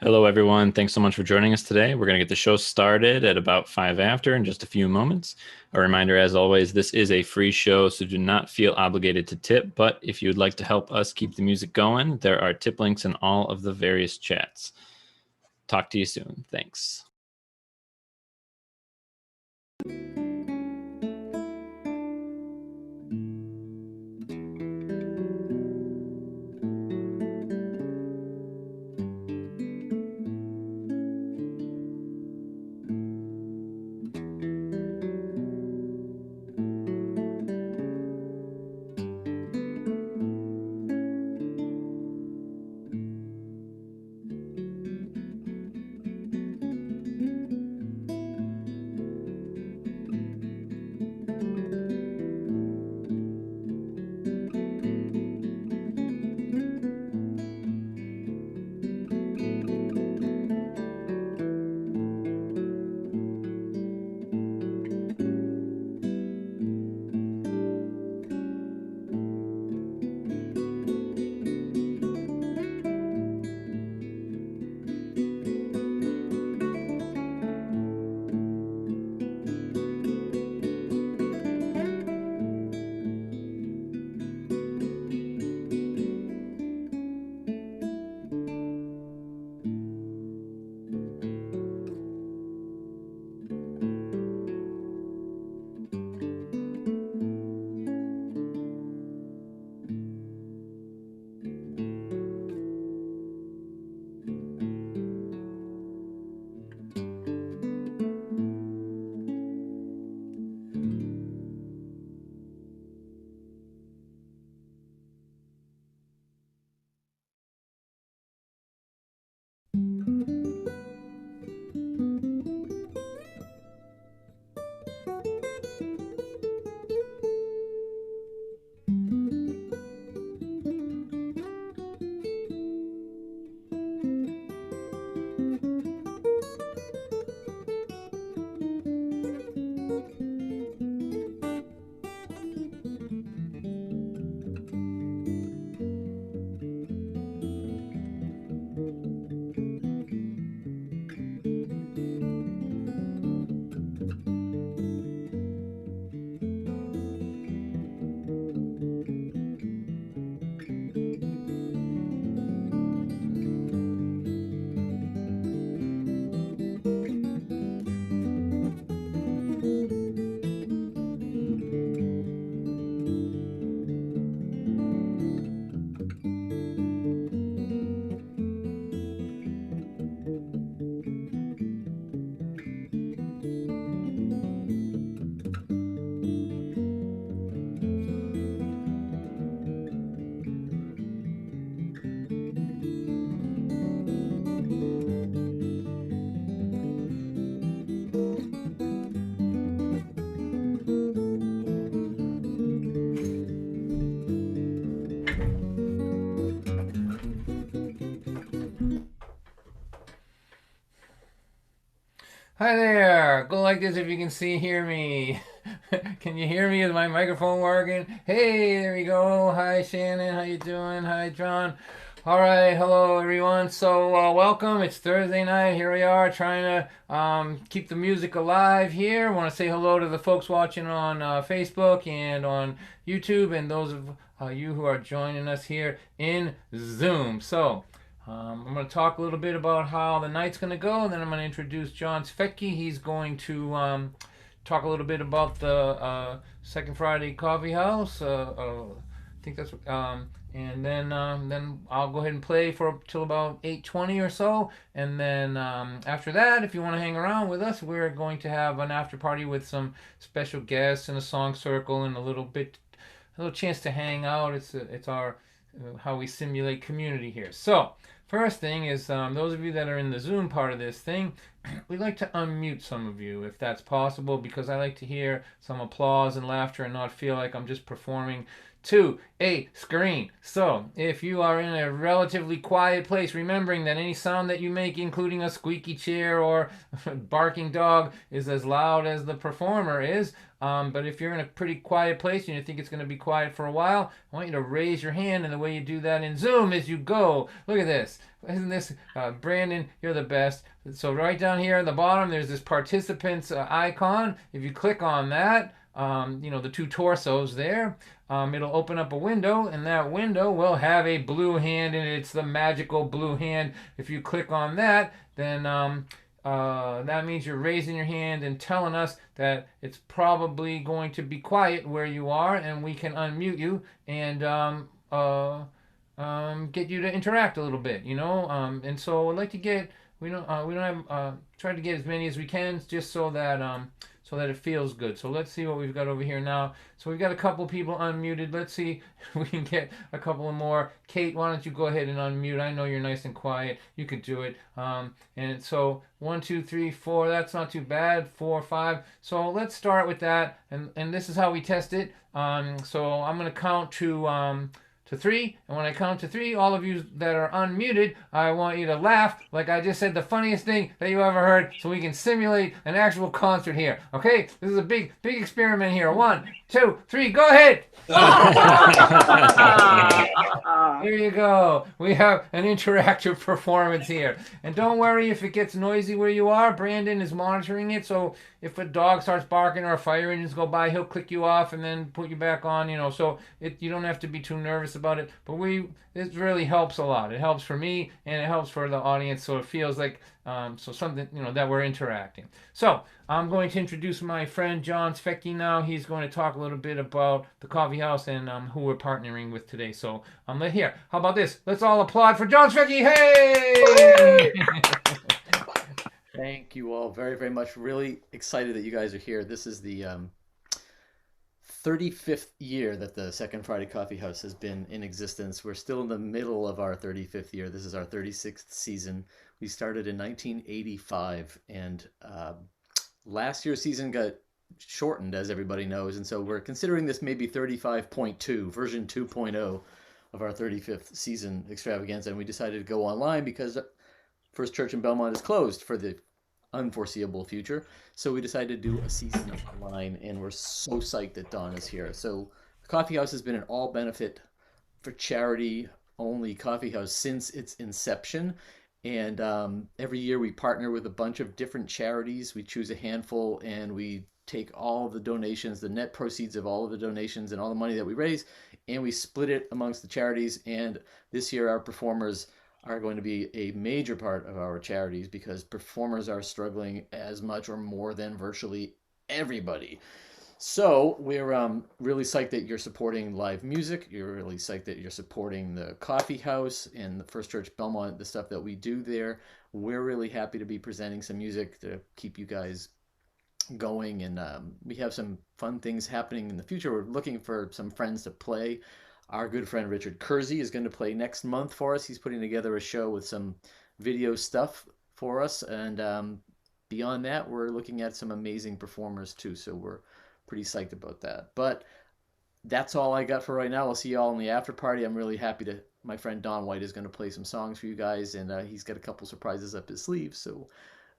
Hello, everyone. Thanks so much for joining us today. We're going to get the show started at about 5 after in just a few moments. A reminder, as always, this is a free show, so do not feel obligated to tip. But if you would like to help us keep the music going, there are tip links in all of the various chats. Talk to you soon. Thanks. Hi there. Go like this if you can hear me. Can you hear me? Is my microphone working? Hey, there we go. Hi, Shannon. How you doing? Hi, John. All right. Hello, everyone. So, welcome. It's Thursday night. Here we are trying to keep the music alive here. I want to say hello to the folks watching on Facebook and on YouTube, and those of you who are joining us here in Zoom. So, I'm going to talk a little bit about how the night's going to go, and then I'm going to introduce John Svecki. He's going to talk a little bit about the Second Friday Coffeehouse. I think that's and then I'll go ahead and play for till about 8:20 or so, and then after that, if you want to hang around with us, we're going to have an after party with some special guests and a song circle and a little chance to hang out. It's our how we simulate community here. So first thing is, those of you that are in the Zoom part of this thing, we'd like to unmute some of you if that's possible, because I like to hear some applause and laughter and not feel like I'm just performing to a screen. So if you are in a relatively quiet place, remembering that any sound that you make, including a squeaky chair or barking dog, is as loud as the performer is. But if you're in a pretty quiet place and you think it's going to be quiet for a while, I want you to raise your hand, and the way you do that in Zoom is you go. Look at this. Isn't this, Brandon, you're the best. So right down here at the bottom, there's this participants icon. If you click on that, the two torsos there, it'll open up a window, and that window will have a blue hand, and it's the magical blue hand. If you click on that, then that means you're raising your hand and telling us that it's probably going to be quiet where you are, and we can unmute you and get you to interact a little bit, and so I'd like to get we don't have try to get as many as we can, just so that it feels good. So let's see what we've got over here now. So we've got a couple people unmuted. Let's see if we can get a couple more. Kate, why don't you go ahead and unmute? I know you're nice and quiet. You could do it. And so 1, 2, 3, 4. That's not too bad. 4, 5. So let's start with that. And this is how we test it. So I'm going to count to 3, and when I count to 3, all of you that are unmuted, I want you to laugh like I just said the funniest thing that you ever heard, so we can simulate an actual concert here. Okay, this is a big experiment here. 1, 2, 3, go ahead. Here you go. We have an interactive performance here. And don't worry if it gets noisy where you are. Brandon is monitoring it, so if a dog starts barking or a fire engines go by, he'll click you off and then put you back on, so you don't have to be too nervous about it. But it really helps a lot. It helps for me, and it helps for the audience, so it feels like something, that we're interacting. So I'm going to introduce my friend John Svecki now. He's going to talk a little bit about the Coffee House and who we're partnering with today. So here, how about this? Let's all applaud for John Svecki. Hey! Thank you all very, very much. Really excited that you guys are here. This is the 35th year that the Second Friday Coffee House has been in existence. We're still in the middle of our 35th year. This is our 36th season. We started in 1985, and last year's season got shortened, as everybody knows, and so we're considering this maybe 35.2, version 2.0 of our 35th season extravaganza, and we decided to go online because First Church in Belmont is closed for the unforeseeable future. So we decided to do a season online, and we're so psyched that Dawn is here. So the Coffee House has been an all benefit for charity only coffee house since its inception. And every year we partner with a bunch of different charities. We choose a handful, and we take all of the donations, the net proceeds of all of the donations and all the money that we raise, and we split it amongst the charities. And this year our performers are going to be a major part of our charities, because performers are struggling as much or more than virtually everybody. So we're really psyched that you're supporting live music. You're really psyched that you're supporting the Coffee House and the First Church Belmont, the stuff that we do there. We're really happy to be presenting some music to keep you guys going, and we have some fun things happening in the future. We're looking for some friends to play. Our good friend Richard Kersey is going to play next month for us. He's putting together a show with some video stuff for us. And beyond that, we're looking at some amazing performers too. So we're pretty psyched about that. But that's all I got for right now. I'll see you all in the after party. I'm really happy to, my friend Don White is going to play some songs for you guys. And he's got a couple surprises up his sleeve. So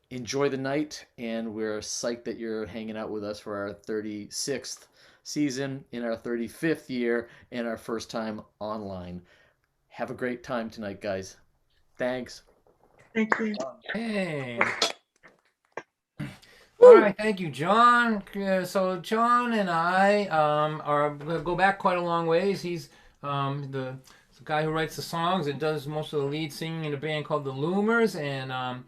enjoy the night. And we're psyched that you're hanging out with us for our 36th season, in our 35th year, and our first time online. Have a great time tonight, guys. Thanks. Thank you. Hey. All right, thank you, John. So John and I go back quite a long ways. He's the guy who writes the songs and does most of the lead singing in a band called the Loomers, and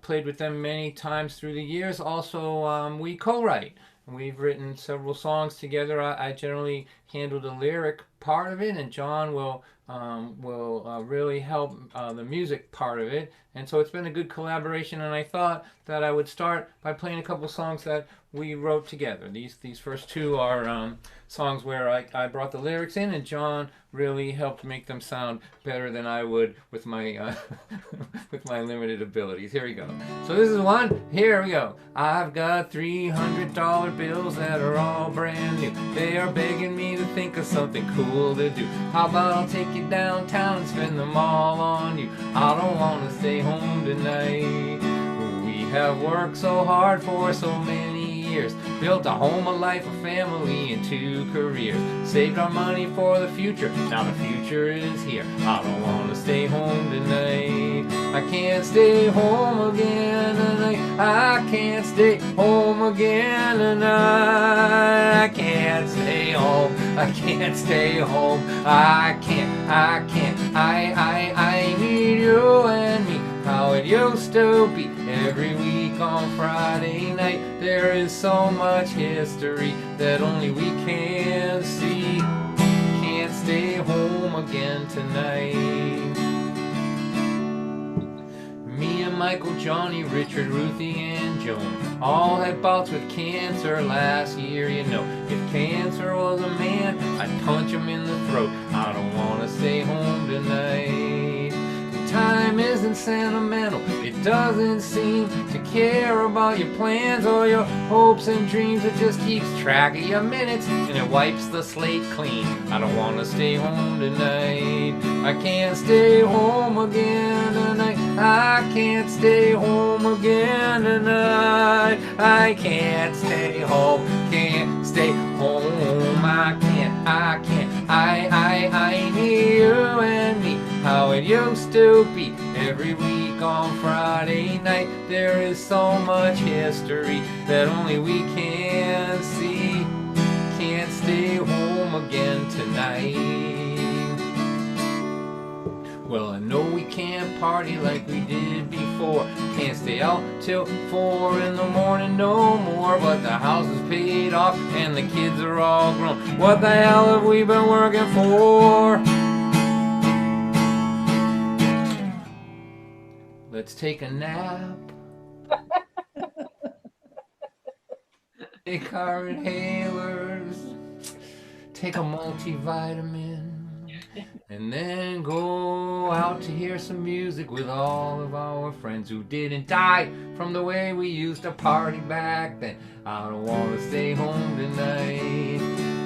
played with them many times through the years. Also, we co-write. We've written several songs together. I generally handle the lyric part of it, and John will really help the music part of it. And so it's been a good collaboration, and I thought that I would start by playing a couple songs that we wrote together. These first two are songs where I brought the lyrics in, and John really helped make them sound better than I would with my with my limited abilities. Here we go. So this is one. Here we go. I've got $300 bills that are all brand new. They are begging me to think of something cool to do. How about I'll take you downtown and spend them all on you? I don't want to stay home tonight. We have worked so hard for so many years, built a home, a life, a family, and 2 careers. Saved our money for the future, now the future is here. I don't want to stay home tonight. I can't stay home again tonight. I can't stay home again tonight. I can't stay home. I can't stay home. I need you and me. How it used to be every week on Friday night. There is so much history that only we can see. Can't stay home again tonight. Me and Michael, Johnny, Richard, Ruthie, and Joan all had bouts with cancer last year. You know, if cancer was a man, I'd punch him in the throat. I don't want to stay home tonight. Time isn't sentimental. It doesn't seem to care about your plans or your hopes and dreams. It just keeps track of your minutes and it wipes the slate clean. I don't want to stay home tonight. I can't stay home again tonight. I can't stay home again tonight. I can't stay home. Can't stay home. I need you and me. How it used to be every week on Friday night. There is so much history that only we can see. Can't stay home again tonight. Well, I know we can't party like we did before. Can't stay out till 4 in the morning no more. But the house is paid off and the kids are all grown. What the hell have we been working for? Let's take a nap. Take our inhalers. Take a multivitamin. And then go out to hear some music with all of our friends who didn't die from the way we used to party back then. I don't want to stay home tonight.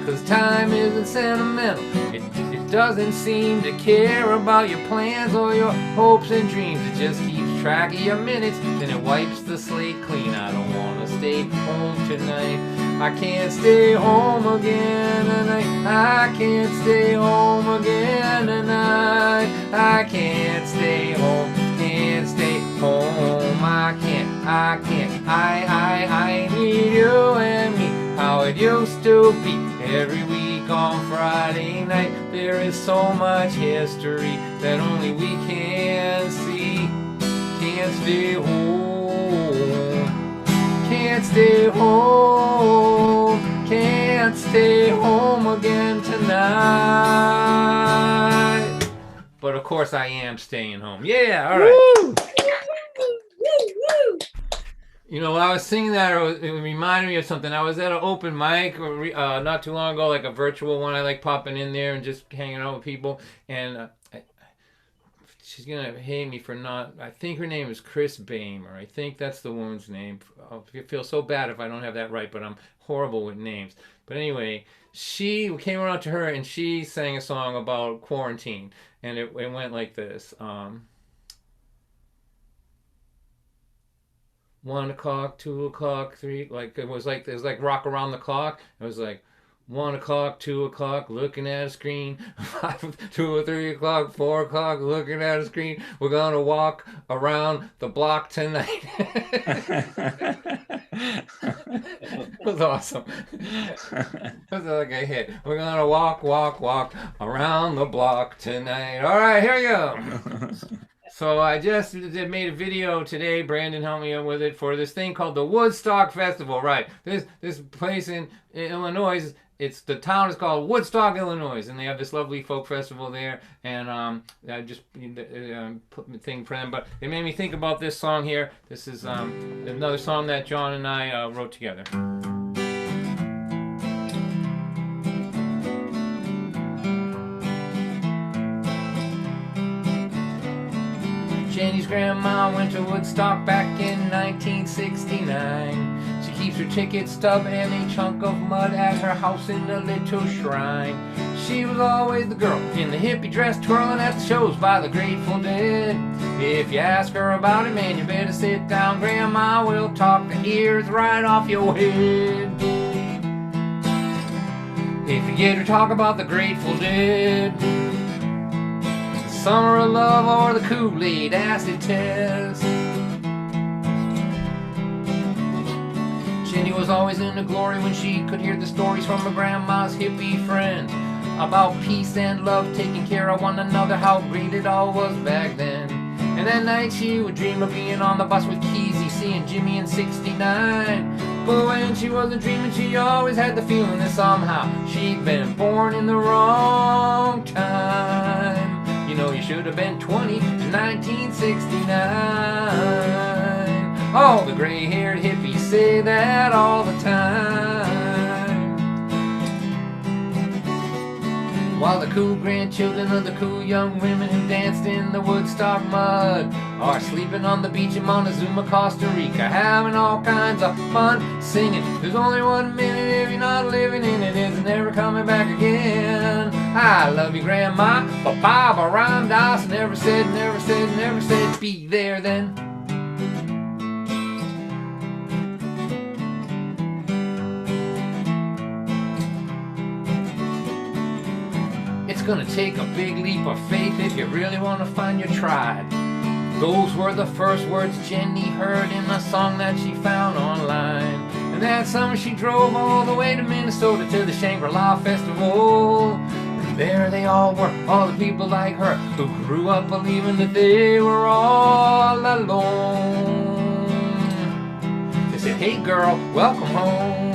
'Cause time isn't sentimental. It doesn't seem to care about your plans or your hopes and dreams. It just keeps track of your minutes, then it wipes the slate clean. I don't want to stay home tonight. I can't stay home again tonight. I can't stay home again tonight. I can't stay home. Can't stay home. I need you and me. How it used to be every week on Friday night. There is so much history that only we can see. Can't stay home. Can't stay home. Can't stay home again tonight. But of course I am staying home. Yeah, all right. Woo! You know, when I was singing that, it reminded me of something. I was at an open mic not too long ago, like a virtual one. I like popping in there and just hanging out with people. And she's going to hate me for not... I think her name is Chris Bamer. I think that's the woman's name. I feel so bad if I don't have that right, but I'm horrible with names. But anyway, she came around to her and she sang a song about quarantine. And it went like this. 1 o'clock, 2 o'clock, 3, like it was like rock around the clock. It was like 1 o'clock, 2 o'clock, looking at a screen. 2 or 3 o'clock, 4 o'clock, looking at a screen. We're gonna walk around the block tonight. It was awesome. It was like a hit. We're gonna walk around the block tonight. All right, here we go. So I just made a video today. Brandon helped me out with it for this thing called the Woodstock Festival. Right, this place in Illinois the town is called Woodstock, Illinois, and they have this lovely folk festival there. And I just put the thing for them, but it made me think about this song here. This is another song that John and I wrote together. Jenny's grandma went to Woodstock back in 1969. She keeps her ticket stub and a chunk of mud at her house in a little shrine. She was always the girl in the hippie dress twirling at the shows by the Grateful Dead. If you ask her about it, man, you better sit down. Grandma will talk the ears right off your head. If you get her talk about the Grateful Dead, Summer of Love, or the Kool-Aid acid test. Jenny was always in the glory when she could hear the stories from her grandma's hippie friends about peace and love, taking care of one another, how great it all was back then. And that night she would dream of being on the bus with Keezy, seeing Jimmy in 69. But when she wasn't dreaming, she always had the feeling that somehow she'd been born in the wrong time. You know, you should have been 20 in 1969. All the gray-haired hippies say that all the time. While the cool grandchildren of the cool young women who danced in the Woodstock mud are sleeping on the beach in Montezuma, Costa Rica, having all kinds of fun singing. There's only 1 minute if you're not living in it, it's never coming back again. I love you, Grandma, but Baba Ram Dass never said, be there then. It's gonna take a big leap of faith if you really want to find your tribe. Those were the first words Jenny heard in a song that she found online. And that summer she drove all the way to Minnesota to the Shangri-La Festival. And there they all were, all the people like her who grew up believing that they were all alone. They said, hey girl, welcome home.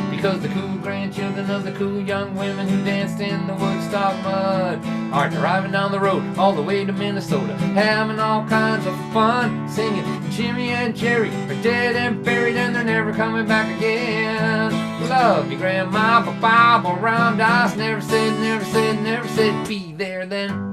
Because the cool grandchildren of the cool young women who danced in the Woodstock mud are driving down the road all the way to Minnesota, having all kinds of fun, singing Jimmy and Jerry are dead and buried and they're never coming back again. Love you, Grandma, but Baba Ram Dass never said, be there then.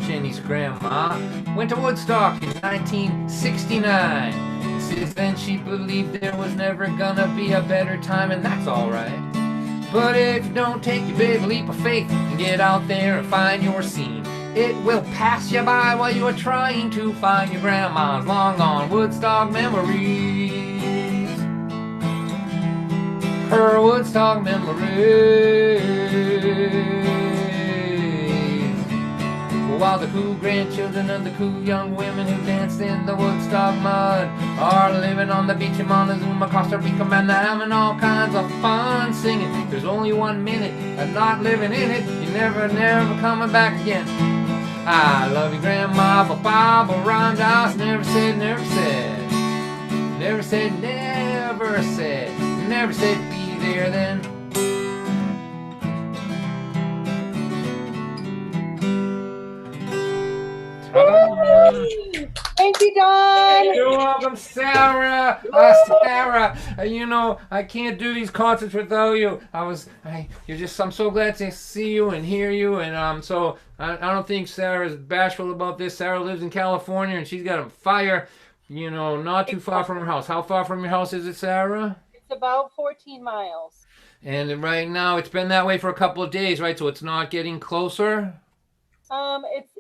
Jenny's grandma went to Woodstock in 1969. Since then she believed there was never gonna be a better time, and that's alright. But if you don't take your big leap of faith and get out there and find your scene, it will pass you by while you are trying to find your grandma's long gone Woodstock memories. Her Woodstock memories. While the cool grandchildren and the cool young women who danced in the Woodstock mud are living on the beach in Montezuma, Costa Rica, man, having all kinds of fun singing. There's only 1 minute and not living in it, you're never coming back again. I love you, Grandma, but Baba Ram Dass never said, be there then. Thank you, Don. You're welcome, Sarah. Sarah, you know I can't do these concerts without you. I'm so glad to see you and hear you, and so I don't think Sarah's bashful about this. Sarah lives in California, and she's got a fire, you know, not too far from her house. How far from your house is it, Sarah? It's about 14 miles. And right now, it's been that way for a couple of days, right? So it's not getting closer.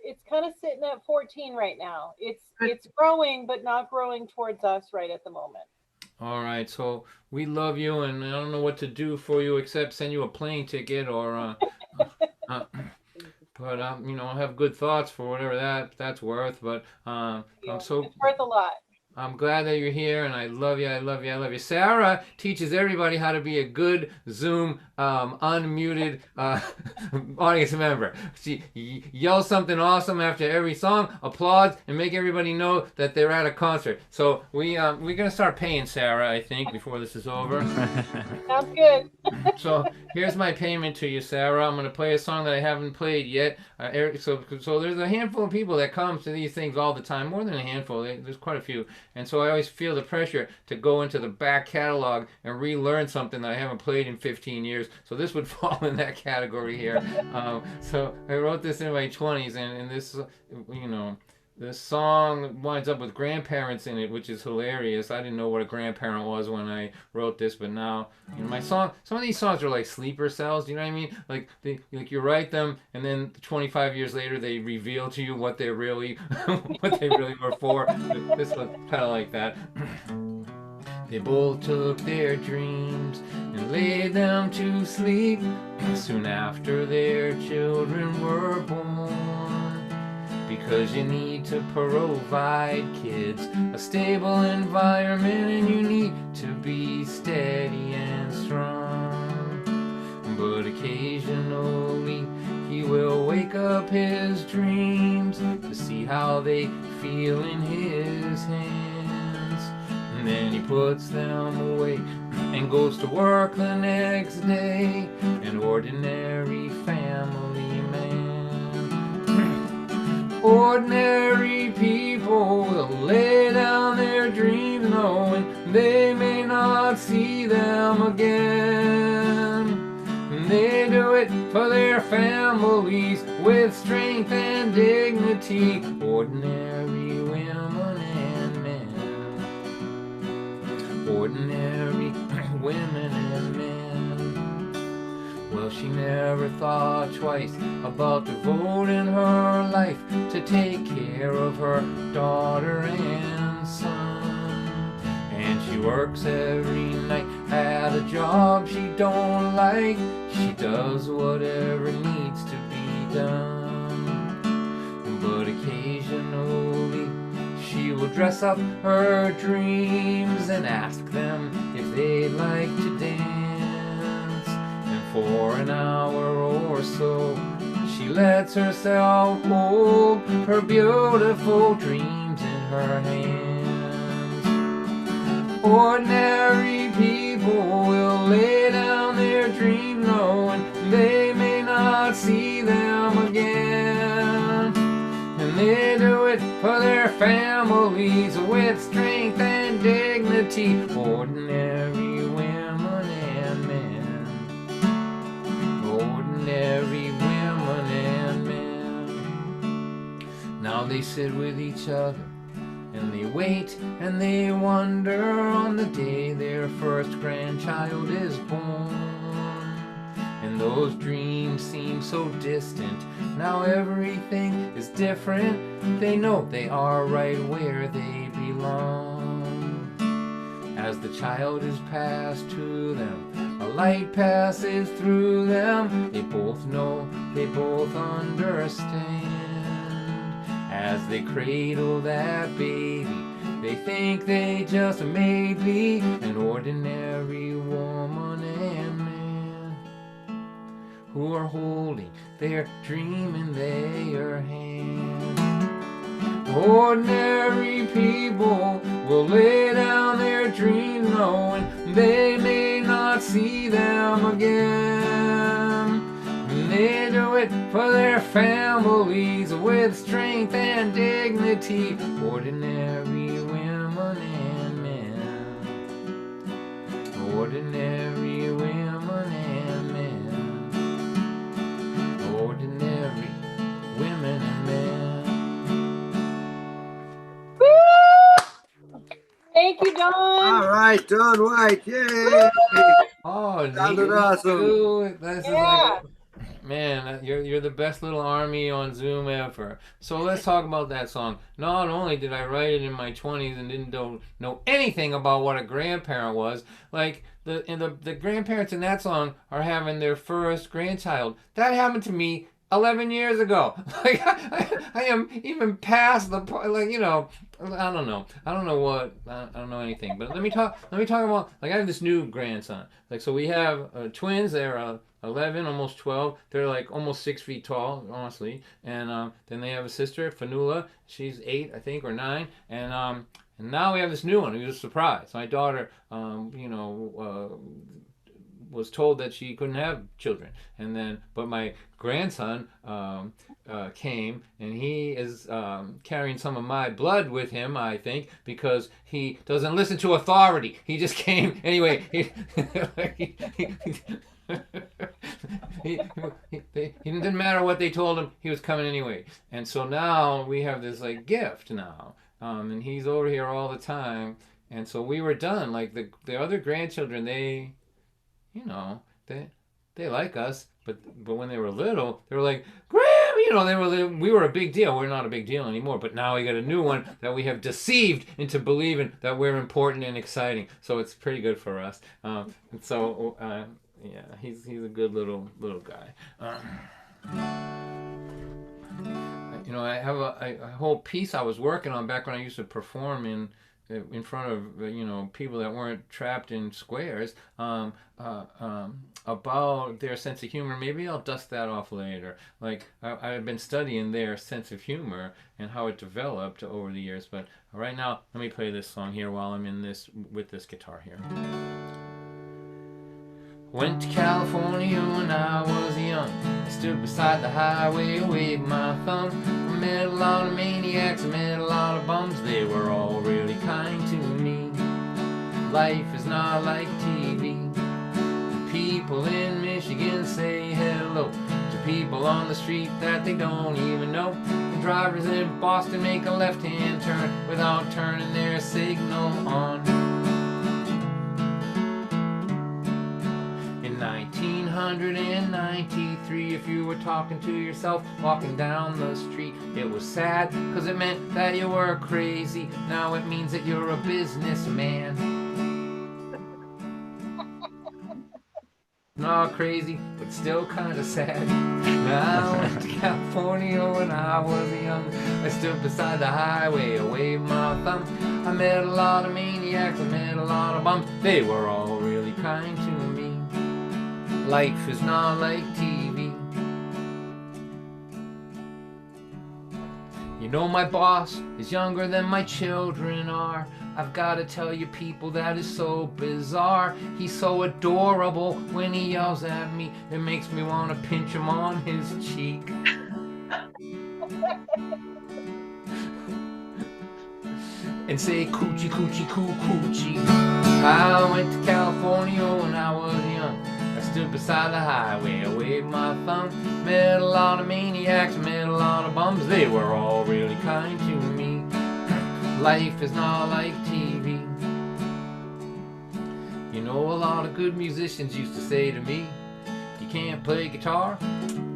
It's kind of sitting at 14 right now. It's growing, but not growing towards us right at the moment. All right, so we love you, and I don't know what to do for you except send you a plane ticket, or but you know, I have good thoughts for whatever that's worth. But I'm so it's worth a lot. I'm glad that you're here, and I love you. I love you. I love you. Sarah teaches everybody how to be a good Zoom unmuted audience member. She yells something awesome after every song, applauds, and make everybody know that they're at a concert. So we're gonna start paying Sarah, I think, before this is over. Sounds good. So here's my payment to you, Sarah. I'm gonna play a song that I haven't played yet. So there's a handful of people that comes to these things all the time, more than a handful. There's quite a few, and so I always feel the pressure to go into the back catalog and relearn something that I haven't played in 15 years. So this would fall in that category here. So I wrote this in my 20s, and this, you know. The song winds up with grandparents in it, which is hilarious. I didn't know what a grandparent was when I wrote this, but now, you know, my song. Some of these songs are like sleeper cells. You know what I mean? Like you write them, and then 25 years later, they reveal to you what they really, what they really were for. This was kind of like that. They both took their dreams and laid them to sleep soon after their children were born. Because you need to provide kids a stable environment, and you need to be steady and strong. But occasionally he will wake up his dreams to see how they feel in his hands. And then he puts them away and goes to work the next day, an ordinary family man. Ordinary people will lay down their dreams knowing they may not see them again. And they do it for their families with strength and dignity. Ordinary women and men. Ordinary women and men. Well, she never thought twice about devoting her life to take care of her daughter and son. And she works every night at a job she don't like. She does whatever needs to be done. But occasionally she will dress up her dreams and ask them if they'd like to dance. For an hour or so, she lets herself hold her beautiful dreams in her hands. Ordinary people will lay down their dreams knowing they may not see them again. And they do it for their families with strength and dignity. Ordinary women and men. Ordinary women and men. Now they sit with each other and they wait and they wonder on the day their first grandchild is born. And those dreams seem so distant. Now everything is different. They know they are right where they belong. As the child is passed to them, a light passes through them. They both know, they both understand. As they cradle that baby, they think they just may be an ordinary woman and man who are holding their dream in their hand. Ordinary people will lay down their dreams knowing they may not see them again. And they do it for their families with strength and dignity. Ordinary women and men. Ordinary women and men. Ordinary women and men. Thank you, Don. All right, Don White, yay! Oh, Sounded awesome. This is Yeah. like, man, you're the best little army on Zoom ever. So let's talk about that song. Not only did I write it in my 20s and didn't know anything about what a grandparent was, like the grandparents in that song are having their first grandchild. That happened to me 11 years ago. Like I am even past the like I don't know. I don't know what I don't know anything. But let me talk about like I have this new grandson. Like so we have twins. They're 11, almost 12. They're like almost 6 feet tall, honestly. And then they have a sister, Fanula. She's 8, I think, or 9. And now we have this new one. It was a surprise. My daughter, was told that she couldn't have children, but my grandson came, and he is carrying some of my blood with him, I think, because he doesn't listen to authority. He just came anyway. It didn't matter what they told him. He was coming anyway, and so now we have this like gift now, and he's over here all the time, and so we were done. Like the other grandchildren, they like us, but when they were little, they were like, Graham, we were a big deal. We're not a big deal anymore, but now we got a new one that we have deceived into believing that we're important and exciting. So it's pretty good for us. Yeah, he's a good little guy. I have a whole piece I was working on back when I used to perform in front of people that weren't trapped in squares, about their sense of humor. Maybe I'll dust that off later. Like I've been studying their sense of humor and how it developed over the years. But right now, let me play this song here while I'm in this with this guitar here. Went to California when I was young. I stood beside the highway, waved my thumb. I met a lot of maniacs, I met a lot of bums. They were all really kind to me. Life is not like TV. People in Michigan say hello to people on the street that they don't even know. The drivers in Boston make a left-hand turn without turning their signal on. 1993, if you were talking to yourself walking down the street, it was sad because it meant that you were crazy. Now it means that you're a businessman. Not crazy, but still kind of sad. I went to California when I was young. I stood beside the highway, I waved my thumb. I met a lot of maniacs, I met a lot of bums. They were all really kind to me. Life is not like TV. You know my boss is younger than my children are. I've gotta tell you people, that is so bizarre. He's so adorable when he yells at me. It makes me want to pinch him on his cheek. And say coochie coochie coo coochie. I went to California when I was young. I stood beside the highway, I waved my thumb. Met a lot of maniacs, met a lot of bums. They were all really kind to me. Life is not like TV. You know, a lot of good musicians used to say to me, you can't play guitar,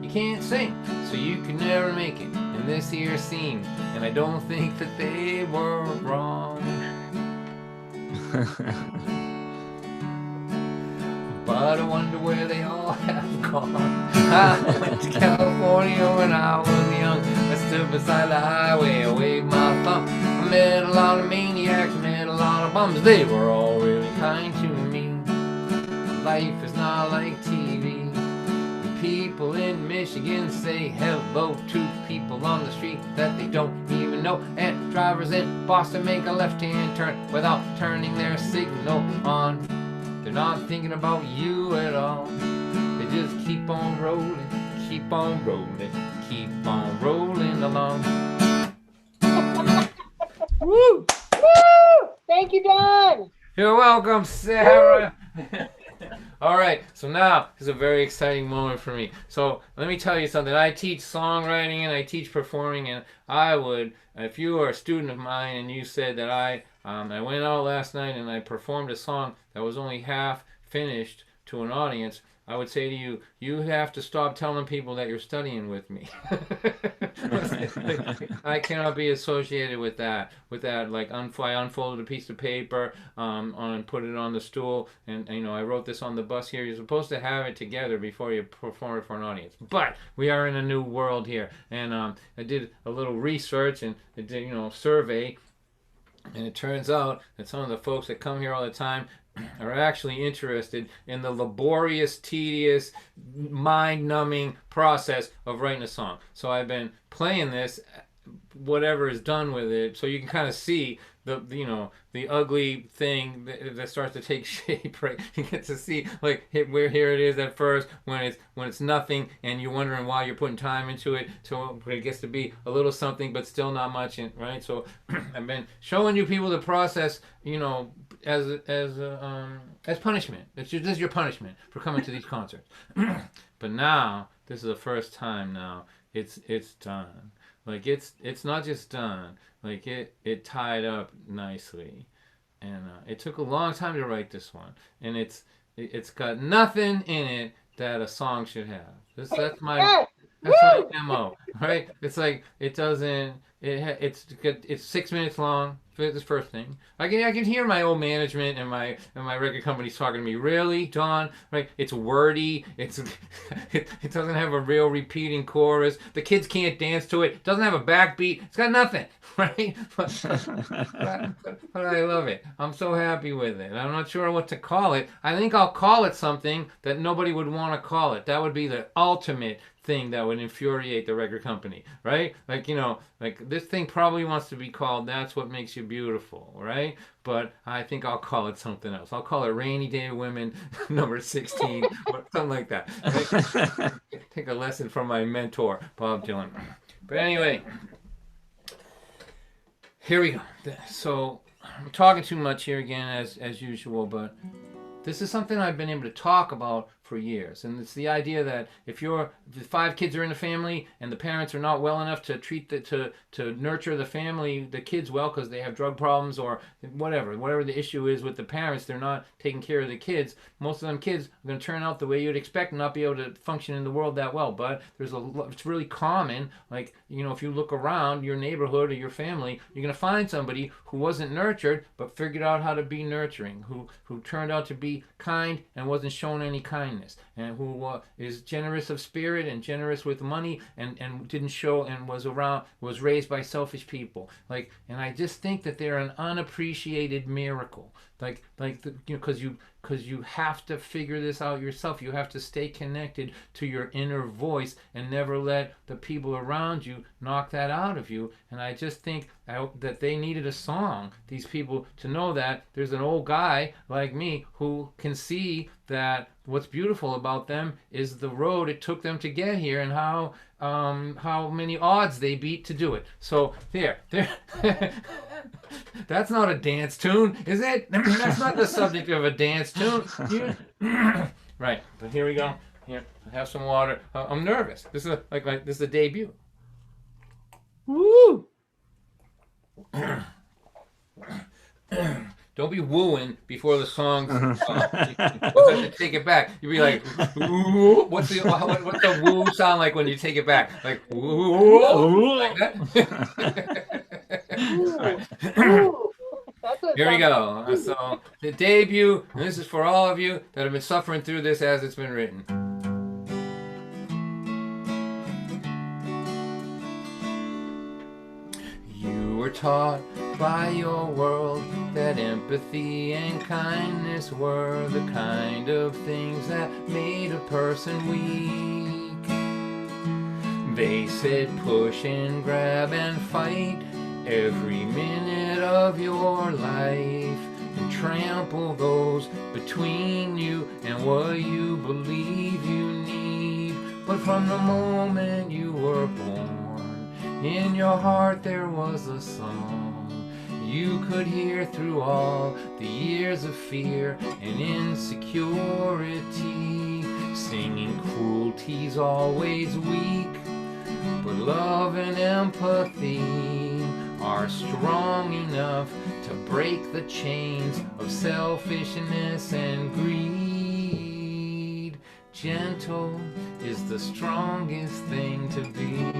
you can't sing, so you can never make it in this here scene. And I don't think that they were wrong. But I wonder where they all have gone. I went to California when I was young. I stood beside the highway, I waved my thumb. I met a lot of maniacs, met a lot of bums. They were all really kind to me. Life is not like TV. The people in Michigan say hello to people on the street that they don't even know. And drivers in Boston make a left-hand turn without turning their signal on. They're not thinking about you at all. They just keep on rolling, keep on rolling, keep on rolling along. Woo! Woo! Thank you, Don. You're welcome, Sarah. All right, so now is a very exciting moment for me. So let me tell you something. I teach songwriting and I teach performing, and I would, if you are a student of mine and you said that I went out last night and I performed a song that was only half finished to an audience, I would say to you, you have to stop telling people that you're studying with me. I cannot be associated with that. Like, I unfolded a piece of paper, and put it on the stool, and I wrote this on the bus here. You're supposed to have it together before you perform it for an audience. But we are in a new world here, and I did a little research and I did, survey, and it turns out that some of the folks that come here all the time are actually interested in the laborious, tedious, mind-numbing process of writing a song. So I've been playing this, whatever is done with it, so you can kind of see the ugly thing that starts to take shape, right? You get to see like where here it is at first when it's nothing, and you're wondering why you're putting time into it, so it gets to be a little something but still not much, right? So I've been showing you people the process, as punishment. This is your punishment for coming to these concerts. But now this is the first time now it's done. Like it's not just done. Like it tied up nicely, and it took a long time to write this one, and it's got nothing in it that a song should have. That's my MO, right? It's like it doesn't. It's 6 minutes long. This first thing, I can hear my old management and my record companies talking to me. Really, Don? Right? It's wordy. It doesn't have a real repeating chorus. The kids can't dance to it. It doesn't have a backbeat. It's got nothing, right? But I love it. I'm so happy with it. I'm not sure what to call it. I think I'll call it something that nobody would want to call it. That would be the ultimate thing that would infuriate the record company, right? Like, like this thing probably wants to be called That's What Makes You Beautiful, right? But I think I'll call it something else. I'll call it Rainy Day Women number 16 or something like that, right? Take a lesson from my mentor, Bob Dylan. But anyway, here we go. So I'm talking too much here again as usual, but this is something I've been able to talk about for years, and it's the idea that if the 5 kids are in a family and the parents are not well enough to to nurture the kids well because they have drug problems or whatever the issue is with the parents, they're not taking care of the kids. Most of them kids are going to turn out the way you'd expect and not be able to function in the world that well. But it's really common. Like, if you look around your neighborhood or your family, you're going to find somebody who wasn't nurtured but figured out how to be nurturing, who turned out to be kind and wasn't shown any kindness, and who is generous of spirit and generous with money and didn't show and was raised by selfish people. Like, and I just think that they're an unappreciated miracle. Because you have to figure this out yourself. You have to stay connected to your inner voice and never let the people around you knock that out of you. And I just think that they needed a song, these people, to know that there's an old guy like me who can see that what's beautiful about them is the road it took them to get here and how many odds they beat to do it. So there. That's not a dance tune, is it? That's not the subject of a dance tune. Right, but here we go. Here, have some water. I'm nervous. This is this is a debut. Woo! Don't be wooing before the song. Take it back. You'd be like, woo. What's the woo sound like when you take it back? Like, woo. Like that? Here we go. So the debut, and this is for all of you that have been suffering through this as it's been written. You were taught by your world that empathy and kindness were the kind of things that made a person weak. They said push and grab and fight every minute of your life and trample those between you and what you believe you need. But from the moment you were born, in your heart there was a song you could hear through all the years of fear and insecurity, singing cruelty's always weak, but love and empathy are strong enough to break the chains of selfishness and greed. Gentle is the strongest thing to be.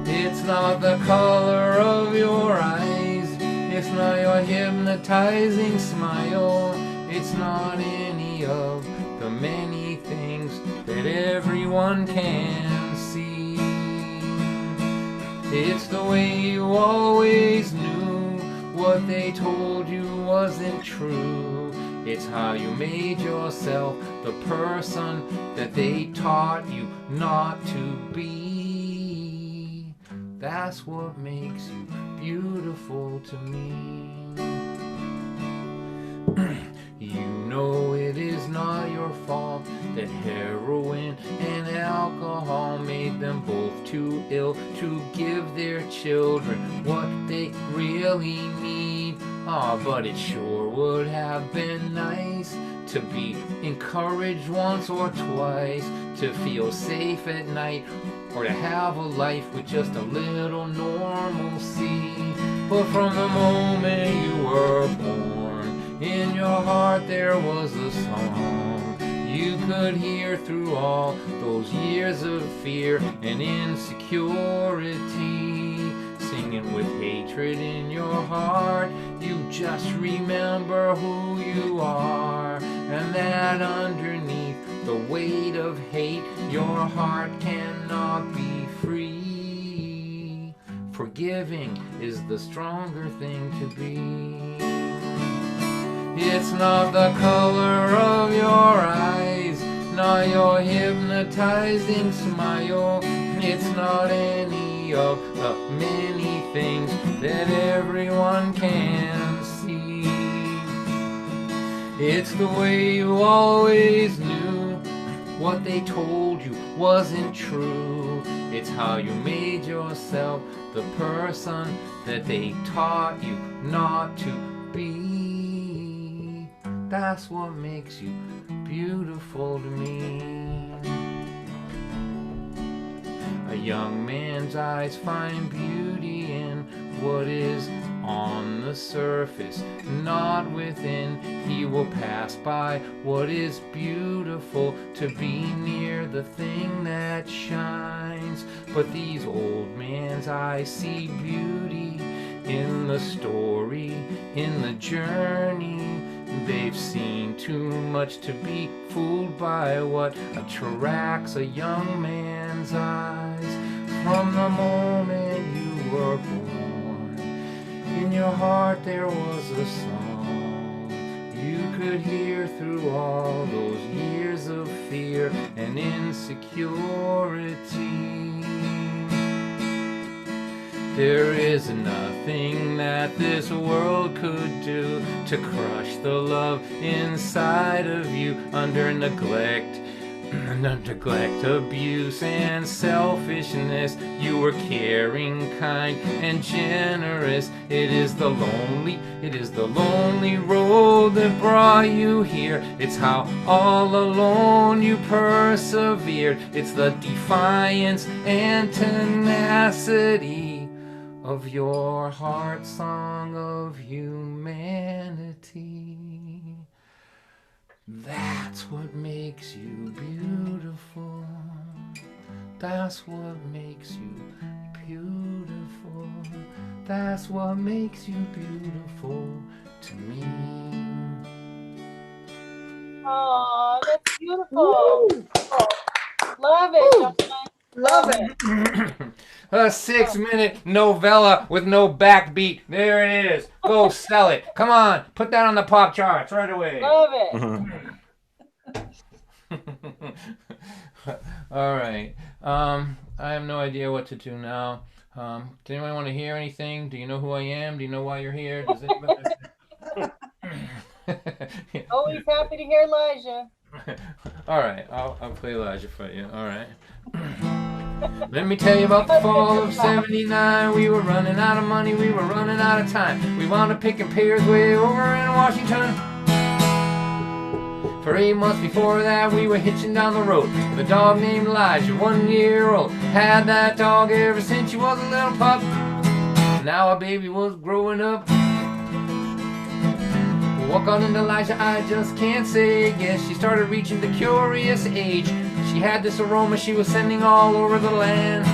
It's not the color of your eyes, it's not your hypnotizing smile, it's not any of the many things that everyone can see. It's the way you always knew what they told you wasn't true. It's how you made yourself the person that they taught you not to be. That's what makes you beautiful to me. You know it is not your fault that heroin and alcohol made them both too ill to give their children what they really need. But it sure would have been nice to be encouraged once or twice, to feel safe at night, or to have a life with just a little normalcy. But from the moment you were born, in your heart there was a song you could hear through all those years of fear and insecurity. Singing with hatred in your heart, you just remember who you are, and that underneath the weight of hate, your heart cannot be free. Forgiving is the stronger thing to be. It's not the color of your eyes, not your hypnotizing smile, it's not any of the many things that everyone can see. It's the way you always knew what they told you wasn't true. It's how you made yourself the person that they taught you not to be. That's what makes you beautiful to me. A young man's eyes find beauty in what is on the surface, not within. He will pass by what is beautiful to be near the thing that shines. But these old man's eyes see beauty in the story, in the journey. They've seen too much to be fooled by what attracts a young man's eyes. From the moment you were born, in your heart there was a song you could hear through all those years of fear and insecurity. There is nothing that this world could do to crush the love inside of you under neglect, abuse, and selfishness. You were caring, kind, and generous. It is the lonely road that brought you here. It's how all alone you persevered. It's the defiance and tenacity of your heart song of humanity. That's what makes you beautiful. That's what makes you beautiful. That's what makes you beautiful to me. Oh, that's beautiful. Love it, John. Love it. A 6-minute novella with no backbeat. There it is. Go sell it. Come on, put that on the pop charts right away. Love it. All right. I have no idea what to do now. Does anyone want to hear anything? Do you know who I am? Do you know why you're here? Does anybody... Always happy to hear Elijah. All right, I'll play Elijah for you. All right. Let me tell you about the fall of '79. We were running out of money, we were running out of time. We wound up picking pears way over in Washington. For 8 months before that, we were hitching down the road with a dog named Elijah, 1 year old. Had that dog ever since she was a little pup. Now our baby was growing up. What got into Elijah, I just can't say. Guess she started reaching the curious age. She had this aroma she was sending all over the land.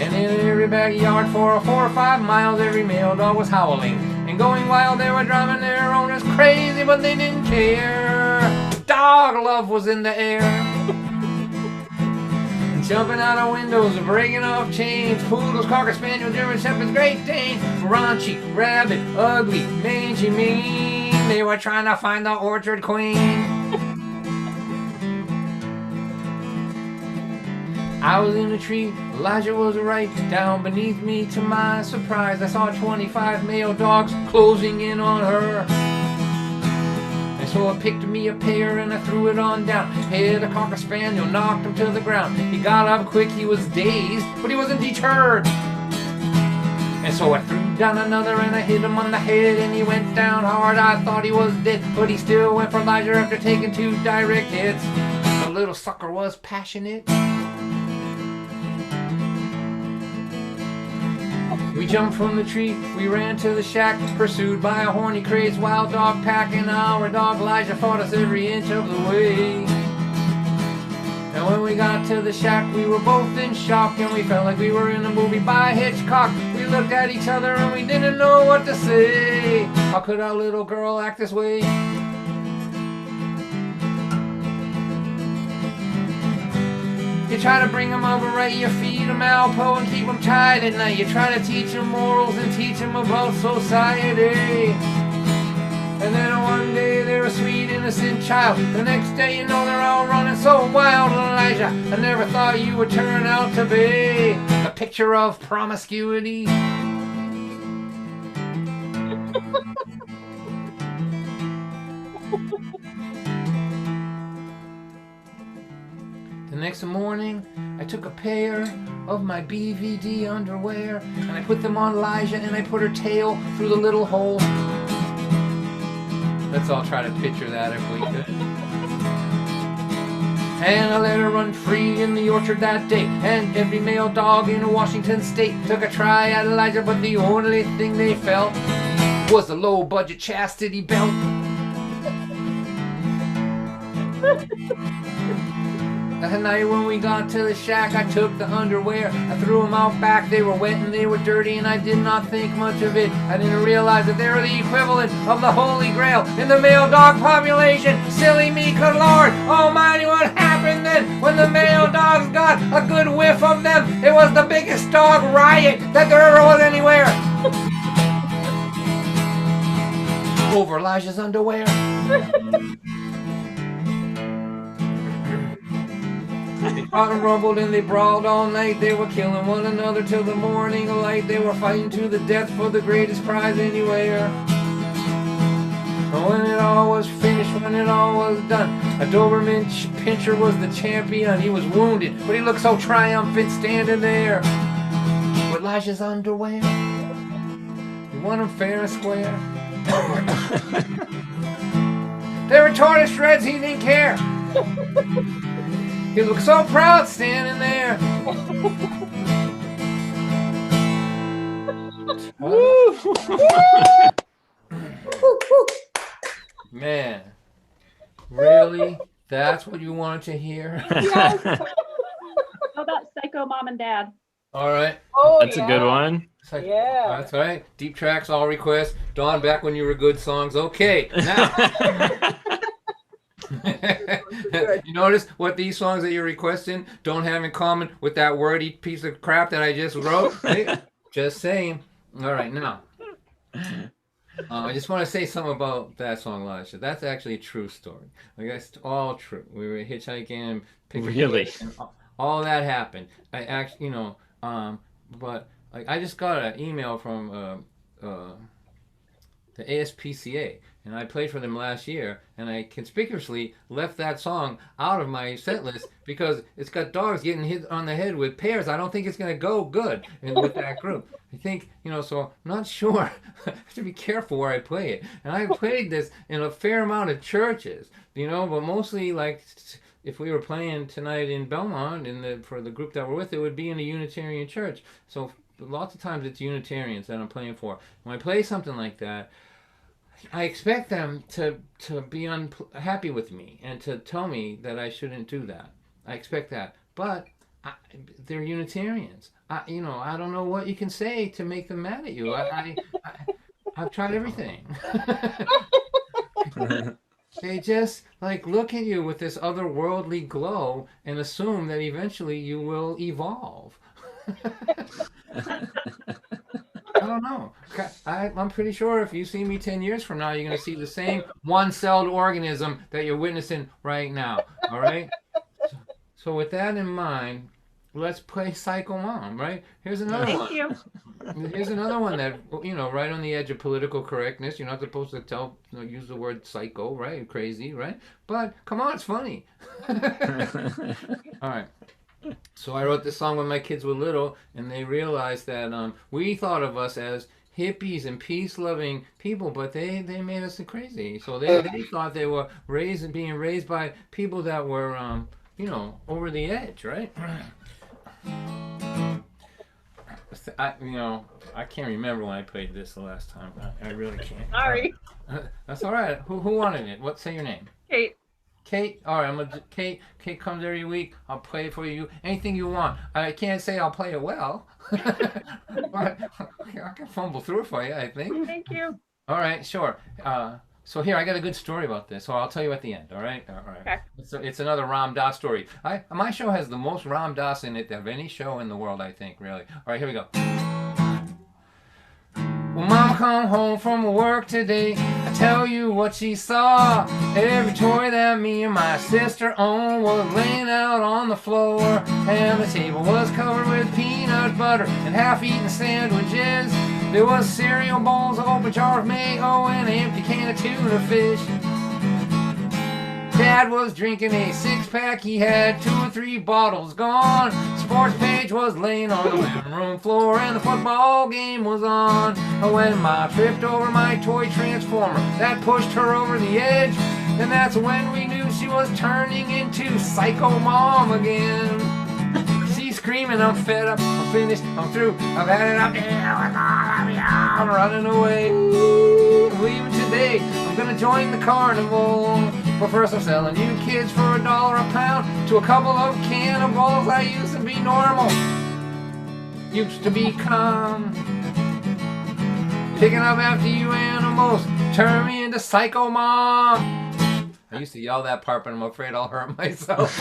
And in every backyard for 4 or 5 miles, every male dog was howling and going wild. They were driving their owners crazy, but they didn't care. Dog love was in the air. Jumping out of windows, breaking off chains. Poodles, Cocker Spaniels, German Shepherds, Great Danes. Raunchy, rabid, ugly, mangy, mean. They were trying to find the orchard queen. I was in a tree, Elijah was right down beneath me. To my surprise, I saw 25 male dogs closing in on her. And so I picked me a pair and I threw it on down. Hit a Cocker Spaniel, knocked him to the ground. He got up quick, he was dazed, but he wasn't deterred. And so I threw down another and I hit him on the head, and he went down hard. I thought he was dead, but he still went for Elijah after taking 2 direct hits. The little sucker was passionate. We jumped from the tree, we ran to the shack, pursued by a horny, crazed wild dog pack. And our dog Elijah fought us every inch of the way. And when we got to the shack, we were both in shock, and we felt like we were in a movie by Hitchcock. We looked at each other and we didn't know what to say. How could our little girl act this way? You try to bring them over right, you feed them Alpo and keep them tied at night. You try to teach them morals and teach them about society. And then one day they're a sweet innocent child. The next day you know they're all running so wild. Elijah, I never thought you would turn out to be a picture of promiscuity. The next morning, I took a pair of my BVD underwear and I put them on Elijah, and I put her tail through the little hole. Let's all try to picture that if we could. And I let her run free in the orchard that day, and every male dog in Washington state took a try at Elijah, but the only thing they felt was a low-budget chastity belt. That night when we got to the shack, I took the underwear, I threw them out back. They were wet and they were dirty, and I did not think much of it. I didn't realize that they were the equivalent of the Holy Grail in the male dog population. Silly me, good Lord Almighty, what happened then when the male dogs got a good whiff of them? It was the biggest dog riot that there ever was anywhere. Over Elijah's underwear. They fought and rumbled and they brawled all night. They were killing one another till the morning light. They were fighting to the death for the greatest prize anywhere. And when it all was finished, when it all was done, a Doberman Pinscher was the champion. He was wounded, but he looked so triumphant standing there with Elijah's underwear. He won him fair and square. They were torn to shreds, he didn't care. He looked so proud standing there. Man, really? That's what you wanted to hear? Yes. How about Psycho Mom and Dad? All right. Oh, That's a good one. Yeah. That's right. Deep tracks, all requests. Dawn, back when you were good songs. Okay, now. You notice what these songs that you're requesting don't have in common with that wordy piece of crap that I just wrote? Hey, just saying. All right, now. I just want to say something about that song, Elijah. That's actually a true story. Like, that's all true. We were hitchhiking, Really? and all that happened. I actually, but like, I just got an email from the ASPCA, and I played for them last year, and I conspicuously left that song out of my set list because it's got dogs getting hit on the head with pears. I don't think it's going to go good with that group. I think, so I'm not sure. I have to be careful where I play it. And I played this in a fair amount of churches, but mostly like if we were playing tonight in Belmont for the group that we're with, it would be in a Unitarian church. So lots of times it's Unitarians that I'm playing for. When I play something like that, I expect them to be unhappy with me and to tell me that I shouldn't do that. I expect that, but they're Unitarians. I don't know what you can say to make them mad at you. I've tried everything. They just like look at you with this otherworldly glow and assume that eventually you will evolve. I don't know. I'm pretty sure if you see me 10 years from now, you're going to see the same one-celled organism that you're witnessing right now. All right? So with that in mind, let's play Psycho Mom, right? Here's another one. Thank you. Here's another one that, right on the edge of political correctness. You're not supposed to use the word psycho, right? Crazy, right? But come on, it's funny. All right. So I wrote this song when my kids were little, and they realized that we thought of us as hippies and peace-loving people, but they made us crazy. So they thought they were being raised by people that were, over the edge, right? I can't remember when I played this the last time. I really can't. Sorry. That's all right. Who wanted it? Say your name. Kate. Kate, all right. Kate comes every week. I'll play it for you. Anything you want. I can't say I'll play it well, but I can fumble through it for you, I think. Thank you. All right, sure. So here, I got a good story about this, so I'll tell you at the end, all right? All right. Okay. It's another Ram Dass story. My show has the most Ram Dass in it of any show in the world, I think, really. All right, here we go. Well, Mama come home from work today. I tell you what she saw. Every toy that me and my sister owned was laying out on the floor. And the table was covered with peanut butter and half-eaten sandwiches. There was cereal bowls, an open jar of Memo, and an empty can of tuna fish. Dad was drinking a six-pack, he had 2 or 3 bottles gone. Sports page was laying on the living room floor, and the football game was on. When Ma tripped over my toy transformer, that pushed her over the edge. And that's when we knew she was turning into Psycho Mom again. She's screaming, I'm fed up, I'm finished, I'm through, I've had it up to here with all of you, I'm running away. Leaving today, I'm gonna join the carnival. But first I'm selling you kids for $1 a pound to a couple of cannibals. I used to be normal, used to be calm. Picking up after you animals, turn me into Psycho Mom. I used to yell that part, but I'm afraid I'll hurt myself.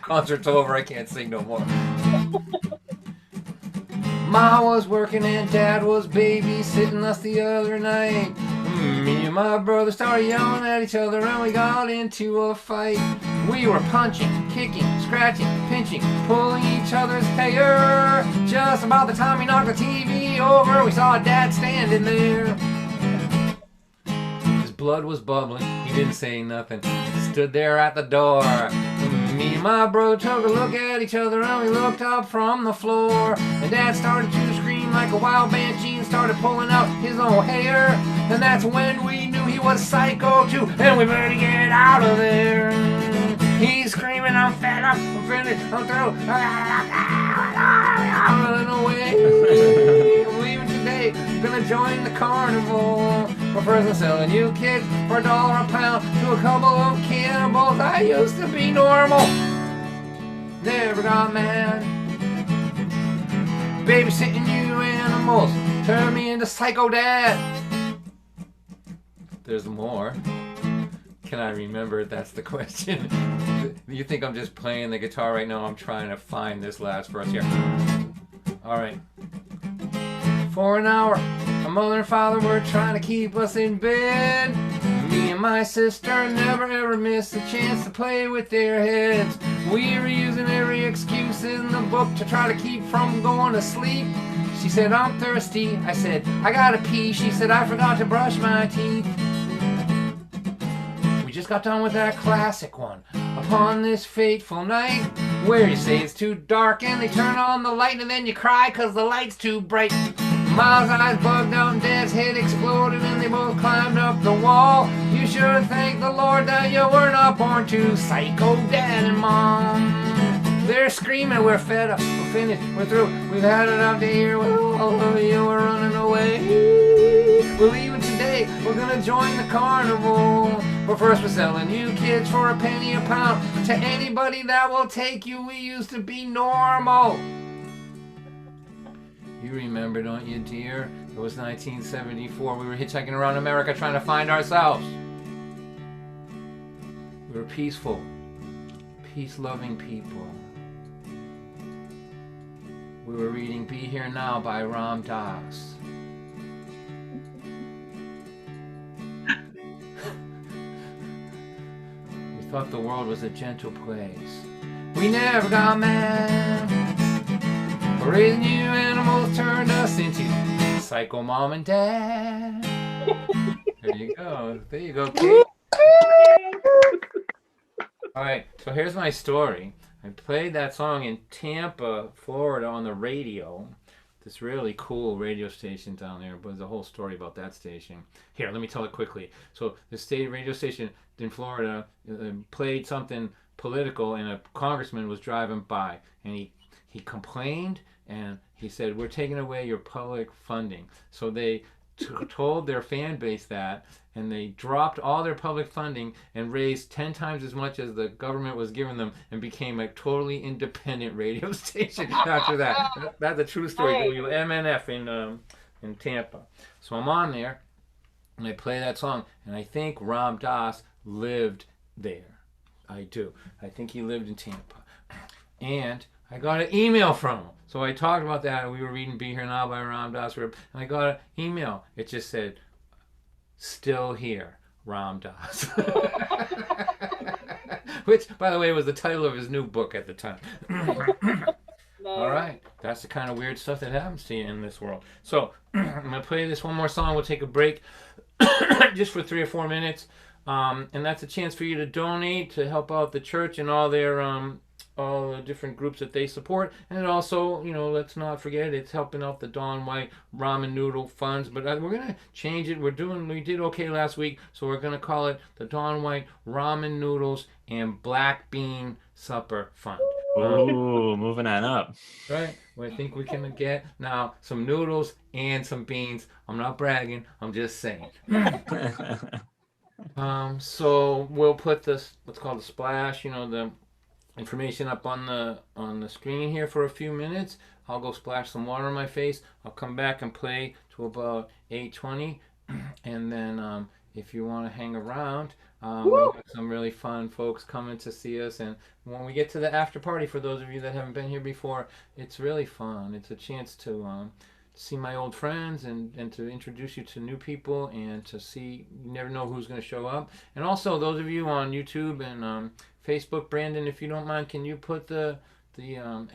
Concert's over, I can't sing no more. Ma was working and Dad was babysitting us the other night. Me and my brother started yelling at each other and we got into a fight. We were punching, kicking, scratching, pinching, pulling each other's hair. Just about the time we knocked the TV over, we saw Dad standing there. His blood was bubbling, he didn't say nothing, he stood there at the door. Me and my brother took a look at each other and we looked up from the floor. And Dad started to scream like a wild banshee and started pulling out his own hair. And that's when we knew he was psycho too, and we better get out of there. He's screaming, I'm fed up, I'm finished, I'm through, I'm running away. I'm leaving today, I'm gonna join the carnival. But first I'm selling you kids for $1 a pound to a couple of cannibals. I used to be normal, never got mad. Babysitting you animals, turn me into Psycho Dad. There's more. Can I remember it? That's the question. You think I'm just playing the guitar right now? I'm trying to find this last verse here. All right. For an hour, my mother and father were trying to keep us in bed. Me and my sister never ever missed a chance to play with their heads. We were using every excuse in the book to try to keep from going to sleep. She said, I'm thirsty. I said, I gotta pee. She said, I forgot to brush my teeth. We just got done with that classic one. Upon this fateful night, where you say it's too dark and they turn on the light and then you cry cause the light's too bright. Ma's eyes bugged out and Dad's head exploded and they both climbed up the wall. You should thank the Lord that you were not born to Psycho Dad and Mom. They're screaming, we're fed up, we're finished, we're through, we've had it up to here, all of you are running away. We're leaving today, we're gonna join the carnival. But first we're selling you kids for a penny a pound. To anybody that will take you, we used to be normal. You remember, don't you, dear? It was 1974. We were hitchhiking around America trying to find ourselves. We were peaceful, peace-loving people. We were reading Be Here Now by Ram Dass. We thought the world was a gentle place. We never got mad. Raising you animals turned us into psycho mom and dad. There you go. There you go, Kate. All right, so here's my story. I played that song in Tampa, Florida on the radio. This really cool radio station down there, but there's a whole story about that station. Here, let me tell it quickly. So the state radio station in Florida played something political, and a congressman was driving by, and he complained, and he said, we're taking away your public funding. So they told their fan base that, and they dropped all their public funding and raised 10 times as much as the government was giving them, and became a totally independent radio station after that. That's a true story. WMNF in Tampa. So I'm on there, and I play that song, and I think Ram Dass lived there. I do. I think he lived in Tampa. And I got an email from him. So I talked about that. We were reading Be Here Now by Ram Dass, and I got an email. It just said, still here, Ram Dass. Which, by the way, was the title of his new book at the time. All right. That's the kind of weird stuff that happens to you in this world. So I'm going to play this one more song. We'll take a break just for 3 or 4 minutes. And that's a chance for you to donate to help out the church and all their all the different groups that they support. And also, you know, let's not forget, it's helping out the Dawn White Ramen Noodle Funds. But we're going to change it. We did okay last week, so we're going to call it the Dawn White Ramen Noodles and Black Bean Supper Fund. Ooh, moving on up. Right? Well, I think we can get now some noodles and some beans. I'm not bragging. I'm just saying. So we'll put this, what's called the splash, you know, the information up on the screen here for a few minutes. I'll go splash some water on my face. I'll come back and play to about 8:20, and then if you want to hang around, we'll have some really fun folks coming to see us. And when we get to the after party, for those of you that haven't been here before, it's really fun. It's a chance to see my old friends and to introduce you to new people, and to see, you never know who's going to show up. And also those of you on YouTube and Facebook, Brandon, if you don't mind, can you put the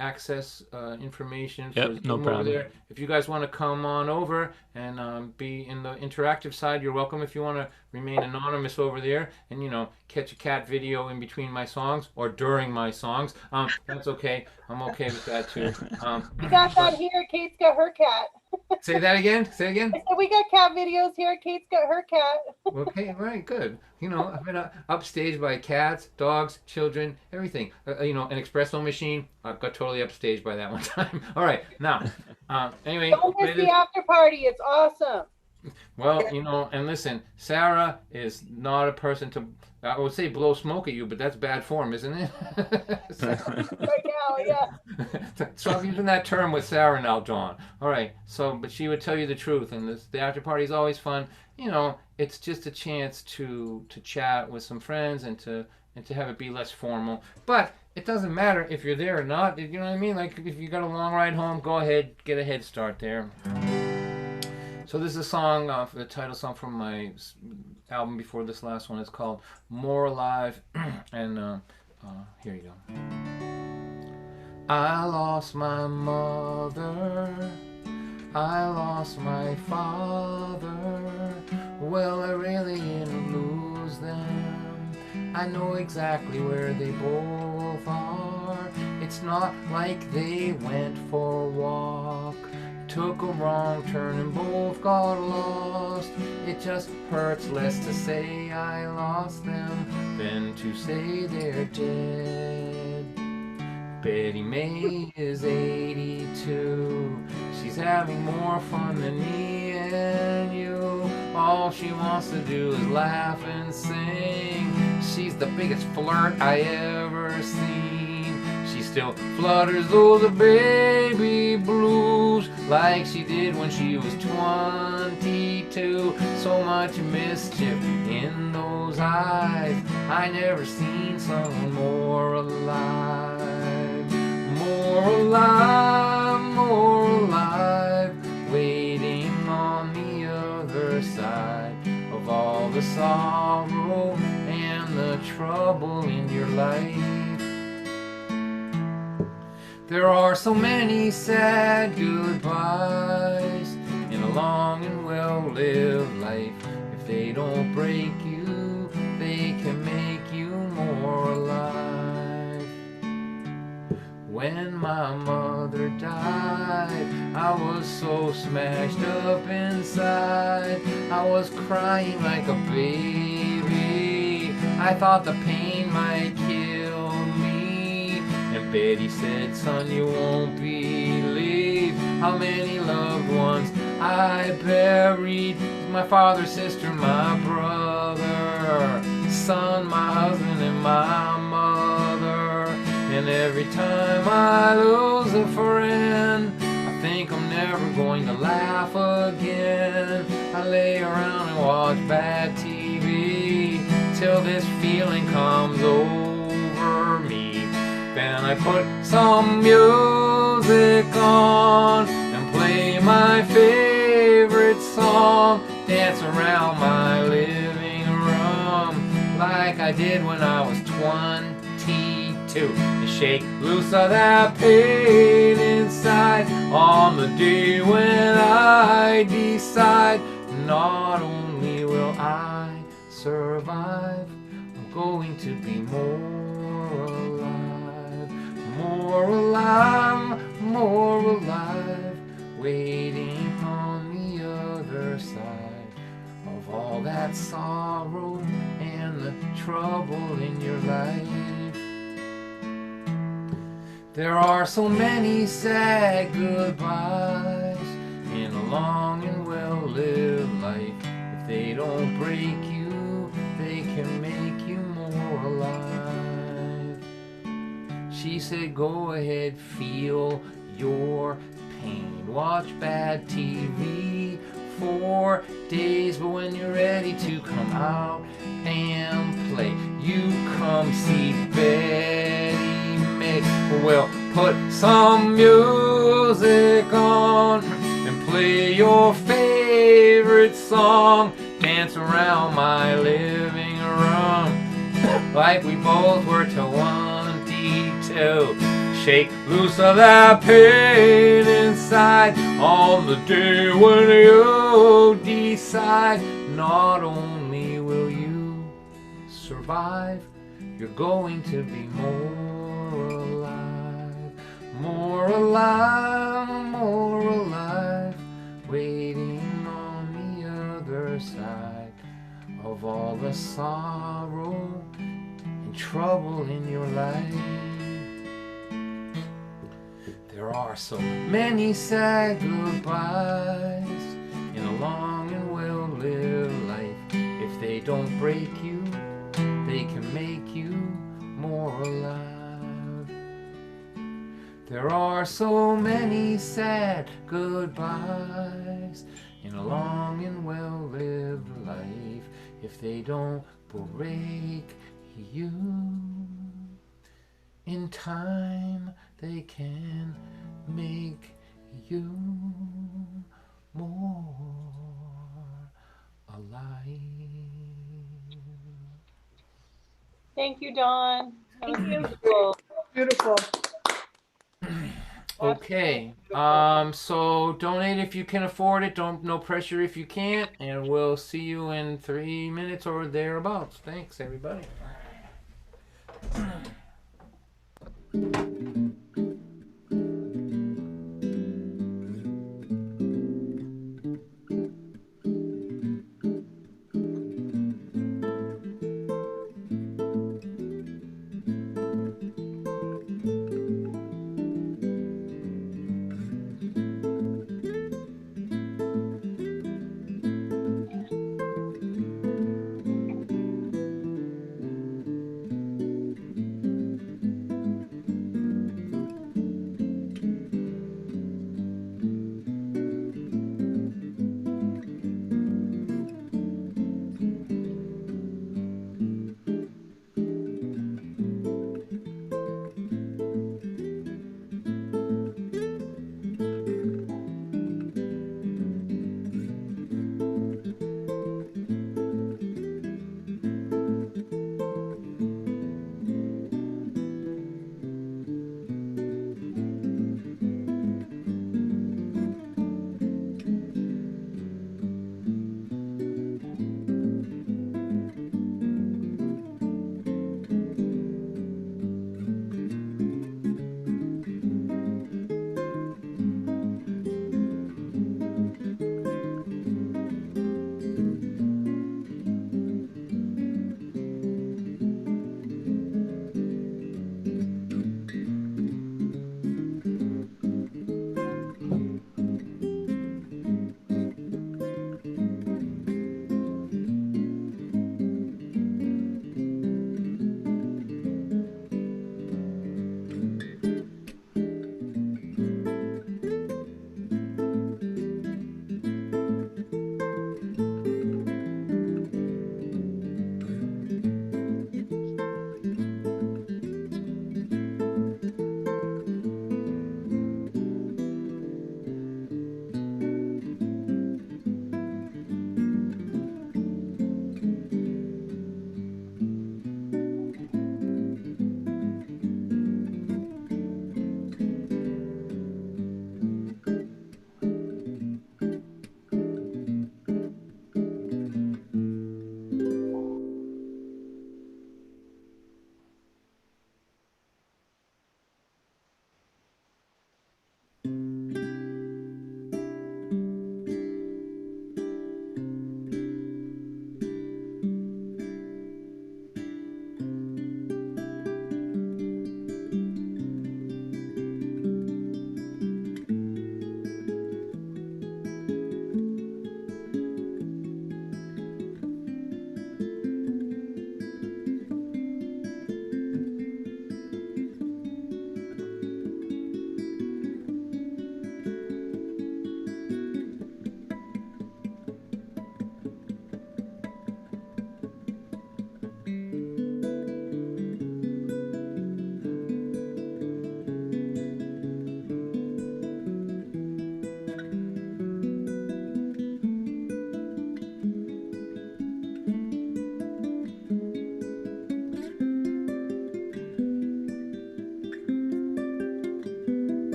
access information for Zoom no problem over there? If you guys want to come on over and be in the interactive side, you're welcome. If you want to remain anonymous over there and, you know, catch a cat video in between my songs or during my songs, that's okay. I'm okay with that too. We got that here. Kate's got her cat. Say that again. Say again. I said we got cat videos here. Kate's got her cat. Okay, right, good. You know, I've been upstaged by cats, dogs, children, everything. You know, an espresso machine. I got totally upstaged by that one time. All right, now, anyway. Don't miss the after party. It's awesome. Well, you know, and listen, Sarah is not a person to, I would say, blow smoke at you, but that's bad form, isn't it? Right now, yeah. So I'm using that term with Sarah now, Dawn. All right, so, but she would tell you the truth, and the after party is always fun. You know, it's just a chance to chat with some friends and to have it be less formal. But it doesn't matter if you're there or not. You know what I mean? Like, if you got a long ride home, go ahead, get a head start there. So this is a song, the title song from my album before this last one. It's called More Alive, and here you go. I lost my mother, I lost my father, well, I really didn't lose them. I know exactly where they both are. It's not like they went for a walk, took a wrong turn and both got lost. It just hurts less to say I lost them than to say they're dead. Betty May is 82. She's having more fun than me and you. All she wants to do is laugh and sing. She's the biggest flirt I ever seen. She still flutters those baby blues like she did when she was 22. So much mischief in those eyes. I never seen someone more alive. More alive, more alive, waiting on the other side of all the sorrow and the trouble in your life. There are so many sad goodbyes in a long and well-lived life. If they don't break you, they can make you more alive. When my mother died, I was so smashed up inside. I was crying like a baby. I thought the pain might kill me. And Betty said, son, you won't believe how many loved ones I buried. My father, sister, my brother, son, my husband, and my mother. And every time I lose a friend, I think I'm never going to laugh again. I lay around and watch bad TV till this feeling comes over me. Then I put some music on and play my favorite song. Dance around my living room like I did when I was 22. And shake loose of that pain inside on the day when I decide not only will I survive, I'm going to be more alive. More alive, more alive, waiting on the other side of all that sorrow and the trouble in your life. There are so many sad goodbyes in a long and well-lived life. If they don't break you, they can make you more alive. She said, go ahead, feel your pain. Watch bad TV for days, but when you're ready to come out and play, you come see Betty May. Well, put some music on and play your favorite song. Dance around my living room like we both were 22. Shake loose of that pain inside on the day when you decide not only will you survive, you're going to be more alive. More alive, more alive, waiting on the other side of all the sorrow and trouble in your life. There are so many sad goodbyes in a long and well-lived life. If they don't break you, they can make you more alive. There are so many sad goodbyes in a long and well-lived life. If they don't break you, in time they can make you more alive. Thank you, Dawn. That was beautiful. Beautiful. Okay, so donate if you can afford it. No pressure if you can't, and we'll see you in 3 minutes or thereabouts. Thanks, everybody.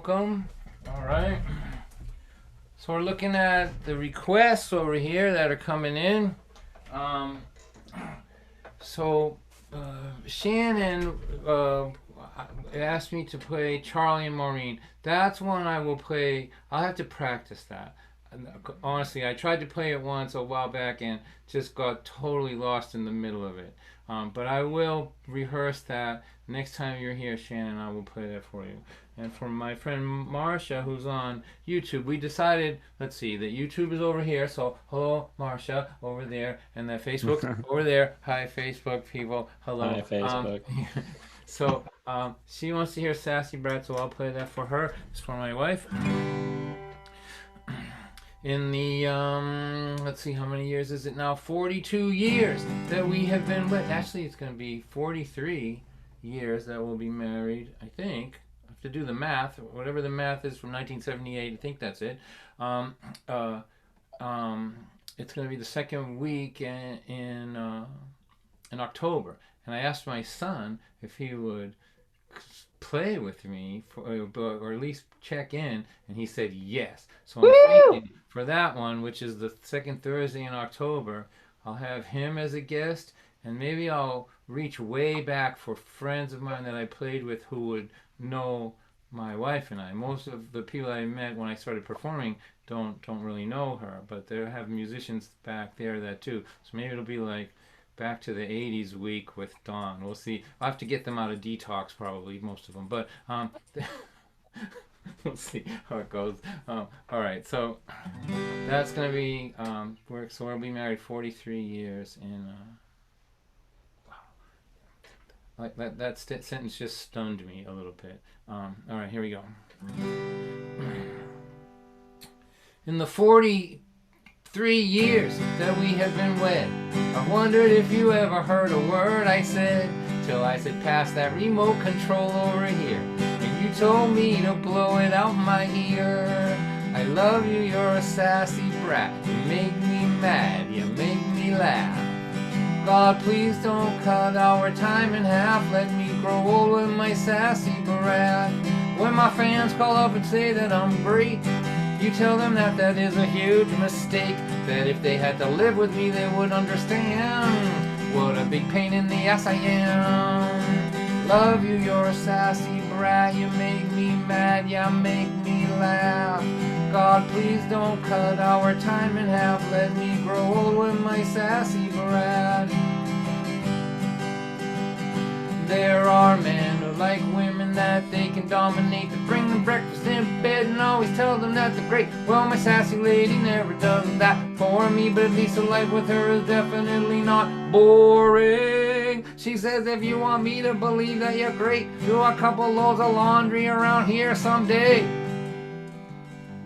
welcome. All right. So we're looking at the requests over here that are coming in. Shannon asked me to play Charlie and Maureen. That's one I will play. I'll have to practice that. Honestly, I tried to play it once a while back and just got totally lost in the middle of it. But I will rehearse that next time you're here, Shannon. I will play that for you. And for my friend Marcia, who's on YouTube, we decided, let's see, that YouTube is over here. So, hello, Marcia, over there. And that Facebook over there. Hi, Facebook people. Hello. Hi, Facebook. She wants to hear Sassy Brat, so I'll play that for her. It's for my wife. In the, let's see, how many years is it now? 42 years that we have been with. Actually, it's going to be 43 years that we'll be married, I think. I have to do the math. Whatever the math is from 1978, I think that's it. It's going to be the second week in October. And I asked my son if he would play with me or at least check in, and he said yes. So I'm thinking for that one, which is the second Thursday in October, I'll have him as a guest, and maybe I'll reach way back for friends of mine that I played with who would know my wife and I. Most of the people I met when I started performing don't really know her, but they have musicians back there that too. So maybe it'll be like back to the 80s week with Dawn. We'll see. I'll have to get them out of detox probably, most of them, but we'll see how it goes. All right, so that's gonna be so we'll be married 43 years in wow, like that sentence just stunned me a little bit. All right, here we go. In the 43 years that we have been wed, I wondered if you ever heard a word I said, till I said pass that remote control over here, and you told me to blow it out my ear. I love you, you're a sassy brat, you make me mad, you make me laugh. God, please don't cut our time in half, let me grow old with my sassy brat. When my fans call up and say that I'm great, you tell them that that is a huge mistake, that if they had to live with me they would understand what a big pain in the ass I am. Love you, you're a sassy brat, you make me mad, you make me laugh. God, please don't cut our time in half, let me grow old with my sassy brat. There are men who like women that they can dominate, that bring them breakfast in bed and always tell them that they're great. Well, my sassy lady never does that for me, but at least a life with her is definitely not boring. She says if you want me to believe that you're great, do a couple loads of laundry around here someday.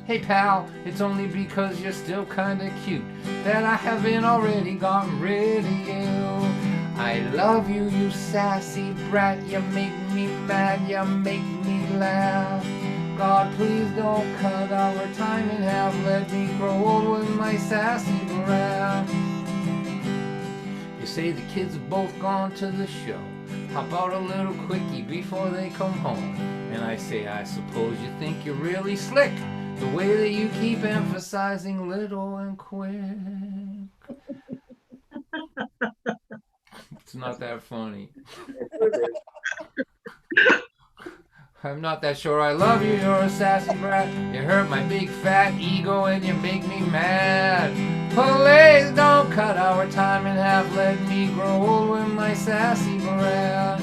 Hey pal, it's only because you're still kinda cute that I haven't already gotten rid of you. I love you, you sassy brat, you make me mad, you make me laugh. God, please don't cut our time in half, let me grow old with my sassy brat. You say the kids have both gone to the show, how about a little quickie before they come home? And I say, I suppose you think you're really slick, the way that you keep emphasizing little and quick. It's not that funny. I'm not that sure I love you, you're a sassy brat. You hurt my big fat ego and you make me mad. Please don't cut our time in half, let me grow old with my sassy brat.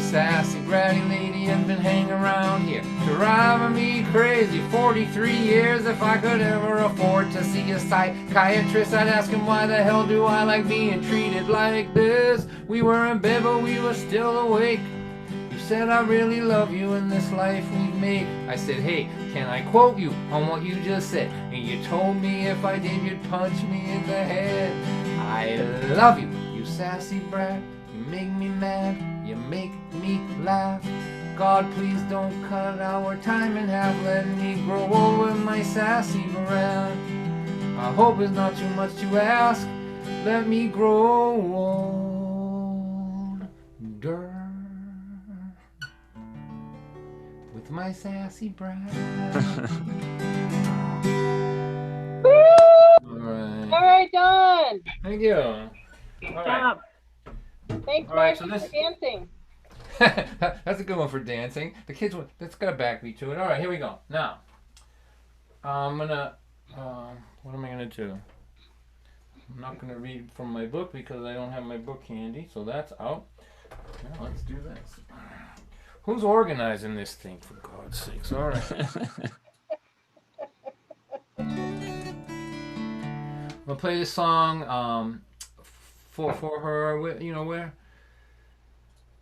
Sassy bratty lady has been hanging around here, driving me crazy. 43 years, if I could ever afford to see a psychiatrist, I'd ask him why the hell do I like being treated like this. We were in bed but we were still awake. You said I really love you in this life we've made. I said, hey, can I quote you on what you just said? And you told me if I did you'd punch me in the head. I love you, you sassy brat, you make me mad, you make me laugh. God, please don't cut our time in half, let me grow old with my sassy brat. I hope it's not too much to ask, let me grow old. my sassy bride. All right. All right, done. Thank you. All right. Job. Thanks, All right, Marcy, so this- for dancing. That's a good one for dancing. The kids, that's got a backbeat to it. All right, here we go. Now, I'm gonna, what am I gonna do? I'm not gonna read from my book because I don't have my book handy, so that's out. Now let's do this. Who's organizing this thing, for God's sakes? All right. We'll play this song for her. You know where?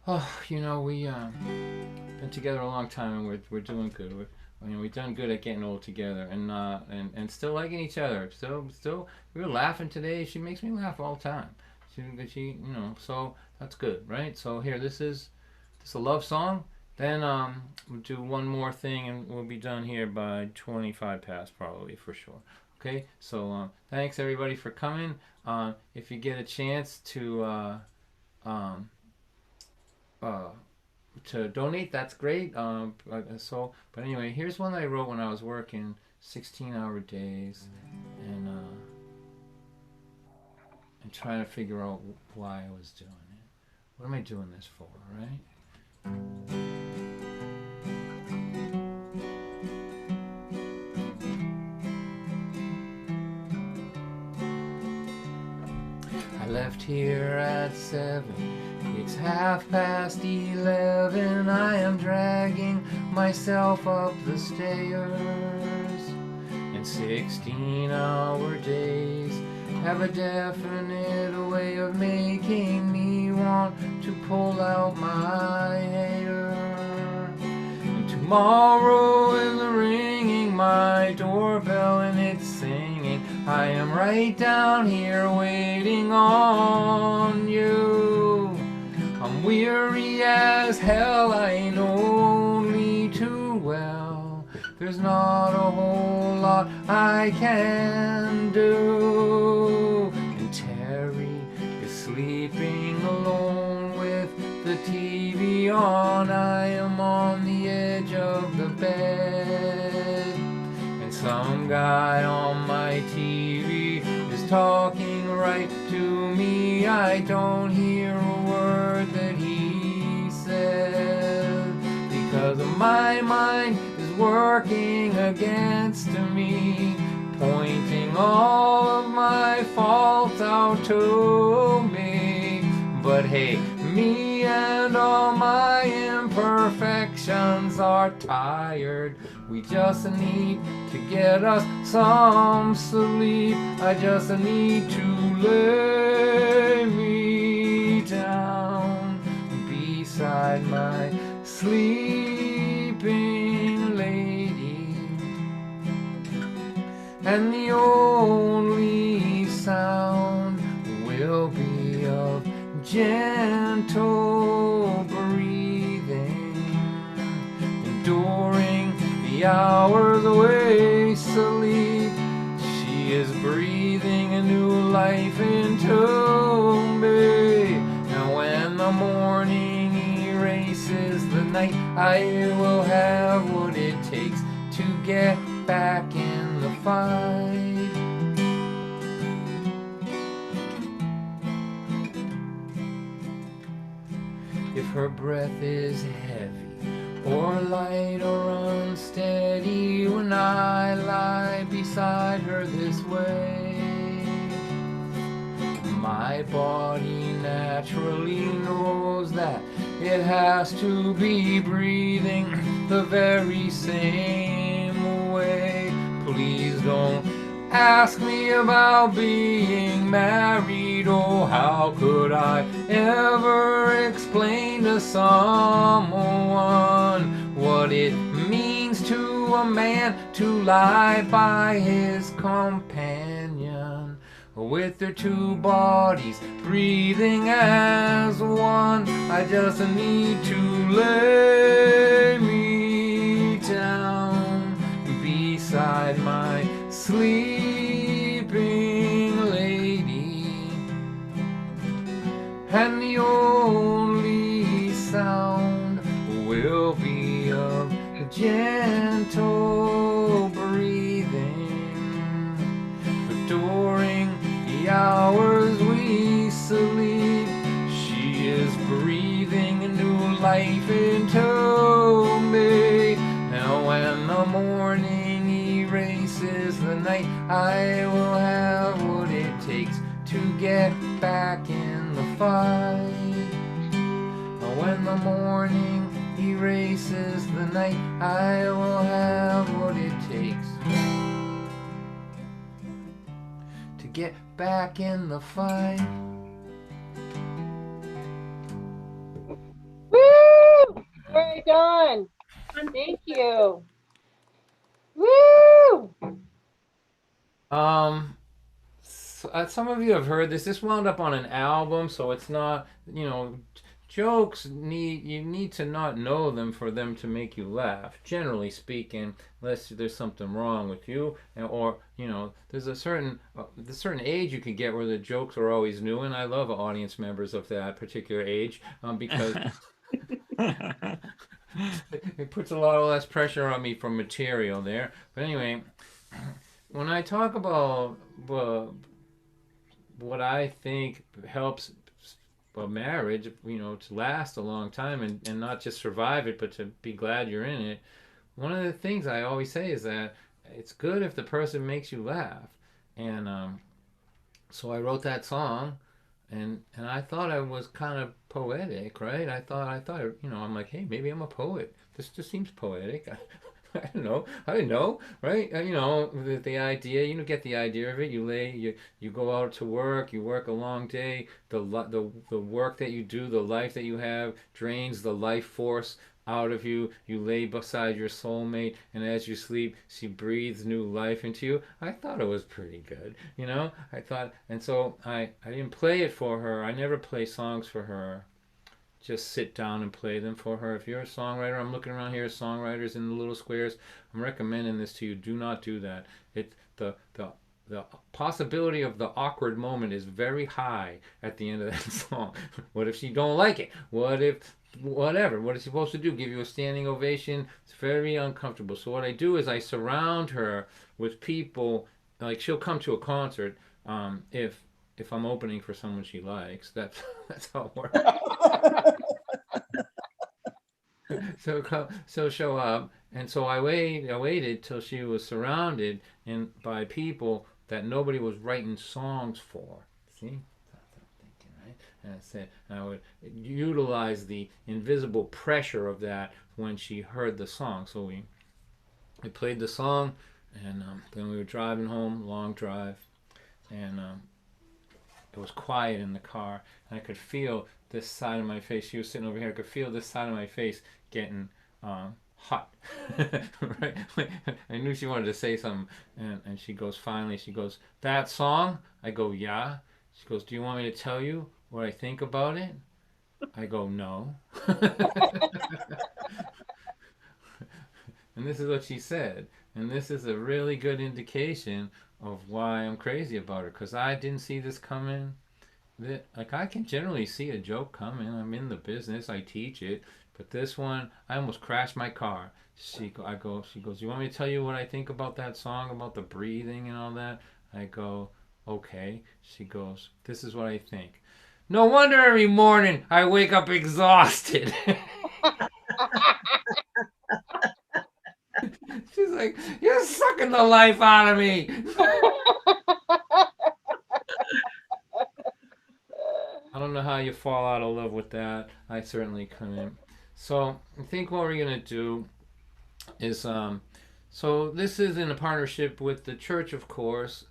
Oh, you know we been together a long time and we're doing good. We've done good at getting all together and still liking each other. Still we were laughing today. She makes me laugh all the time. She so that's good, right? So here, this is a love song. Then we'll do one more thing and we'll be done here by 25 past probably for sure. Okay, so thanks everybody for coming. If you get a chance to donate, that's great. But anyway, here's one that I wrote when I was working 16-hour days and trying to figure out why I was doing it. What am I doing this for, right? I left here at 7. It's 11:30. I am dragging myself up the stairs. And 16-hour days have a definite way of making me want to pull out my hair. And tomorrow is ringing my doorbell and it's singing, I am right down here waiting on you. I'm weary as hell, I know only too well. There's not a whole lot I can do. And Terry is sleeping alone with the TV on. I am on the edge of the bed. And some guy on my TV is talking right to me. I don't hear a word that he said, because my mind is working against me, pointing all of my faults out to me. But hey, me and all my imperfections are tired. We just need to get us some sleep. I just need to lay me down beside my sleeping lady. And the only sound will be of gentle breathing, enduring the hours away sleep. She is breathing a new life into me. And when the morning erases the night, I will have what it takes to get back in the fight. If her breath is heavy or light or unsteady when I lie beside her this way, my body naturally knows that it has to be breathing the very same way. Please don't ask me about being married. Oh, how could I ever explain to someone what it means to a man to lie by his companion, with their two bodies breathing as one? I just need to lay me down beside my sleeping lady. And the only sound will be of gentle gentle breathing. But during the hours we sleep, she is breathing a new life into me. Now when the morning erases the night, I will have what it takes to get back in the fight. When the morning erases the night, I will have what it takes to get back in the fight. Woo! Very done. Thank you. Woo! Some of you have heard this. This wound up on an album, so it's not, jokes you need to not know them for them to make you laugh, generally speaking, unless there's something wrong with you, or there's a certain age you can get where the jokes are always new, and I love audience members of that particular age, because it puts a lot less pressure on me for material there. But anyway, when I talk about what I think helps a marriage, to last a long time and not just survive it, but to be glad you're in it, one of the things I always say is that it's good if the person makes you laugh. And so I wrote that song, and I thought I was kind of poetic, right? I thought, I'm like, hey, maybe I'm a poet. This just seems poetic. I don't know, right? The idea, get the idea of it. You go out to work, you work a long day. The work that you do, the life that you have, drains the life force out of you. You lay beside your soulmate, and as you sleep, she breathes new life into you. I thought it was pretty good, I thought, and so I didn't play it for her. I never play songs for her. Just sit down and play them for her. If you're a songwriter, I'm looking around here at songwriters in the little squares. I'm recommending this to you. Do not do that. The possibility of the awkward moment is very high at the end of that song. What if she don't like it? What if whatever? What is she supposed to do? Give you a standing ovation? It's very uncomfortable. So what I do is I surround her with people. Like, she'll come to a concert if I'm opening for someone she likes. That's how it works. So show up, and so I waited till she was surrounded by people that nobody was writing songs for. See, that's what I'm thinking, right? And I said I would utilize the invisible pressure of that when she heard the song. So we played the song, and then we were driving home, long drive, and it was quiet in the car, and I could feel this side of my face. She was sitting over here. I could feel this side of my face getting hot. Right? I knew she wanted to say something, and she goes, that song? I go, yeah. She goes, do you want me to tell you what I think about it? I go, no. And this is what she said. And this is a really good indication of why I'm crazy about her, because I didn't see this coming. Like, I can generally see a joke coming. I'm in the business. I teach it. But this one, I almost crashed my car. She goes, you want me to tell you what I think about that song, about the breathing and all that? I go, okay. She goes, this is what I think. No wonder every morning I wake up exhausted. She's like, you're sucking the life out of me. I don't know how you fall out of love with that. I certainly couldn't. So I think what we're going to do is, so this is in a partnership with the church, of course.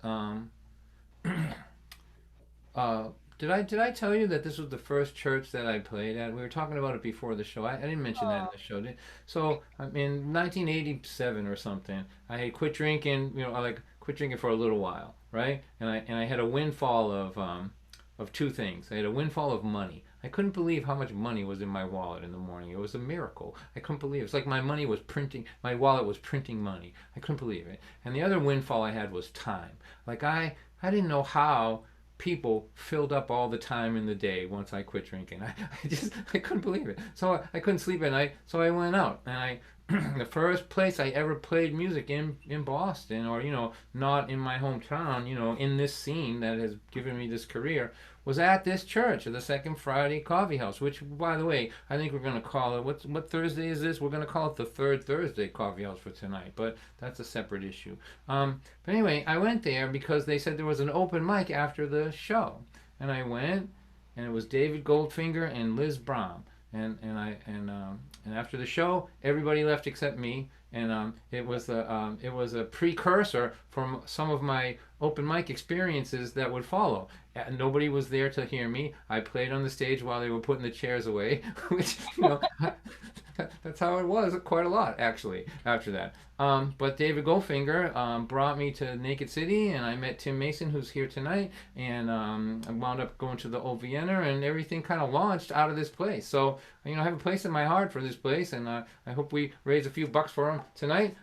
Did I tell you that this was the first church that I played at? We were talking about it before the show. I didn't mention that in the show. So in 1987 or something, I had quit drinking. I quit drinking for a little while, right? And I had a windfall of two things. I had a windfall of money. I couldn't believe how much money was in my wallet in the morning. It was a miracle. I couldn't believe it. It's like my wallet was printing money. I couldn't believe it. And the other windfall I had was time. Like, I didn't know how people filled up all the time in the day once I quit drinking. I couldn't believe it. So I couldn't sleep at night. So I went out and I the first place I ever played music in Boston, or not in my hometown, in this scene that has given me this career, was at this church, the Second Friday Coffeehouse. Which, by the way, I think we're going to call it. What Thursday is this? We're going to call it the Third Thursday Coffeehouse for tonight, but that's a separate issue. But anyway, I went there because they said there was an open mic after the show, and I went, and it was David Goldfinger and Liz Brahm. And after the show, everybody left except me, and it was a precursor from some of my open mic experiences that would follow. And nobody was there to hear me. I played on the stage while they were putting the chairs away, which that's how it was quite a lot actually after that. But David Goldfinger brought me to Naked City, and I met Tim Mason, who's here tonight, and I wound up going to the Old Vienna, and everything kind of launched out of this place. So I have a place in my heart for this place, and I hope we raise a few bucks for him tonight.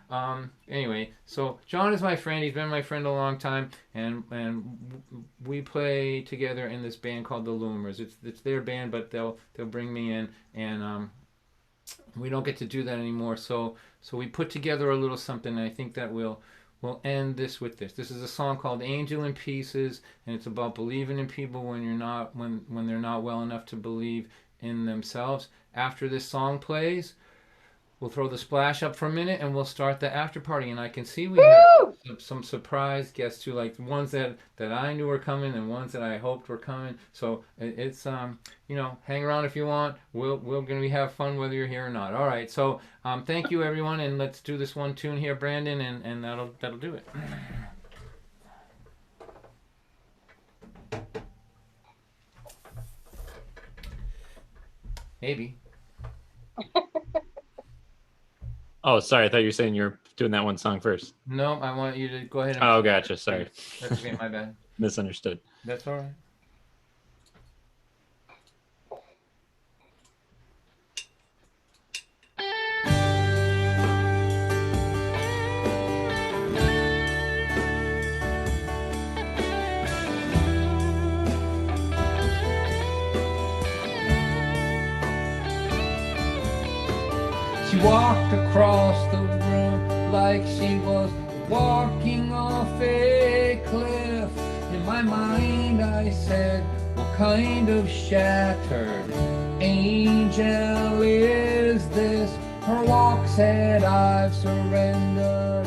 Anyway, so John is my friend. He's been my friend a long time, and we play together in this band called the Loomers. It's their band, but they'll bring me in, and we don't get to do that anymore. So we put together a little something, and I think that we'll end this with this. This is a song called Angel in Pieces, and it's about believing in people when they're not well enough to believe in themselves. After this song plays, we'll throw the splash up for a minute, and we'll start the after party. And I can see we have some surprise guests too, like ones that I knew were coming and ones that I hoped were coming. So it's hang around if you want. We're gonna have fun whether you're here or not. All right. So thank you everyone, and let's do this one tune here, Brandon, and that'll do it. Maybe. Oh, sorry. I thought you were saying you're doing that one song first. No, I want you to go ahead and... Oh, gotcha. Sorry. That's okay, my bad. Misunderstood. That's all right. She walked across the room like she was walking off a cliff. In my mind I said, what kind of shattered angel is this? Her walk said, I've surrendered.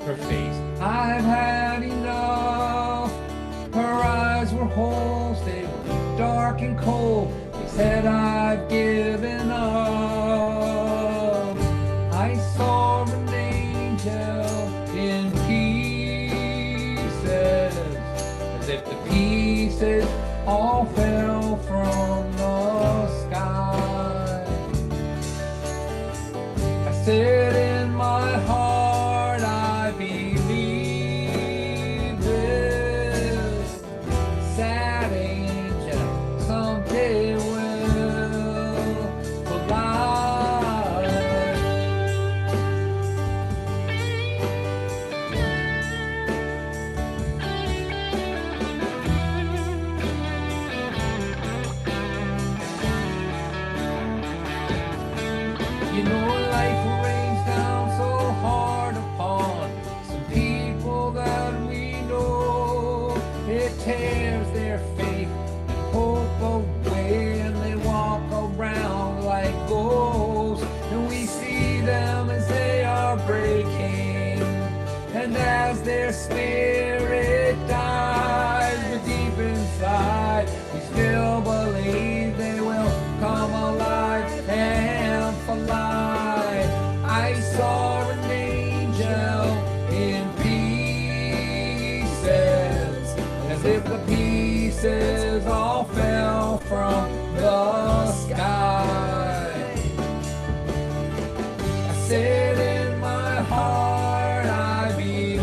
Her face, I've had enough. Her eyes were holes, they were dark and cold. They said, I've given up. I saw an angel in pieces, as if the pieces all fell from the sky. I said in my heart, I believe this sad angel someday will fly. You know, life rains down so hard upon some people that we know. It tears their faith and hope away, and they walk around like ghosts. And we see them as they are breaking, and as their spirit dies, but deep inside we still believe they will come alive and fly. I saw an angel in pieces, as if the pieces all fell from the sky. I said in my heart, I believe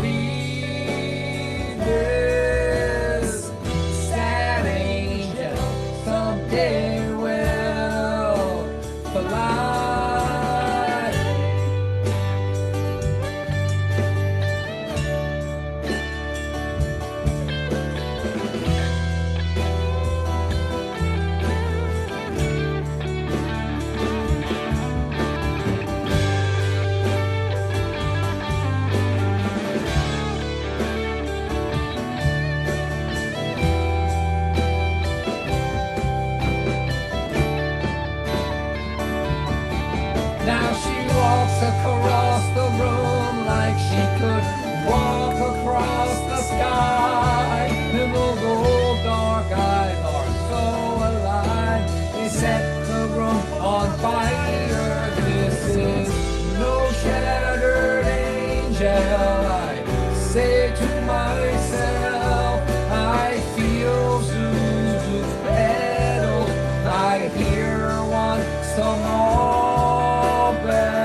angel. I say to myself, I feel Zuzu's pedal. I hear one small bell.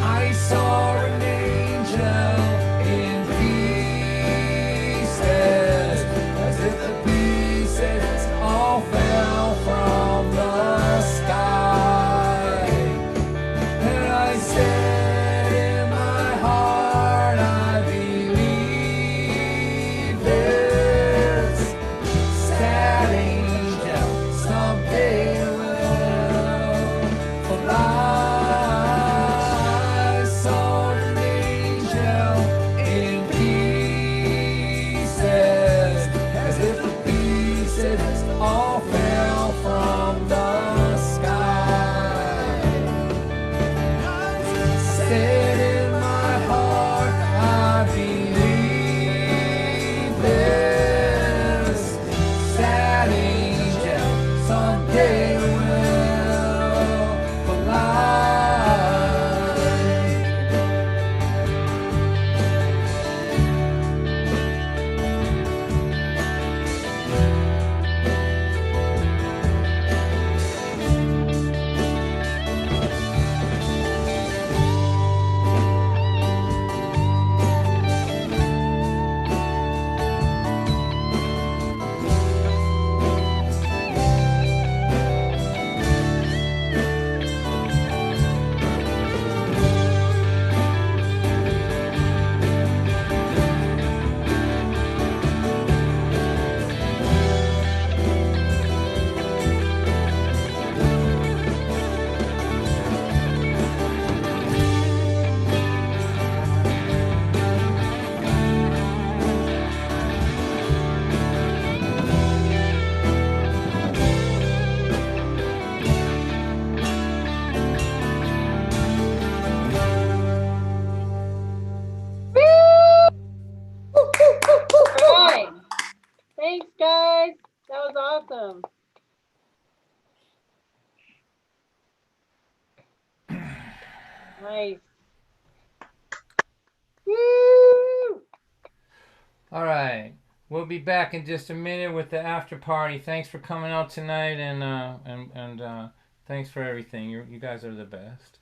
I saw an angel in pieces, as if the pieces all fell from the sky. And I said in my heart, I believe this sad angel someday will fly. I saw an angel in pieces, as if the pieces all fell from the sky. Said in my heart, I believe this sad angel someday will fly. All right. Thanks, guys. That was awesome. Nice. Woo! All right. We'll be back in just a minute with the after party. Thanks for coming out tonight, and thanks for everything. You guys are the best.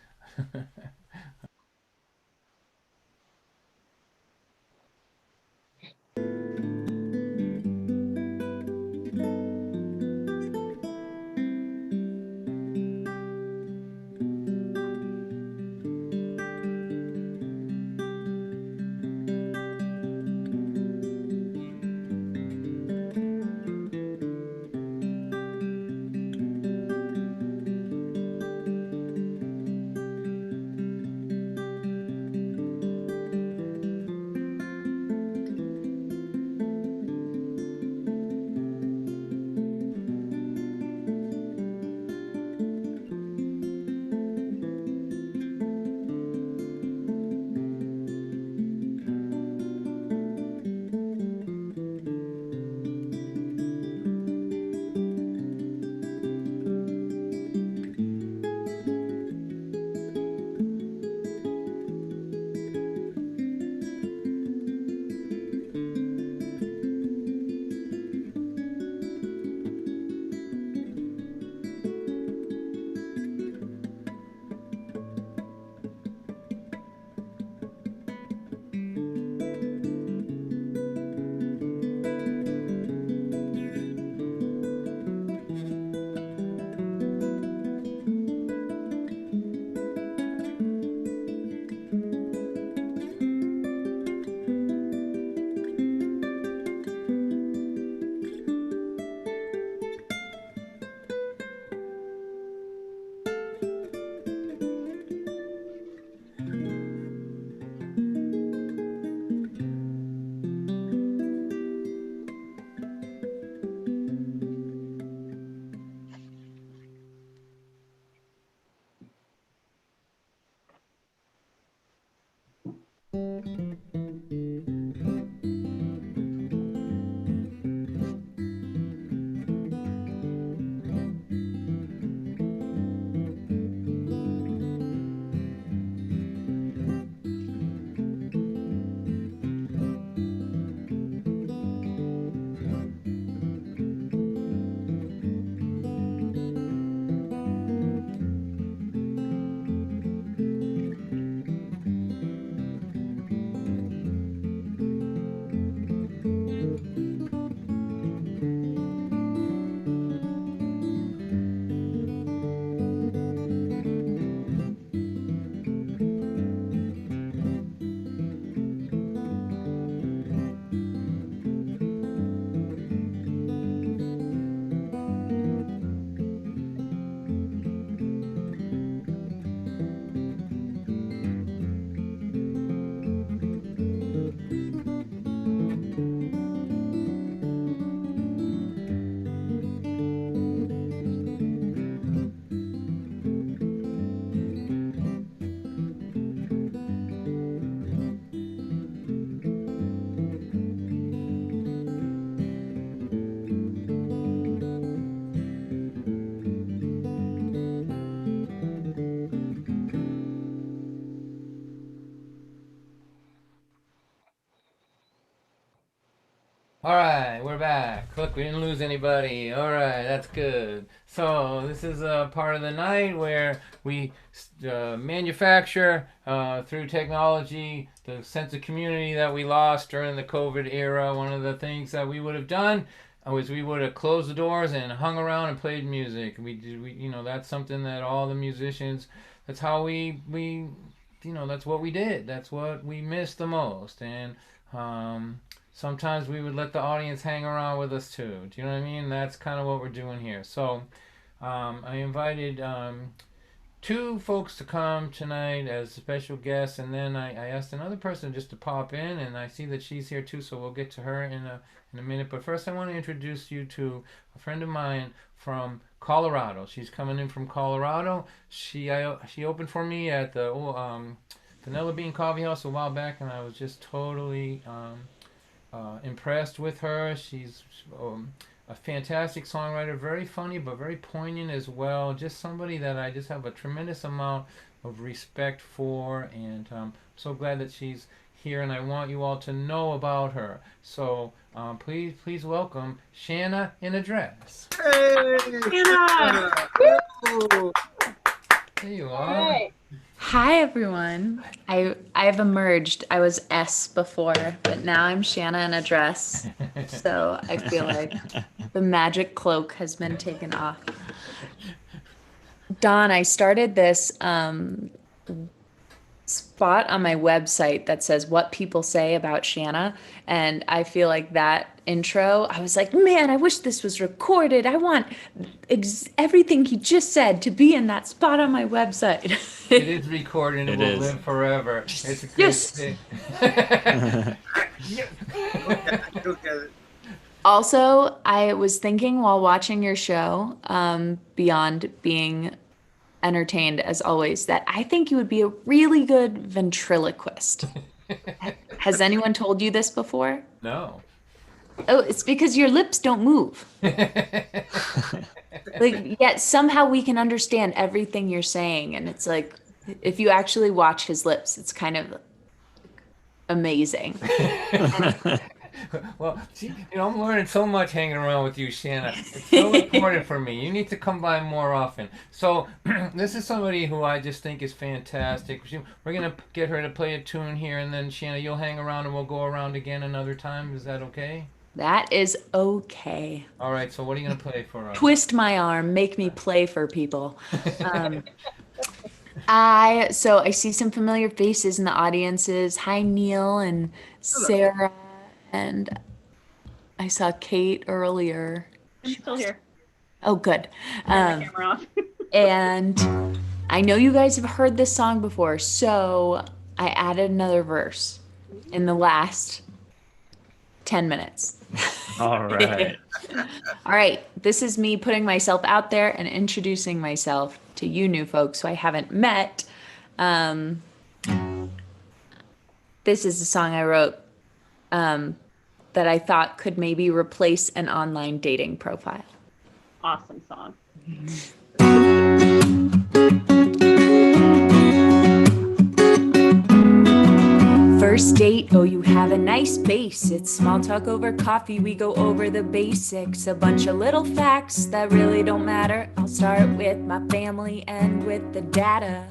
All right, we're back. Look, we didn't lose anybody. All right, that's good. So this is a part of the night where we manufacture through technology the sense of community that we lost during the COVID era. One of the things that we would have done was we would have closed the doors and hung around and played music. That's something that all the musicians. That's how that's what we did. That's what we missed the most. And sometimes we would let the audience hang around with us too. Do you know what I mean? That's kind of what we're doing here. So I invited two folks to come tonight as special guests, and then I asked another person just to pop in, and I see that she's here too, so we'll get to her in a minute. But first I want to introduce you to a friend of mine from Colorado. She's coming in from Colorado. She opened for me at the Vanilla Bean Coffeehouse a while back, and I was just totally impressed with her. She's a fantastic songwriter, very funny but very poignant as well. Just somebody that I just have a tremendous amount of respect for, and I'm so glad that she's here, and I want you all to know about her. So please welcome Shanna in a dress. Hey! Shanna! Woo! There you are. Hey. Hi everyone. I've emerged. I was S before, but now I'm Shanna in a dress. So I feel like the magic cloak has been taken off. Don, I started this spot on my website that says what people say about Shanna, and I feel like that intro, I was like, man, I wish this was recorded. I want everything he just said to be in that spot on my website. It is recorded and It will is. live forever. It's a good Yes. thing. Look at it. Also, I was thinking while watching your show, beyond being entertained as always, that I think you would be a really good ventriloquist. Has anyone told you this before? No. Oh, it's because your lips don't move. Like, yet somehow we can understand everything you're saying, and it's like if you actually watch his lips, it's kind of amazing. Well, see, I'm learning so much hanging around with you, Shanna. It's so important for me. You need to come by more often. So, this is somebody who I just think is fantastic. We're going to get her to play a tune here, and then, Shanna, you'll hang around and we'll go around again another time. Is that okay? That is okay. All right, so what are you going to play for us? Twist my arm, make me play for people. So I see some familiar faces in the audiences. Hi, Neil and Sarah, and I saw Kate earlier. I'm still here. Oh, good. Turn my camera off. And I know you guys have heard this song before, so I added another verse in the last 10 minutes. All right. All right, this is me putting myself out there and introducing myself to you new folks who I haven't met. This is a song I wrote that I thought could maybe replace an online dating profile. Awesome song. First date, oh, you have a nice face. It's small talk over coffee. We go over the basics, a bunch of little facts that really don't matter. I'll start with my family and with the data.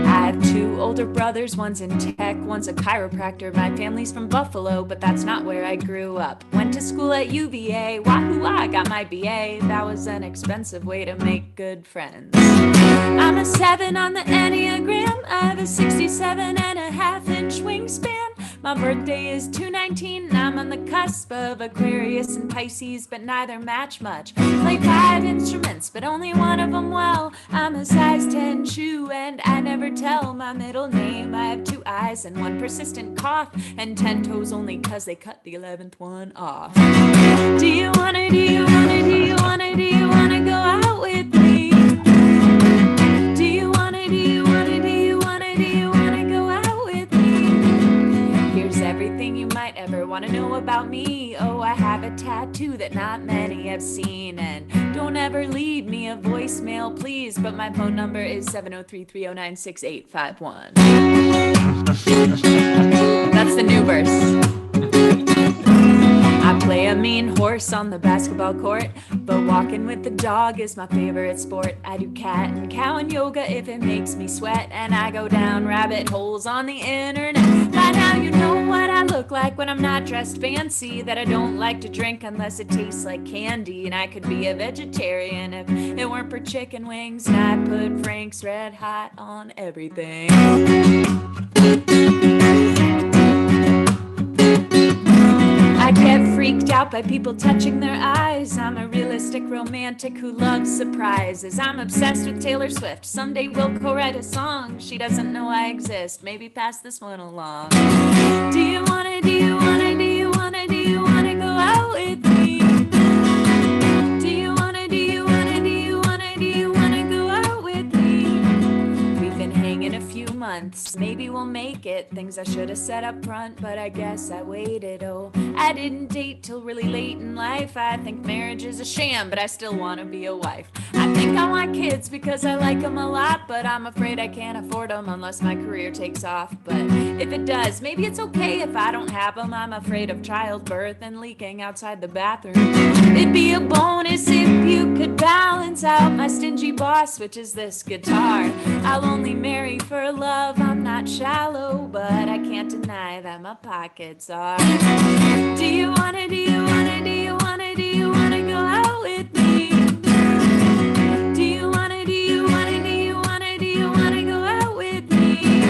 I have two older brothers, one's in tech, one's a chiropractor. My family's from Buffalo, but that's not where I grew up. Went to school at UVA, wahoo, I got my BA. That was an expensive way to make good friends. I'm a 7 on the Enneagram. I have a 67.5-inch wingspan. My birthday is 2/19, and I'm on the cusp of Aquarius and Pisces, but neither match much. Play 5 instruments, but only one of them well. I'm a size 10 shoe, and I never tell my middle name. I have 2 eyes and 1 persistent cough, and 10 toes only 'cause they cut the 11th one off. Do you wanna go out with me? Do you wanna go out with me? Here's everything you might ever wanna know about me. Oh, I have a tattoo that not many have seen. And don't ever leave me a voicemail, please. But my phone number is 703-309-6851. That's the new verse. I play a mean horse on the basketball court, but walking with the dog is my favorite sport. I do cat and cow and yoga if it makes me sweat, and I go down rabbit holes on the internet. By now you know what I look like when I'm not dressed fancy, that I don't like to drink unless it tastes like candy, and I could be a vegetarian if it weren't for chicken wings, and I put Frank's Red Hot on everything. I get freaked out by people touching their eyes. I'm a realistic romantic who loves surprises. I'm obsessed with Taylor Swift. Someday we'll co-write a song. She doesn't know I exist. Maybe pass this one along. Do you wanna go out with me? Do you wanna go out with me? We've been hanging a few months. Maybe we'll make it. Things I should have said up front, but I guess I waited. Oh, I didn't date till really late in life. I think marriage is a sham, but I still want to be a wife. I think I want kids because I like them a lot, but I'm afraid I can't afford them unless my career takes off. But if it does, maybe it's okay if I don't have them. I'm afraid of childbirth and leaking outside the bathroom. It'd be a bonus if you could balance out my stingy boss, which is this guitar. I'll only marry for love. I'm not shallow, but I can't deny that my pockets are. Do you wanna go out with me? Do you wanna go out with me?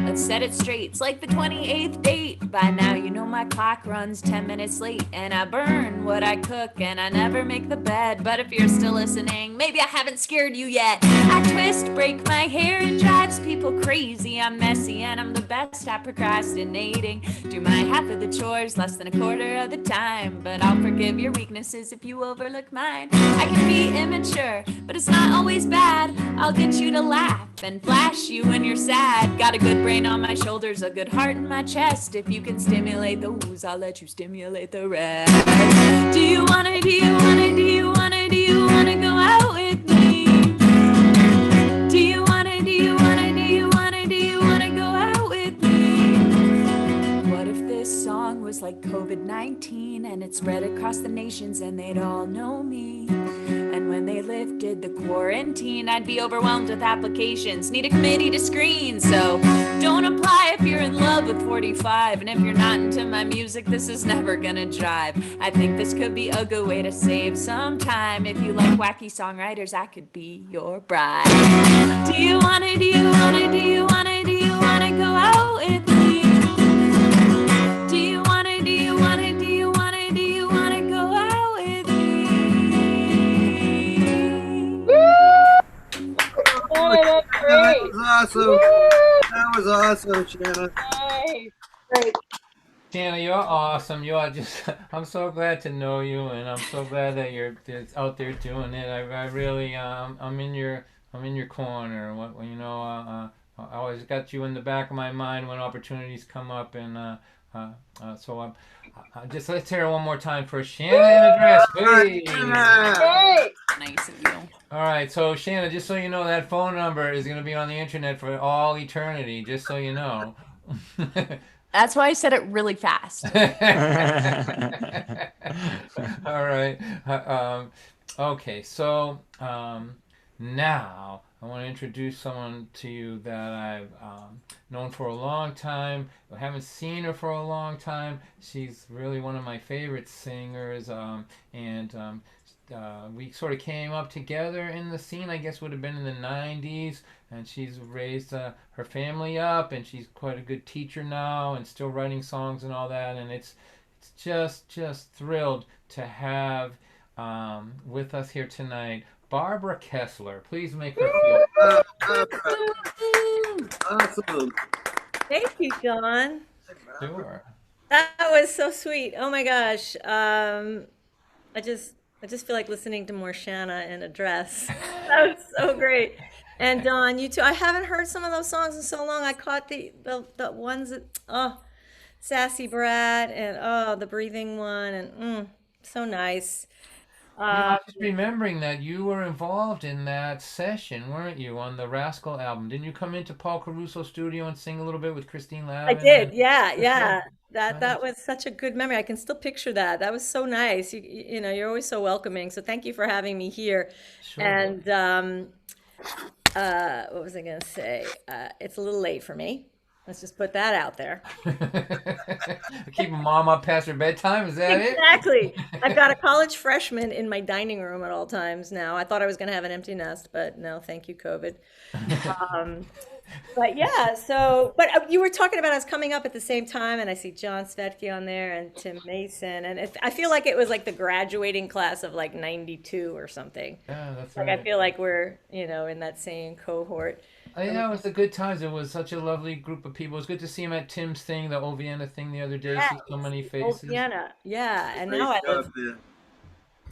Let's set it straight. It's like the 28th date. By now you know my clock runs 10 minutes late, and I burn what I cook, and I never make the bed. But if you're still listening, maybe I haven't scared you yet. I twist, break my hair, it drives people crazy. I'm messy and I'm the best at procrastinating. Do my half of the chores less than a quarter of the time, but I'll forgive your weaknesses if you overlook mine. I can be immature, but it's not always bad. I'll get you to laugh and flash you when you're sad. Got a good brain on my shoulders, a good heart in my chest. If you can stimulate those, I'll let you stimulate the rest. Do you wanna go out with me? Do you wanna go out with me? What if this song was like COVID-19 and it spread across the nations and they'd all know me? And when they lifted the quarantine, I'd be overwhelmed with applications, need a committee to screen. So don't apply if you're in love with 45, and if you're not into my music, this is never gonna jive. I think this could be a good way to save some time. If you like wacky songwriters, I could be your bride. Do you wanna go out with me? Do you wanna go out with me? Oh, that's great. That was awesome. Woo! That was awesome, Shanna. Nice. Great. Shanna, you're awesome. You are just, I'm so glad to know you, and I'm so glad that you're out there doing it. I really, I'm in your corner. I always got you in the back of my mind when opportunities come up, and so just let's hear it one more time for Shanna Address, please. Great. Nice of you. All right, so Shanna, just so you know, that phone number is going to be on the internet for all eternity, just so you know. That's why I said it really fast. All right. Okay, so now I want to introduce someone to you that I've known for a long time. I haven't seen her for a long time. She's really one of my favorite singers, and we sort of came up together in the scene, I guess would have been in the 90s, and she's raised her family up, and she's quite a good teacher now and still writing songs and all that, and it's just thrilled to have with us here tonight Barbara Kessler. Please make her feel Awesome. Thank you, John. sure. That was so sweet. Oh my gosh. I just feel like listening to more Shanna in a dress. That was so great. And Dawn, you too. I haven't heard some of those songs in so long. I caught the ones that Sassy Brat and the breathing one, and So nice. I was just remembering that you were involved in that session, weren't you, on the Rascal album? Didn't you come into Paul Caruso's studio and sing a little bit with Christine I Lavin? did. Yeah, yeah. Nice. That was such a good memory. I can still picture that. That was so nice. You know, you're always so welcoming. So thank you for having me here. Sure. And what was I going to say? It's a little late for me. Let's just put that out there. Keep mom up past her bedtime, is that it? Exactly. I've got a college freshman in my dining room at all times now. I thought I was going to have an empty nest, but no, thank you, COVID. But yeah, but you were talking about us coming up at the same time, and I see John Svetke on there and Tim Mason, and I feel like it was like the graduating class of like 92 or something. Yeah, that's Like right. I feel like we're, in that same cohort. Yeah, it was the good times. It was such a lovely group of people. It was good to see him at Tim's thing, the Old Vienna thing the other day. See so many Old faces. Vienna. Yeah, and Great now I job live there.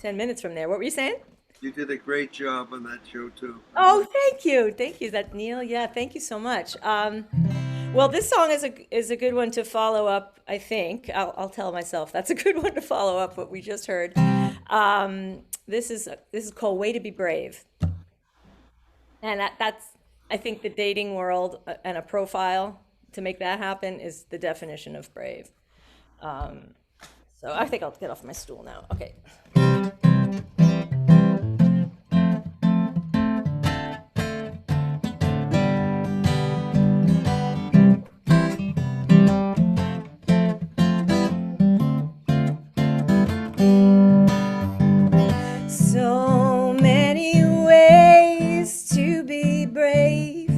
10 minutes from there. What were you saying? You did a great job on that show too. Oh, thank you. Thank you. Is that Neil? Yeah, thank you so much. Well, this song is a good one to follow up, I think. I'll tell myself that's a good one to follow up what we just heard. This is called Way to Be Brave. And that's, I think, the dating world and a profile to make that happen is the definition of brave. So I think I'll get off my stool now. Okay. So many ways to be brave.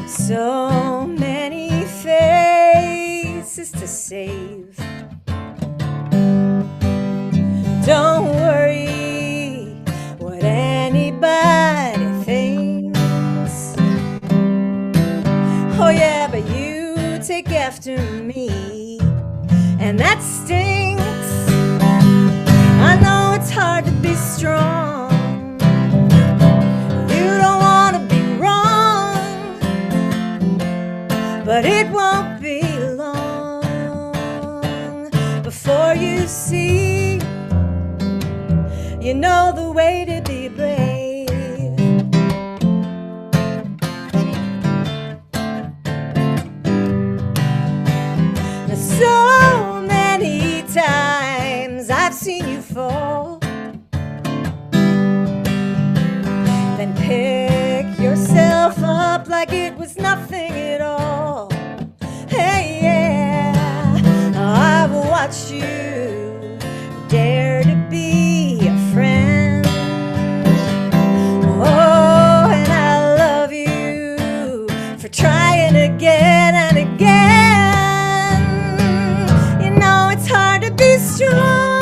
So many faces to save. Don't worry what anybody thinks. Oh yeah, but you take after me, and that stinks. I know it's hard to be strong. You don't want to be wrong, but it won't be long before you see, you know the way to be brave. So many times I've seen you fall, then pick yourself up like it was nothing at all. Hey, yeah, I've watched you dare to be a friend. Oh, and I love you for trying again and again. You know it's hard to be strong.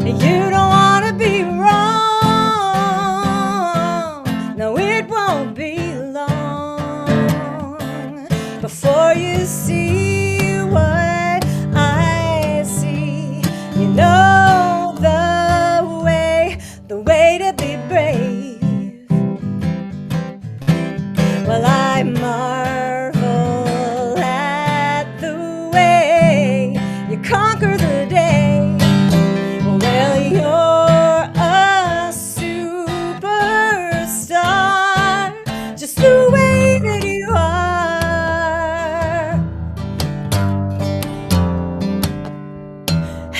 You don't want to be wrong. No, it won't be long before you see what I see. You know the way to be brave. Well, I marvel at the way you conquer the day. Well, you're a superstar, just the way that you are.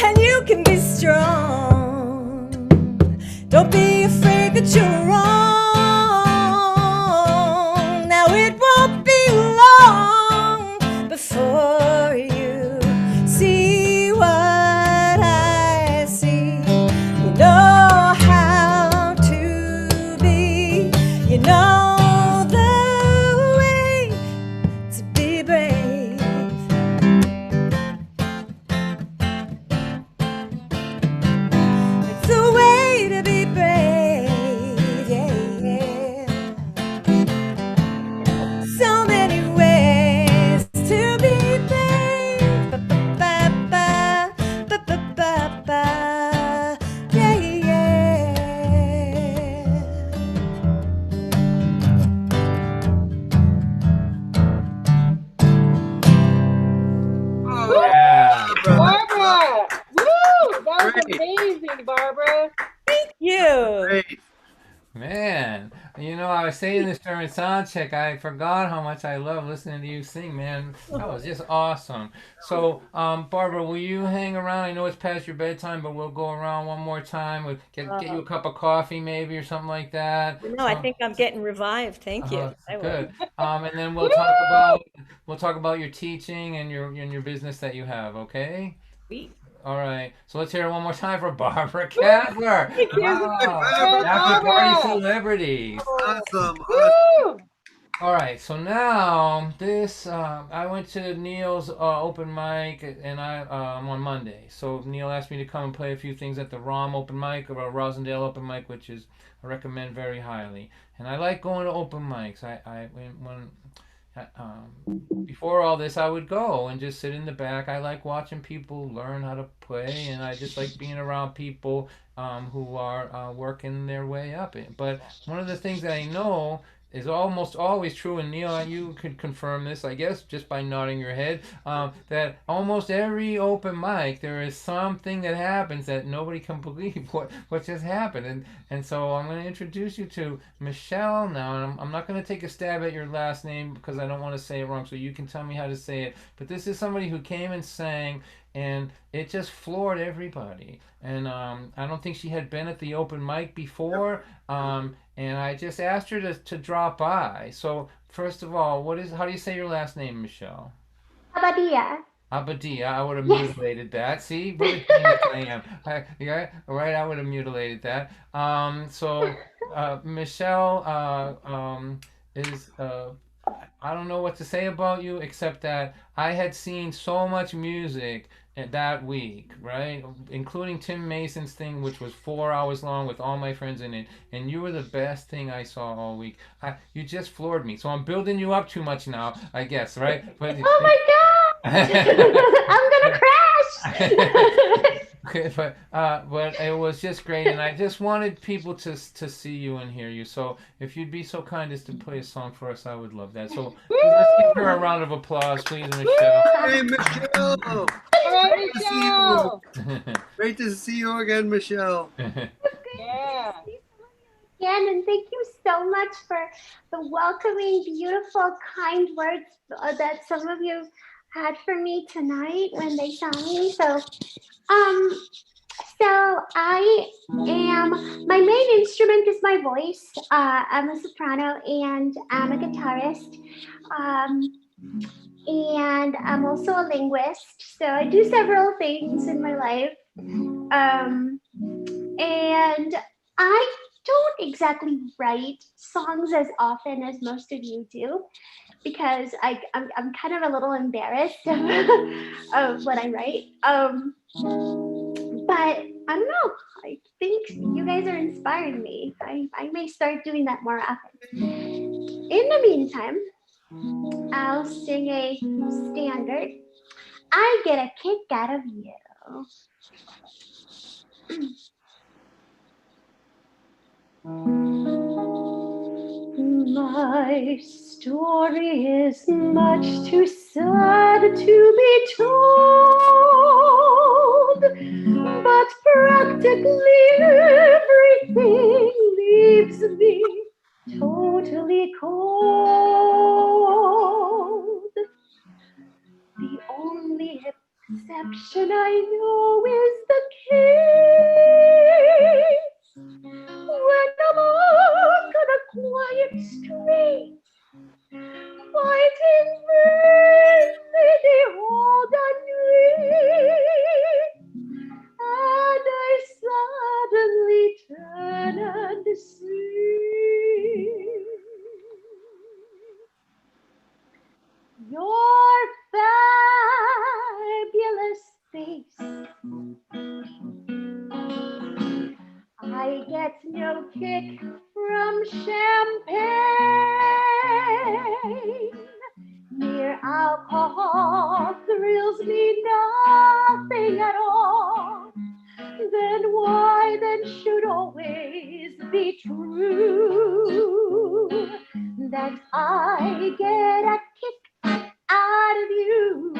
And you can be strong. Don't be afraid that you're wrong. Now it won't be long before you see what I see. You know how to be. You know the way to be brave. It's the way to be brave, yeah. saying this during sound check. I forgot how much I love listening to you sing, man. That was just awesome. So, Barbara, will you hang around? I know it's past your bedtime, but we'll go around one more time. We'll get you a cup of coffee, maybe, or something like that. No, I think I'm getting revived. Thank you. I will. Good. And then we'll talk about your teaching and your business that you have. Okay. Sweet. All right, so let's hear it one more time for Barbara Kessler. Thank you. Wow. After party celebrities. Awesome. Woo! All right, so now this I went to Neil's open mic and I'm on Monday. So Neil asked me to come and play a few things at the ROM open mic or Rosendale open mic, which is I recommend very highly. And I like going to open mics. Before all this, I would go and just sit in the back. I like watching people learn how to play, and I just like being around people who are working their way up. But one of the things that I know is almost always true, and Neil, you could confirm this, I guess, just by nodding your head, that almost every open mic, there is something that happens that nobody can believe what just happened. And so I'm going to introduce you to Michelle now, and I'm not going to take a stab at your last name because I don't want to say it wrong, so you can tell me how to say it. But this is somebody who came and sang, and it just floored everybody. And I don't think she had been at the open mic before, and I just asked her to drop by. So first of all, how do you say your last name, Michelle? Abadia. Abadia. I would have mutilated that. See, what a genius I am. Yeah, right. I would have mutilated that. So Michelle is. I don't know what to say about you except that I had seen so much music that week, right? Including Tim Mason's thing, which was 4 hours long with all my friends in it. And you were the best thing I saw all week. You just floored me. So I'm building you up too much now, I guess, right? But, oh my God! I'm gonna crash! Okay, but it was just great, and I just wanted people to see you and hear you. So if you'd be so kind as to play a song for us, I would love that. So let's give her a round of applause, please, Michelle. Hey, Michelle. All right, Michelle. Great to see you again, Michelle. Yeah. Again, and thank you so much for the welcoming, beautiful, kind words that some of you had for me tonight when they saw me. So I am, my main instrument is my voice. I'm a soprano and I'm a guitarist. And I'm also a linguist. So I do several things in my life. And I don't exactly write songs as often as most of you do, because I'm kind of a little embarrassed of what I write. But I don't know, I think you guys are inspiring me. I may start doing that more often. In the meantime, I'll sing a standard. I get a kick out of you. My story is much too sad to be told, but practically everything leaves me totally cold. The only exception I know is the case when I'm out on a quiet street, fighting vainly the whole ennui, and I suddenly turn and see your fabulous face. I get no kick from champagne. Mere alcohol thrills me nothing at all. Then why should always be true that I get a kick out of you?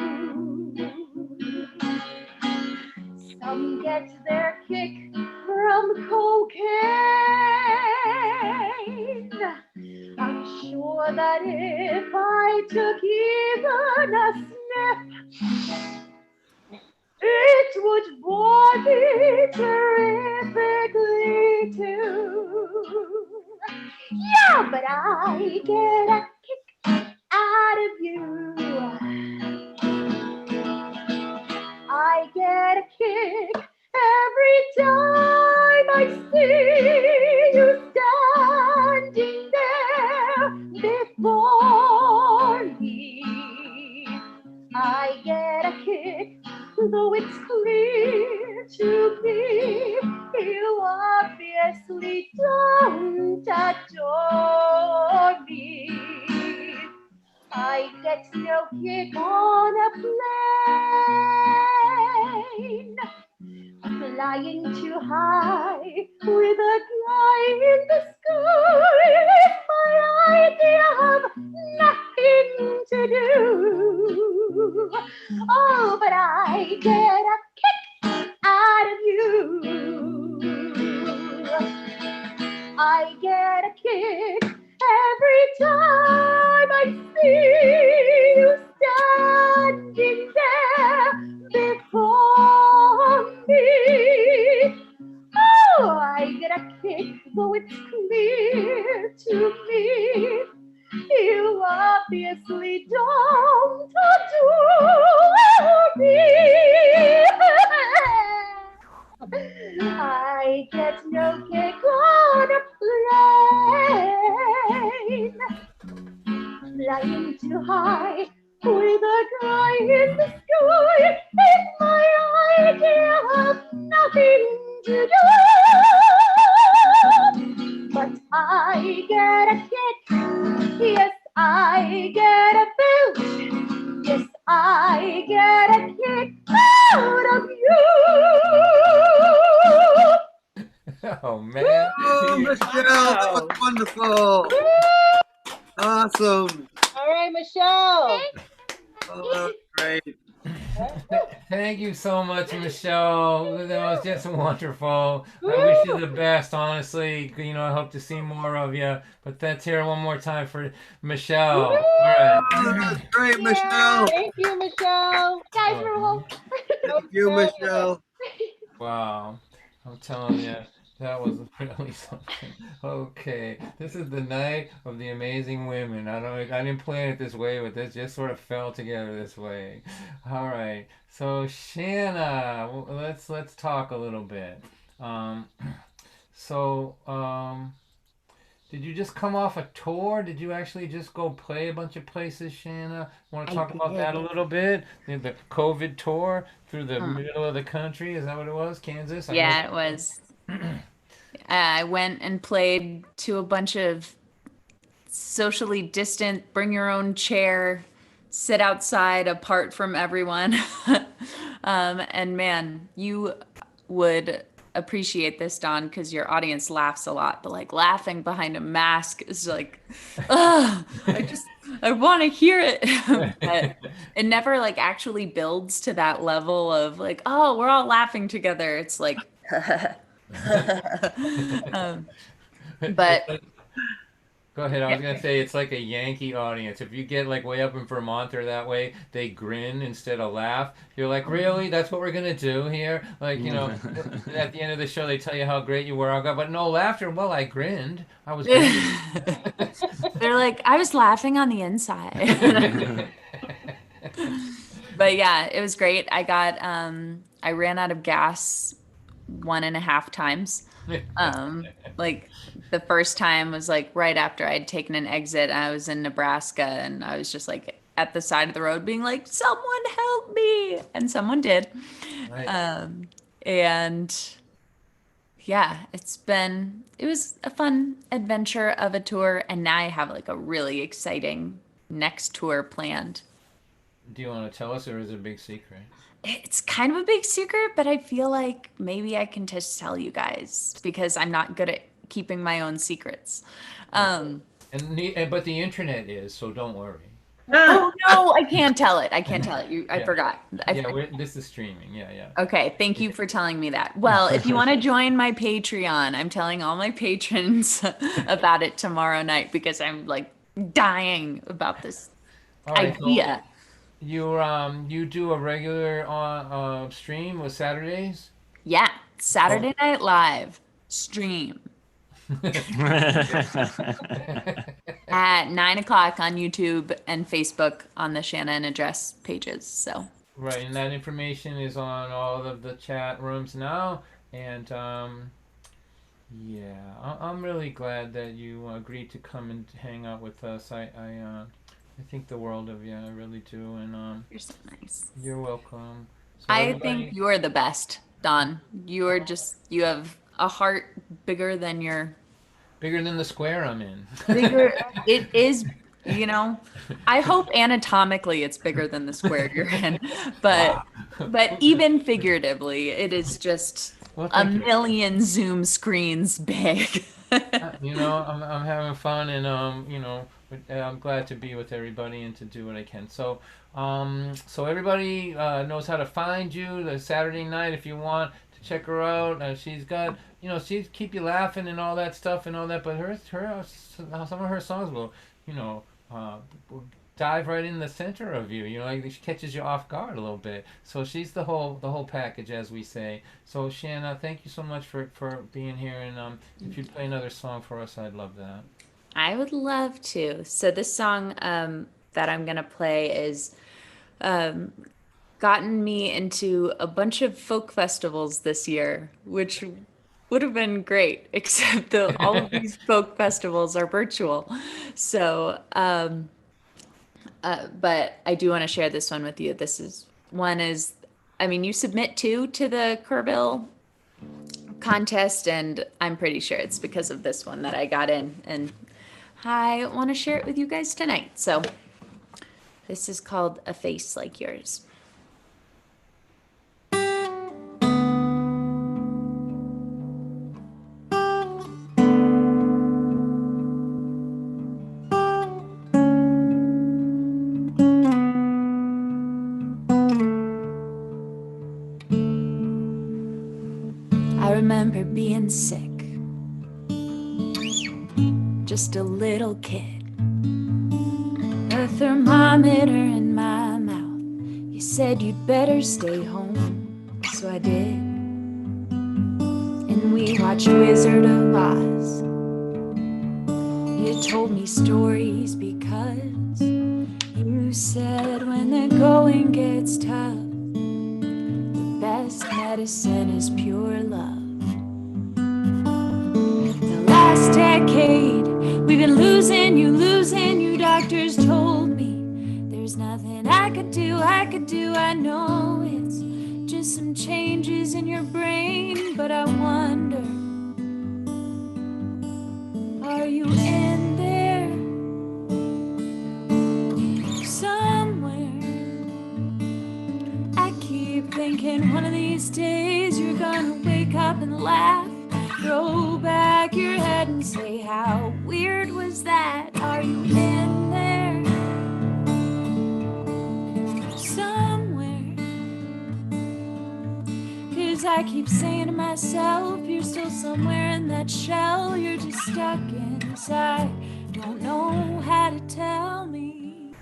Some get their kick from cocaine. sure that if I took even a sniff, it would bore me terrifically too. Yeah, but I get a kick out of you. I get a kick every time I see you standing there before me. I get a kick, though it's clear to me you obviously don't adore me. I get no kick on a plane, flying too high with a guy in the sky is my idea of nothing to do. Oh, but I get a kick out of you. I get a kick every time I see you standing there before me. Oh, I get a kick, though it's clear to me you obviously don't adore me. I get no kick on a plane, flying too high with a guy in the sky is my idea of nothing to do. But I get a kick, yes, I get a boot, yes, I get a kick out of you. Oh man. Oh, Michelle, that was wonderful. Awesome. All right, Michelle. Oh, that was great. Thank you so much, Michelle. That was just wonderful. I wish you the best, honestly. You know, I hope to see more of you. But let's hear it one more time for Michelle. All right. Oh, that was great, Michelle. Thank you, Michelle. Guys, we're home. Thank you, Michelle. Wow. I'm telling you, that was really something. Okay, this is the night of the amazing women. I didn't plan it this way, but this just sort of fell together this way. All right. So Shanna, let's talk a little bit. Did you just come off a tour? Did you actually just go play a bunch of places, Shanna? Want to talk about that a little bit? The COVID tour through the middle of the country? Is that what it was? Kansas? Yeah, it was. I went and played to a bunch of socially distant, bring your own chair, sit outside apart from everyone. And man, you would appreciate this, Don, because your audience laughs a lot, but like laughing behind a mask is like, ugh, I want to hear it. But it never like actually builds to that level of like, oh, we're all laughing together. It's like, but go ahead. I was gonna say it's like a Yankee audience. If you get like way up in Vermont or that way, they grin instead of laugh. You're like, really? That's what we're gonna do here? Like, you know, at the end of the show, they tell you how great you were. I'll go, but no laughter. Well, I grinned. I was grinning. they're like, I was laughing on the inside. But yeah, it was great. I ran out of gas 1.5 times. Like the first time was like right after I'd taken an exit. I was in Nebraska and I was just like at the side of the road being like, someone help me. And someone did. Right. And yeah, it was a fun adventure of a tour. And now I have like a really exciting next tour planned. Do you want to tell us, or is it a big secret? It's kind of a big secret, but I feel like maybe I can just tell you guys because I'm not good at keeping my own secrets. But the internet is, so don't worry. Oh no, I can't tell it. I forgot. This is streaming. Yeah. Okay, thank you for telling me that. Well, if you want to join my Patreon, I'm telling all my patrons about it tomorrow night because I'm like dying about this All right, so idea. you do a regular stream with Saturdays? Yeah, Saturday Night Live stream at 9 o'clock on YouTube and Facebook on the Shanna and Address pages. So Right, and that information is on all of the chat rooms now. And yeah, I'm really glad that you agreed to come and hang out with us. I think the world of you. I really do. And you're so nice. you're welcome. So I think you're the best, Don. You are you have a heart bigger than the square I'm in. bigger. It is, I hope anatomically it's bigger than the square you're in, but even figuratively, it is just a million Zoom screens big. I'm having fun, and I'm glad to be with everybody and to do what I can. So so everybody knows how to find you the Saturday night if you want to check her out. She's got, she keep you laughing and all that stuff and all that, but her some of her songs will, dive right in the center of you. Like she catches you off guard a little bit. So she's the whole package, as we say. So Shanna, thank you so much for being here, and if you'd play another song for us, I'd love that. I would love to. So this song that I'm gonna play is gotten me into a bunch of folk festivals this year, which would have been great, except all of these folk festivals are virtual. So, but I do want to share this one with you. You submit two to the Kerrville contest, and I'm pretty sure it's because of this one that I got in, and I want to share it with you guys tonight. So this is called A Face Like Yours. I remember being sick, just a little kid, a thermometer in my mouth. You said you'd better stay home, so I did. And we watched Wizard of Oz. You told me stories because you said when the going gets tough, the best medicine is pure love. The last decade, we've been losing you. Doctors told me there's nothing I could do. I know it's just some changes in your brain, but I wonder, are you in there somewhere? I keep thinking one of these days you're gonna wake up and laugh, throw back your head and say, how weird was that? Are you in there somewhere? 'Cause I keep saying to myself, you're still somewhere in that shell. You're just stuck inside, don't know how to tell me.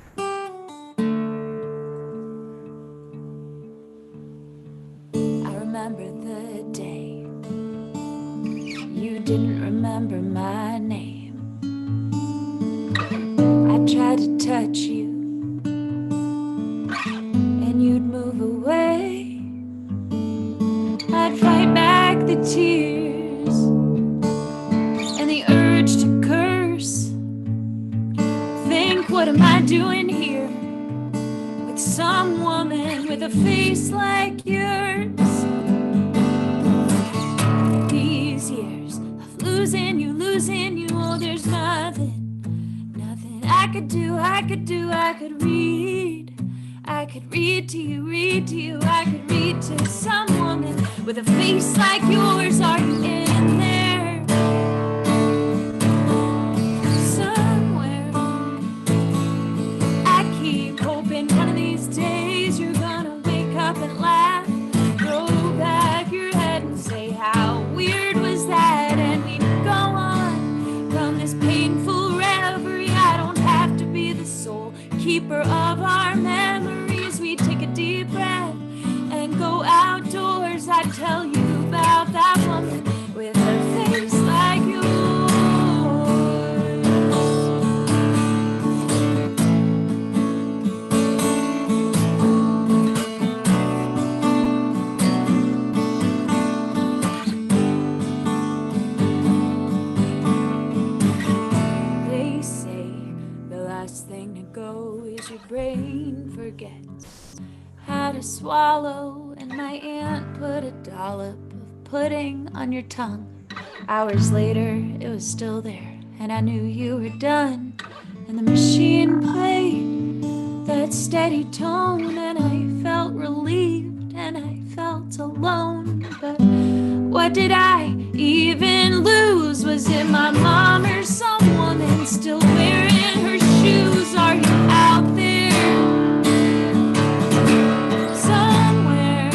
I remember the day you didn't remember my name. I tried to touch you, and you'd move away. I'd fight back the tears and the urge to curse. Think, what am I doing here with some woman with a face like yours? These years of losing you, oh, there's nothing I could do. I could read to you, I could read to some woman with a face like yours. Are you in there somewhere? I keep hoping one of these days you're gonna wake up and laugh, throw back your head and say, how weird was that? And we go on from this painful reverie. I don't have forget how to swallow, and my aunt put a dollop of pudding on your tongue. Hours later, it was still there, and I knew you were done. And the machine played that steady tone, and I felt relieved, and I felt alone. But what did I even lose? Was it my mom or some woman still wearing her shoes? Are you out there somewhere?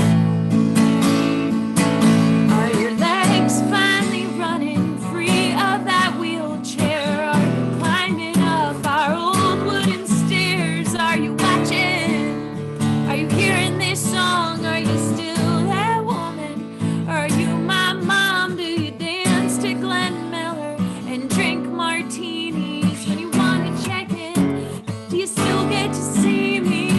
Are your legs finally running free of that wheelchair? Are you climbing up our old wooden stairs? Are you watching? Are you hearing this song? Are you still that woman? Are you my mom? Do you dance to Glenn Miller and drink martinis when you want to check in? Do you still get to see me?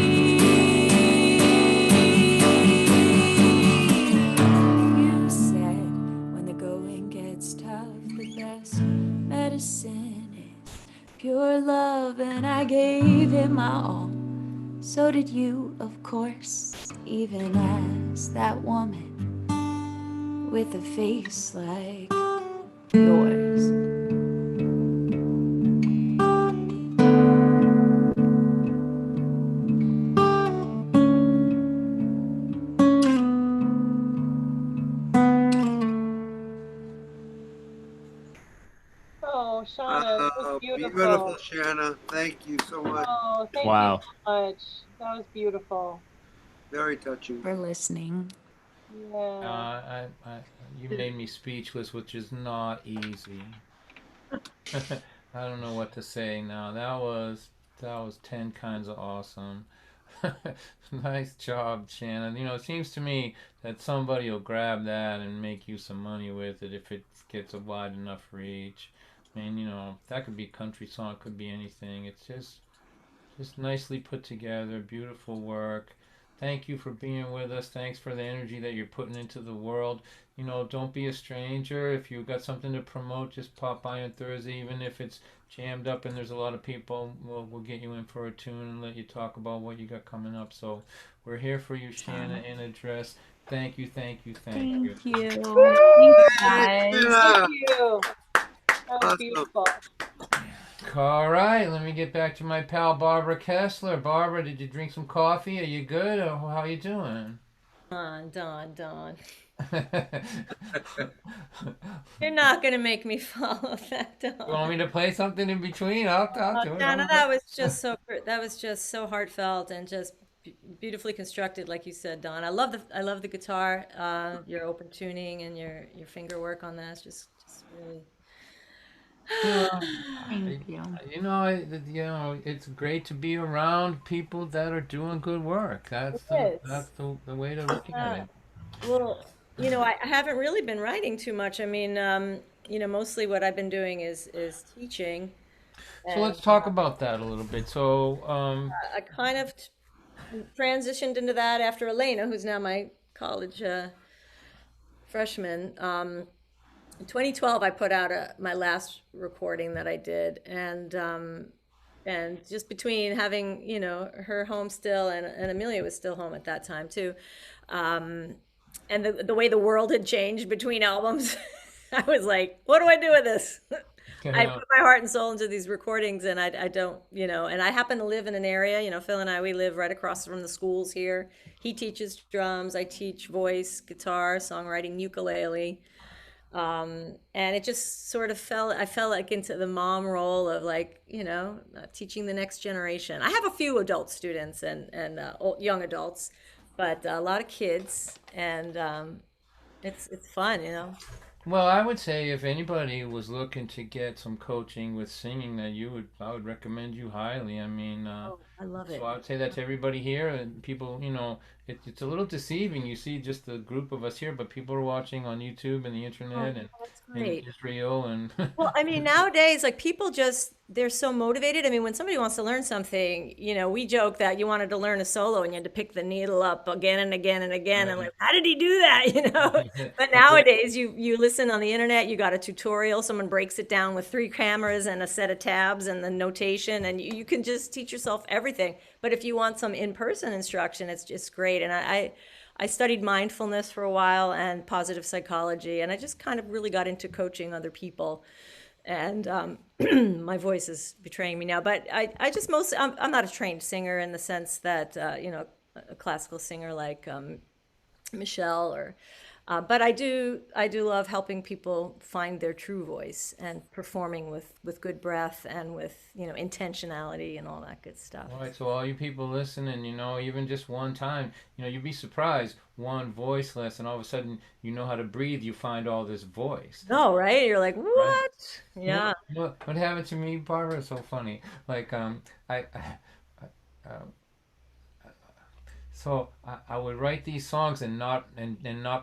You said when the going gets tough, the best medicine is pure love, and I gave it my all. So did you, of course, even as that woman with a face like yours. Oh, Shauna, that was beautiful. Beautiful, Shanna. Thank you so much. Oh, thank Wow. you so much. That was beautiful. Very touching. For listening. Yeah. You made me speechless, which is not easy. I don't know what to say now. That was 10 kinds of awesome. Nice job, Shannon. You know, it seems to me that somebody will grab that and make you some money with it if it gets a wide enough reach. I mean, you know, that could be a country song, it could be anything. It's just nicely put together, beautiful work. Thank you for being with us. Thanks for the energy that you're putting into the world. You know, don't be a stranger. If you've got something to promote, just pop by on Thursday, even if it's jammed up and there's a lot of people. We'll get you in for a tune and let you talk about what you got coming up. So we're here for you, Shanna, in a dress. Thank you, thank you, thank you. Thank you. Thanks, guys. Yeah. Thank you. That was Awesome. beautiful. All right, let me get back to my pal Barbara Kessler. Barbara, did you drink some coffee? Are you good? Or how are you doing? Don. You're not gonna make me follow that, You Don. want me to play something in between? I'll do it. Donna, that was just so heartfelt and just beautifully constructed, like you said, Don. I love the guitar, your open tuning and your finger work on that. It's just really. Thank you. You know, it's great to be around people that are doing good work. That's It is. the way to look at it. Well, you know, I haven't really been writing too much. I mean, you know, mostly what I've been doing is teaching. So let's talk about that a little bit. So, I kind of transitioned into that after Elena, who's now my college freshman. In 2012, I put out my last recording that I did, and just between having, you know, her home still, and Amelia was still home at that time too, and the way the world had changed between albums, I was like, what do I do with this? I put my heart and soul into these recordings, and I don't, you know, and I happen to live in an area, you know, Phil and I, we live right across from the schools here. He teaches drums, I teach voice, guitar, songwriting, ukulele. And it just sort of I fell like into the mom role of, like, you know, teaching the next generation. I have a few adult students and young adults, but a lot of kids, and it's fun, you know. well, I would say if anybody was looking to get some coaching with singing, I would recommend you highly. I mean, I love it. so I would say that to everybody here, and people, you know, it's a little deceiving. You see just the group of us here, but people are watching on YouTube and the internet and That's in great. Israel and Well, I mean, nowadays, like, people they're so motivated. I mean, when somebody wants to learn something, you know, we joke that you wanted to learn a solo and you had to pick the needle up again and again and again. And like, how did he do that? You know, but nowadays you listen listen on the internet, you got a tutorial, someone breaks it down with 3 cameras and a set of tabs and the notation, and you can just teach yourself everything. But if you want some in-person instruction, it's just great. And I studied mindfulness for a while and positive psychology, and I just kind of really got into coaching other people. And my voice is betraying me now, but I just mostly, I'm not a trained singer in the sense that, a classical singer like Michelle or, but I do love helping people find their true voice and performing with good breath and with, intentionality and all that good stuff. All right, so all you people listening, even just one time, you'd be surprised, one voice lesson, all of a sudden you know how to breathe, you find all this voice. Oh, right? You're like, what? Right? Yeah. What happened to me, Barbara? It's so funny. Like, so I would write these songs and not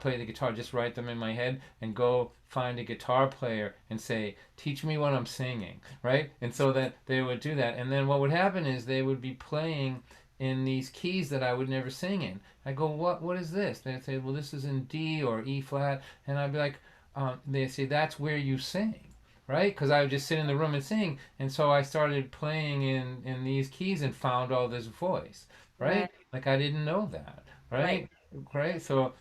play the guitar, just write them in my head and go find a guitar player and say, teach me what I'm singing, right? And so that they would do that. And then what would happen is they would be playing in these keys that I would never sing in. I go, what is this? They'd say, well, this is in D or E flat. And I'd be like, they'd say, that's where you sing, right? Because I would just sit in the room and sing. And so I started playing in these keys and found all this voice, right? Like I didn't know that, right? Right. So,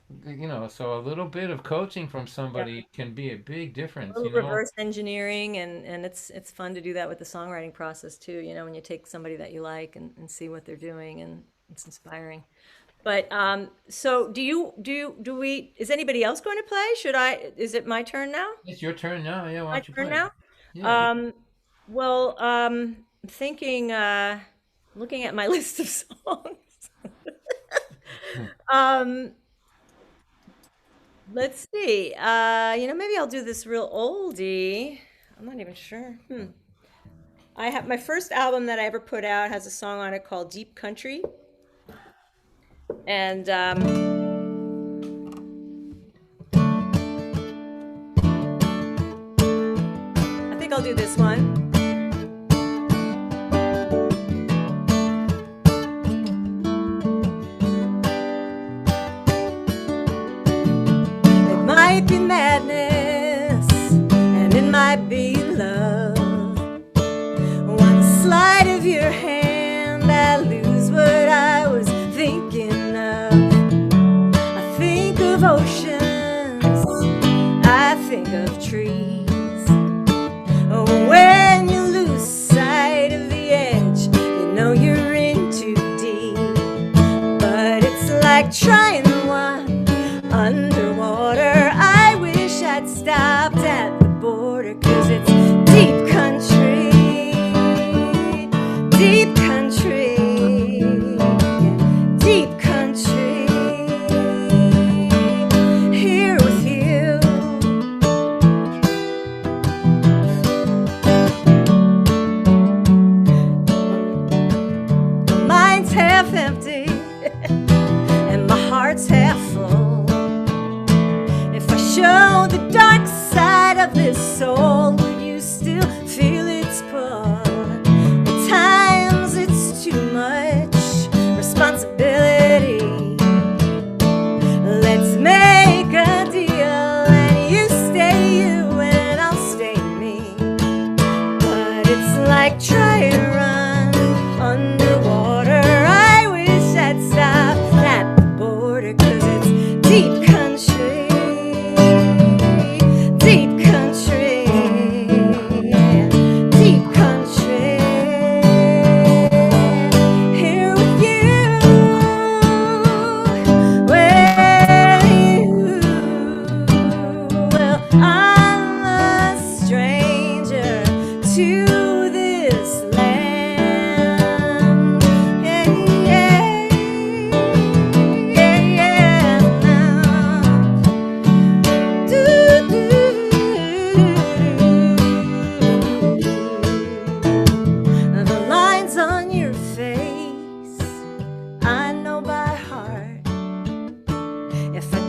so a little bit of coaching from somebody can be a big difference. A little reverse engineering, and it's fun to do that with the songwriting process too, when you take somebody that you like and see what they're doing, and it's inspiring. But so is anybody else going to play? Is it my turn now? It's your turn now. Yeah, why don't you play? My turn now? Yeah. Well, I'm thinking, looking at my list of songs. Let's see. Maybe I'll do this real oldie. I'm not even sure. I have my first album that I ever put out has a song on it called Deep Country. And I think I'll do this one. Might be madness, and it might be love. One slide of your hand, I lose what I was thinking of. I think of oceans, I think of trees. Oh, when you lose sight of the edge, you're in too deep. But it's like trying one underwater. I wish I'd stopped at the border, 'cause it's deep country, deep country, deep country. Here with you. My mind's half empty and my heart's half full. Show the dark side of this soul, will you still feel its pull? At times it's too much responsibility. Let's make a deal, and you stay you and I'll stay me. But it's like trying to run underwater. I wish I'd stopped at the border, 'cause it's deep country.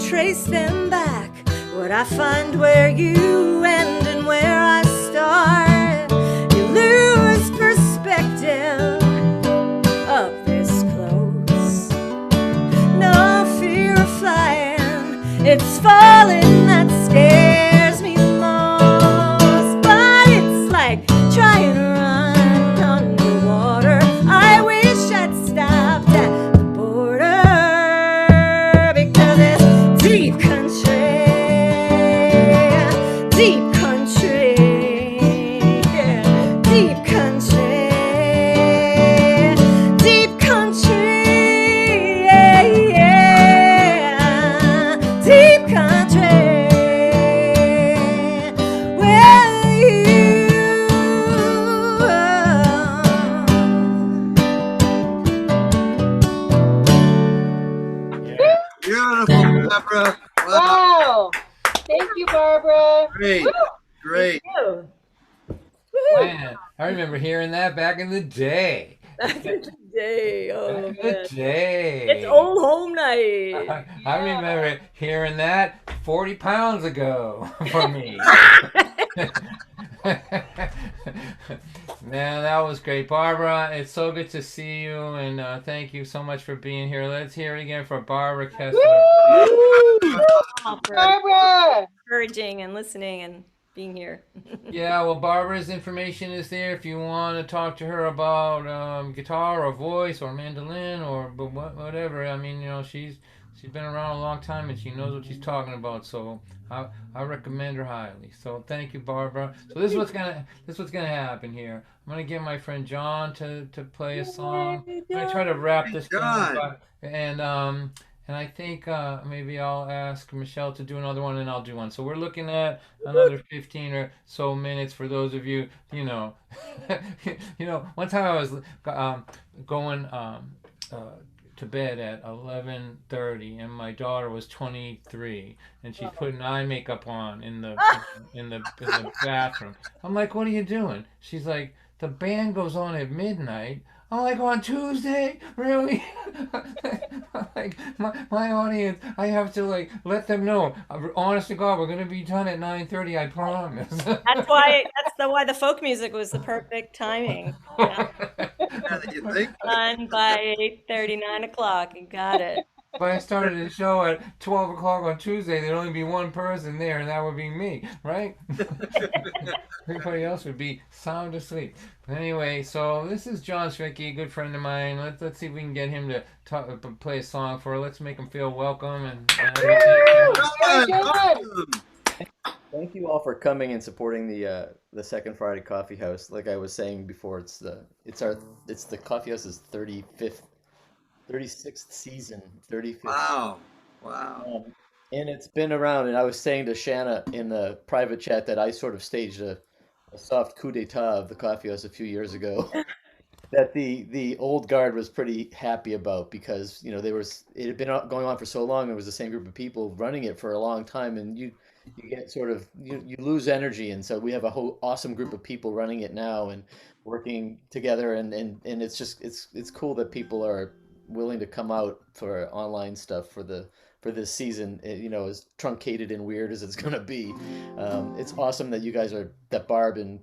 Trace them back, would I find where you end and where I start? You lose perspective up this close. No fear of flying, it's falling that scares Thank you, Barbara. Great, great. Woo. Man, I remember hearing that back in the day. Back in the day. Oh, Back in man. the day. It's old home night. I remember hearing that 40 pounds ago for me. Man, that was great. Barbara, it's so good to see you, and thank you so much for being here. Let's hear it again for Barbara Kessler. For Barbara. encouraging and listening and being here. Yeah, well, Barbara's information is there if you want to talk to her about guitar or voice or mandolin or whatever. I mean, she's been around a long time and she knows what she's talking about. So I recommend her highly. So thank you, Barbara. So this is what's gonna happen here. I'm gonna get my friend John to play a song. I'm gonna try to wrap this thing up, and I think maybe I'll ask Michelle to do another one, and I'll do one. So we're looking at another 15 or so minutes for those of you, one time I was going to bed at 11:30, and my daughter was 23, and she's putting eye makeup on in the bathroom. I'm like, "What are you doing?" She's like, "The band goes on at midnight." I'm like, "On Tuesday? Really?" Like, my audience, I have to let them know. Honest to God, we're gonna be done at 9:30. I promise. That's why the folk music was the perfect timing. You think? Done by 8:30, 9 o'clock. You got it. If I started the show at 12 o'clock on Tuesday, there'd only be one person there, and that would be me, right? Everybody else would be sound asleep. But anyway, so this is John Schwicky, a good friend of mine. Let's see if we can get him to play a song for her. Let's make him feel welcome and Thank you all for coming and supporting the Second Friday Coffee House. Like I was saying before, it's the Coffee House's 36th season, 35th. Wow. And it's been around, and I was saying to Shanna in the private chat that I sort of staged a soft coup d'etat of the Coffee House a few years ago that the old guard was pretty happy about, because it had been going on for so long. It was the same group of people running it for a long time, and you get sort of you lose energy, and so we have a whole awesome group of people running it now and working together, and it's just it's cool that people are willing to come out for online stuff for this season, as truncated and weird as it's going to be. It's awesome that you guys that Barb and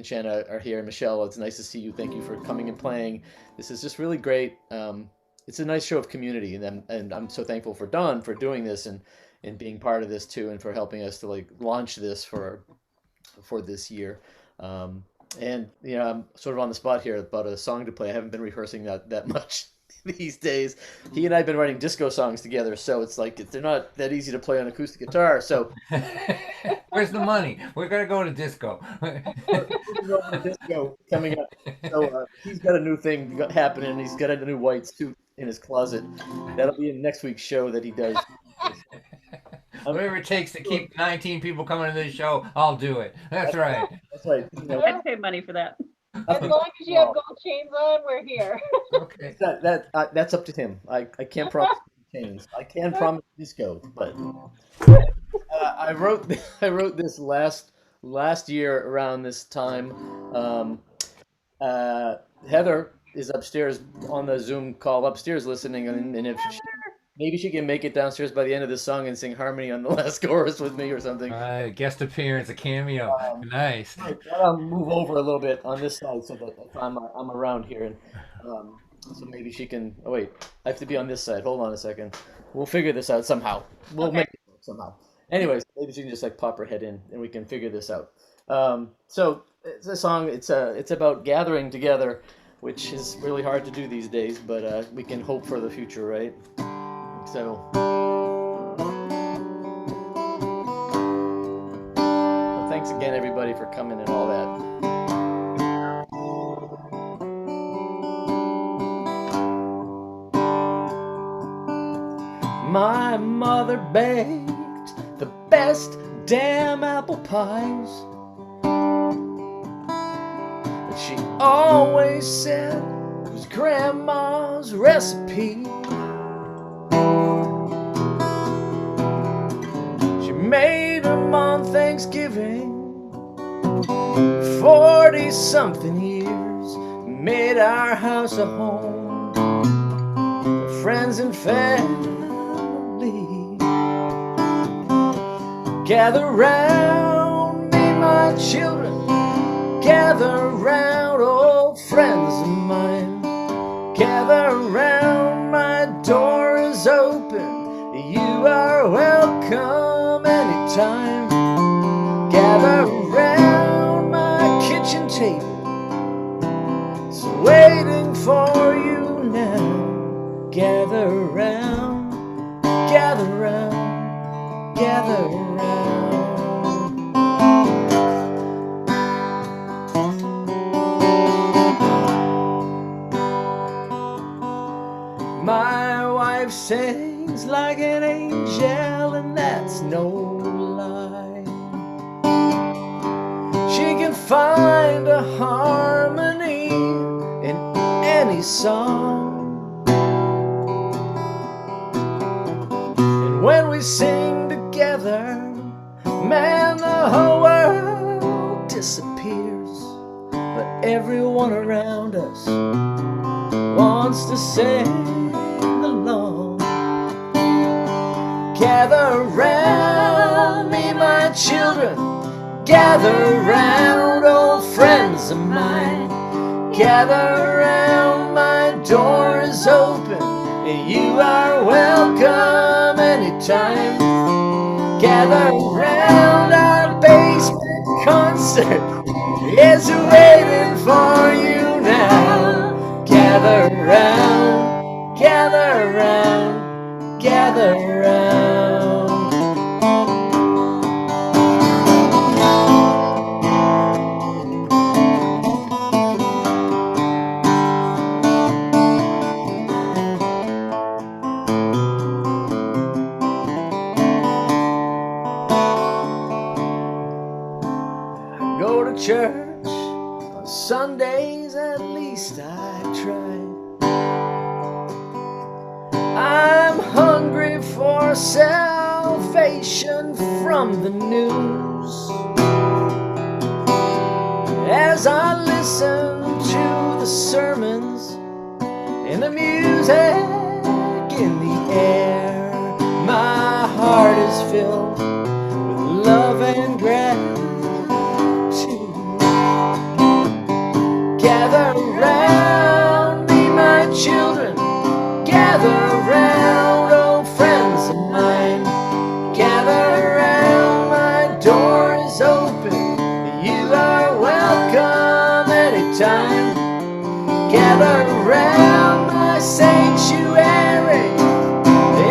Shanna are here. Michelle, it's nice to see you. Thank you for coming and playing. This is just really great. It's a nice show of community, and I'm so thankful for Don for doing this and being part of this too, and for helping us to launch this for this year. And I'm sort of on the spot here about a song to play. I haven't been rehearsing that much these days. He and I have been writing disco songs together, so it's they're not that easy to play on acoustic guitar. So where's the money? We're gonna go to disco. Disco coming up. So he's got a new thing happening. He's got a new white suit in his closet. That'll be in next week's show that he does. Whatever it takes to keep 19 people coming to this show, I'll do it. That's right. That's right. I'd pay money for that. As long as you have gold chains on, we're here. Okay. That's up to him. I can't promise chains. I can promise disco, but I wrote this last year around this time. Heather is upstairs on the Zoom call upstairs listening, and if maybe she can make it downstairs by the end of this song and sing harmony on the last chorus with me or something. Guest appearance, a cameo. Nice. I'll move over a little bit on this side so that if I'm around here, and so maybe she can. Oh wait, I have to be on this side. Hold on a second. We'll figure this out somehow. We'll make it work somehow. Anyways, maybe she can just pop her head in, and we can figure this out. So it's a song. It's about gathering together, which is really hard to do these days, but we can hope for the future, right? So thanks again, everybody, for coming and all that. My mother baked the best damn apple pies, but she always said it was Grandma's recipe. She made them 40-something years made our house a home for friends and family. Gather round me, my children, gather round, old friends of mine. Gather round, my door is open, you are welcome anytime. Gather round my kitchen table, it's waiting for you now. Gather round, gather round, gather round. My wife sings like an angel, and that's no lie. She can find a harmony in any song. And when we sing together, man, the whole world disappears. But everyone around us wants to sing along. Gather round me, my children, gather round, old friends of mine. Gather round, my door is open, and you are welcome anytime. Gather round, our basement concert is waiting for you now. Gather round, gather round, gather round. I go to church on Sundays, at least I try. I'm hungry for salvation from the news. As I listen to the sermons and the music in the air, my heart is filled with love and gratitude. Gather round me, my children, gather round, old friends of mine. Gather round, my door is open, you are welcome anytime. Gather round, my sanctuary,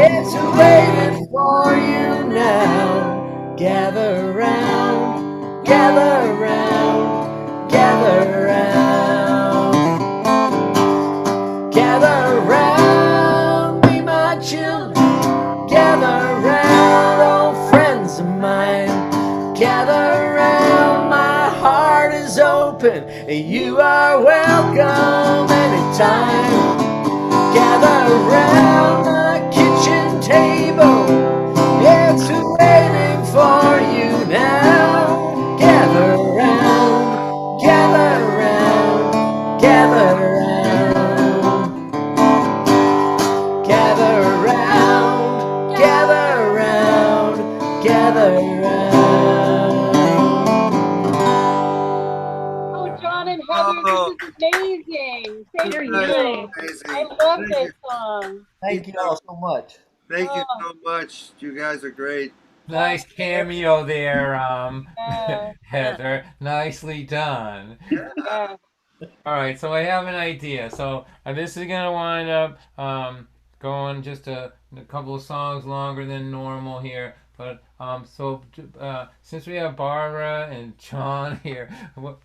it's waiting for you now. Gather round, gather round, gather round. Gather round me, my children, gather round, old friends of mine. Gather round, my heart is open, and you are welcome anytime. Gather round my kitchen table, it's waiting for you now. Gather round, gather round, gather round. Gather round, gather round, gather round. Oh, John and Heather, this is amazing. Thank Very you. nice. Amazing. I love Thank this you. song. Thank you all so much. Thank you Oh. so much. You guys are great. Nice cameo there, Yeah. Heather. Nicely done. Yeah. All right, so I have an idea. So this is gonna wind up going just a couple of songs longer than normal here. But since we have Barbara and John here,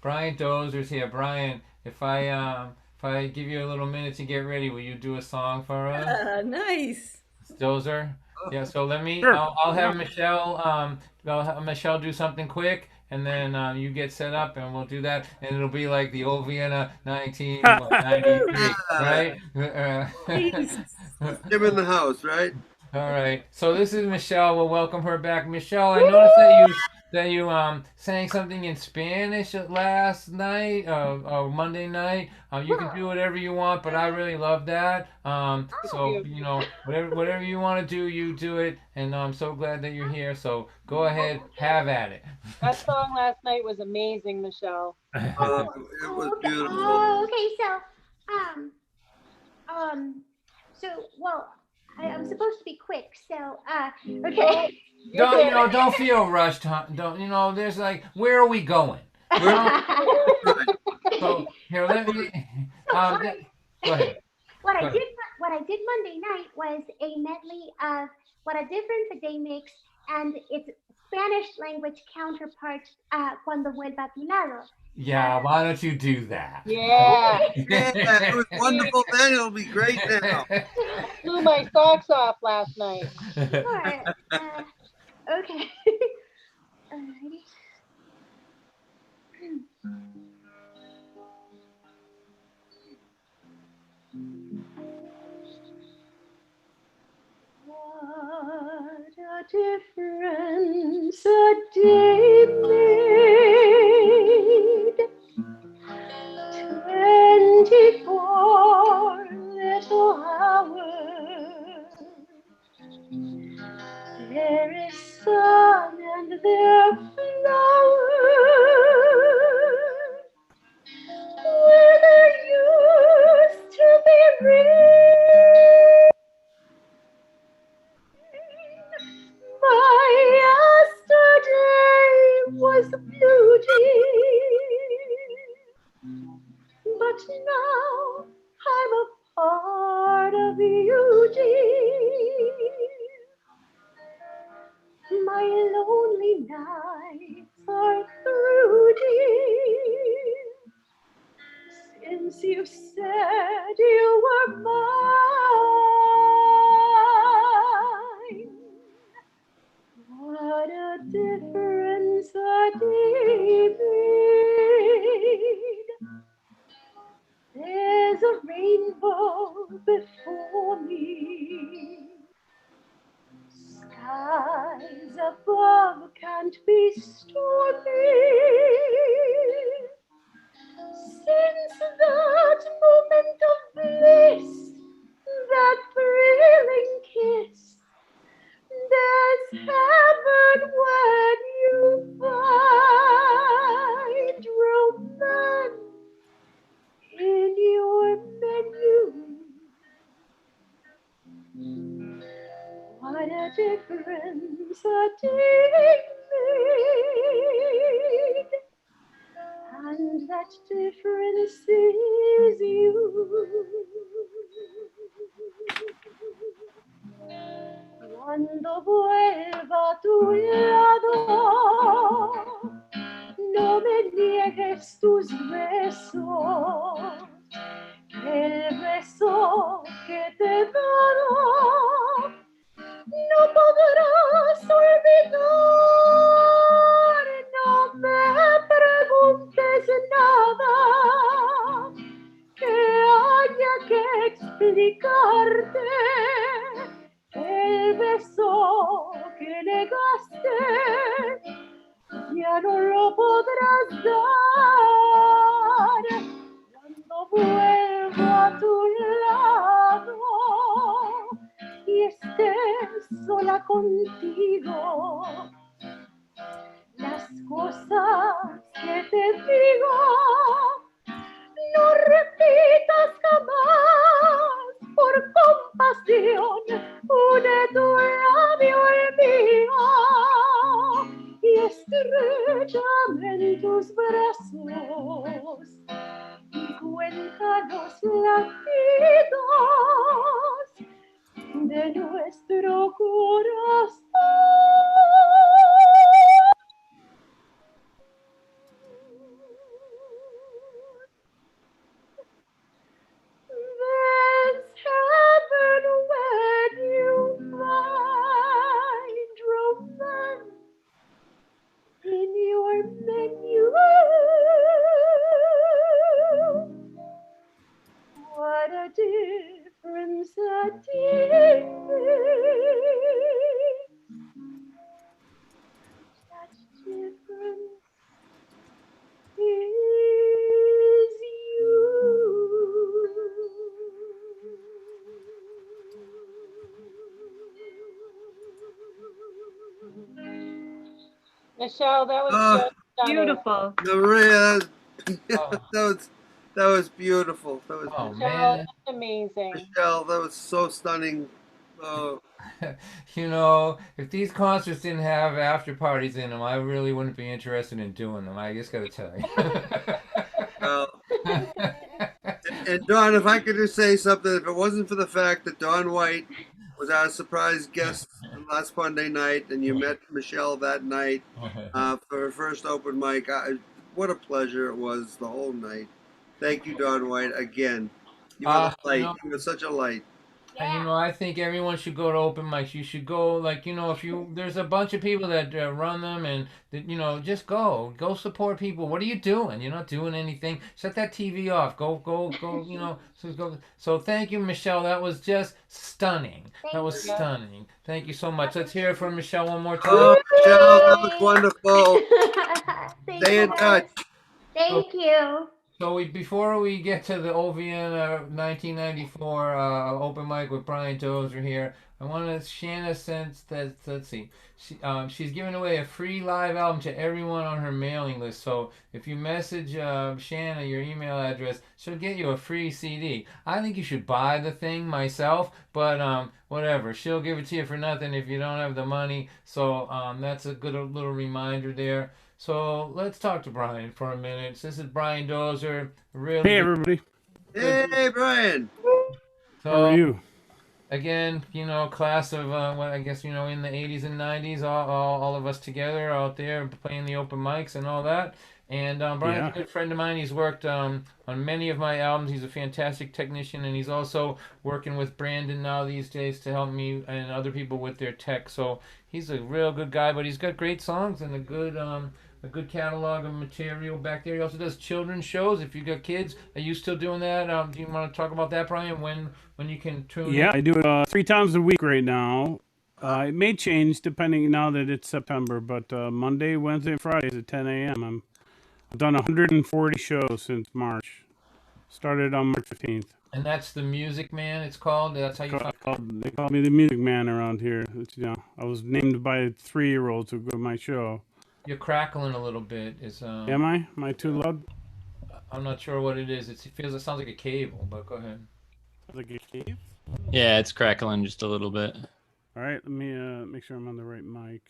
Brian Dozer's here. Brian, if I give you a little minute to get ready, will you do a song for us? Nice. Dozer? Yeah, so let me Sure. I'll have Michelle do something quick, and then you get set up and we'll do that, and it'll be like the old Vienna 1993, right? Jim in the house, right? All right. So this is Michelle. We'll welcome her back. Michelle, I noticed that that you sang something in Spanish last night, Monday night. You can do whatever you want, but I really love that. So you know, whatever you want to do, you do it. And I'm so glad that you're here. So go ahead, have at it. That song last night was amazing, Michelle. It was Okay. beautiful. Okay. So well, I'm supposed to be quick. So okay. Don't feel rushed. Don't There's like, where are we going? So here, let me. Go ahead. What I did Monday night was a medley of What a Difference a Day Makes and its Spanish language counterpart, Cuando Vuelva a Tu Lado. Yeah, why don't you do that? Yeah. Yeah, it was wonderful then. It'll be great now. Blew my socks off last night. Sure. Okay. Alrighty. What a difference a day made. 24 little hours. There is sun and there are flowers. Where there used to be rain. My yesterday was beauty, but now I'm a part of you, dear. My lonely nights are through, dear, since you said you were mine. What a difference a day made. There's a rainbow before me. Skies above can't be stormy. Since that moment of bliss, that thrilling kiss, there's heaven when you find romance in your menu. What a difference a day made, and that difference is you. Cuando vuelva a tu lado, no me niegues tus besos, el beso que te he dado. No podrás olvidar, no me preguntes nada que haya que explicarte. El beso que negaste ya no lo podrás dar. Cuando vuelva a tu lado y estés sola contigo, las cosas que te digo no repitas jamás. Por compasión, une tu labio al mío y estrechame en tus brazos y cuenta los latidos de nuestro corazón. There's heaven when you find romance in your menu. What a difference a day makes, Michelle, that was Oh, just stunning. Beautiful. Maria, Oh, that was beautiful. That was oh beautiful. Michelle, man. that's amazing. Michelle, that was so stunning. Oh, You know, if these concerts didn't have after parties in them, I really wouldn't be interested in doing them. I just got to tell well, you. and Don, if I could just say something, if it wasn't for the fact that Don White was our surprise guest last Monday night, and you met Michelle that night for her first open mic, what a pleasure it was the whole night. Thank you, Don White, again. You are the You light. know, You are such a light. and I think everyone should go to open mics. You should go, like, if there's a bunch of people that run them, and that, just go support people. What are you doing? You're not doing anything. Shut that TV off. Go. So thank you, Michelle. That was just stunning. That was stunning. Thank you so much. Let's hear it from Michelle one more time. Oh, Michelle, that was wonderful. Thank Stay in you. touch. Thank you. So before we get to the OVN 1994 open mic with Brian Dozer here, I want to Shanna sense that, let's see, she's giving away a free live album to everyone on her mailing list. So if you message Shanna your email address, she'll get you a free CD. I think you should buy the thing myself, but whatever, she'll give it to you for nothing if you don't have the money. So that's a good little reminder there. So let's talk to Brian for a minute. This is Brian Dozer. Really. Hey, everybody. Hey, Brian. So, how are you? Again, class of I guess in the 80s and 90s, all of us together out there playing the open mics and all that. And Brian's a good friend of mine. He's worked on many of my albums. He's a fantastic technician, and he's also working with Brandon now these days to help me and other people with their tech. So he's a real good guy, but he's got great songs and a good catalog of material back there. He also does children's shows. If you got kids, are you still doing that? Do you want to talk about that, Brian? When you can tune in? Yeah, I do it 3 times a week right now. It may change depending now that it's September, but Monday, Wednesday, and Fridays at 10 a.m. I've done 140 shows since March. Started on March 15th. And that's the Music Man, it's called? That's how you They call me the Music Man around here. I was named by 3-year-olds who go to my show. You're crackling a little bit. Am I? Am I too loud? I'm not sure what it is. It sounds like a cable, but go ahead. Like a cave? Yeah, it's crackling just a little bit. All right, let me make sure I'm on the right mic.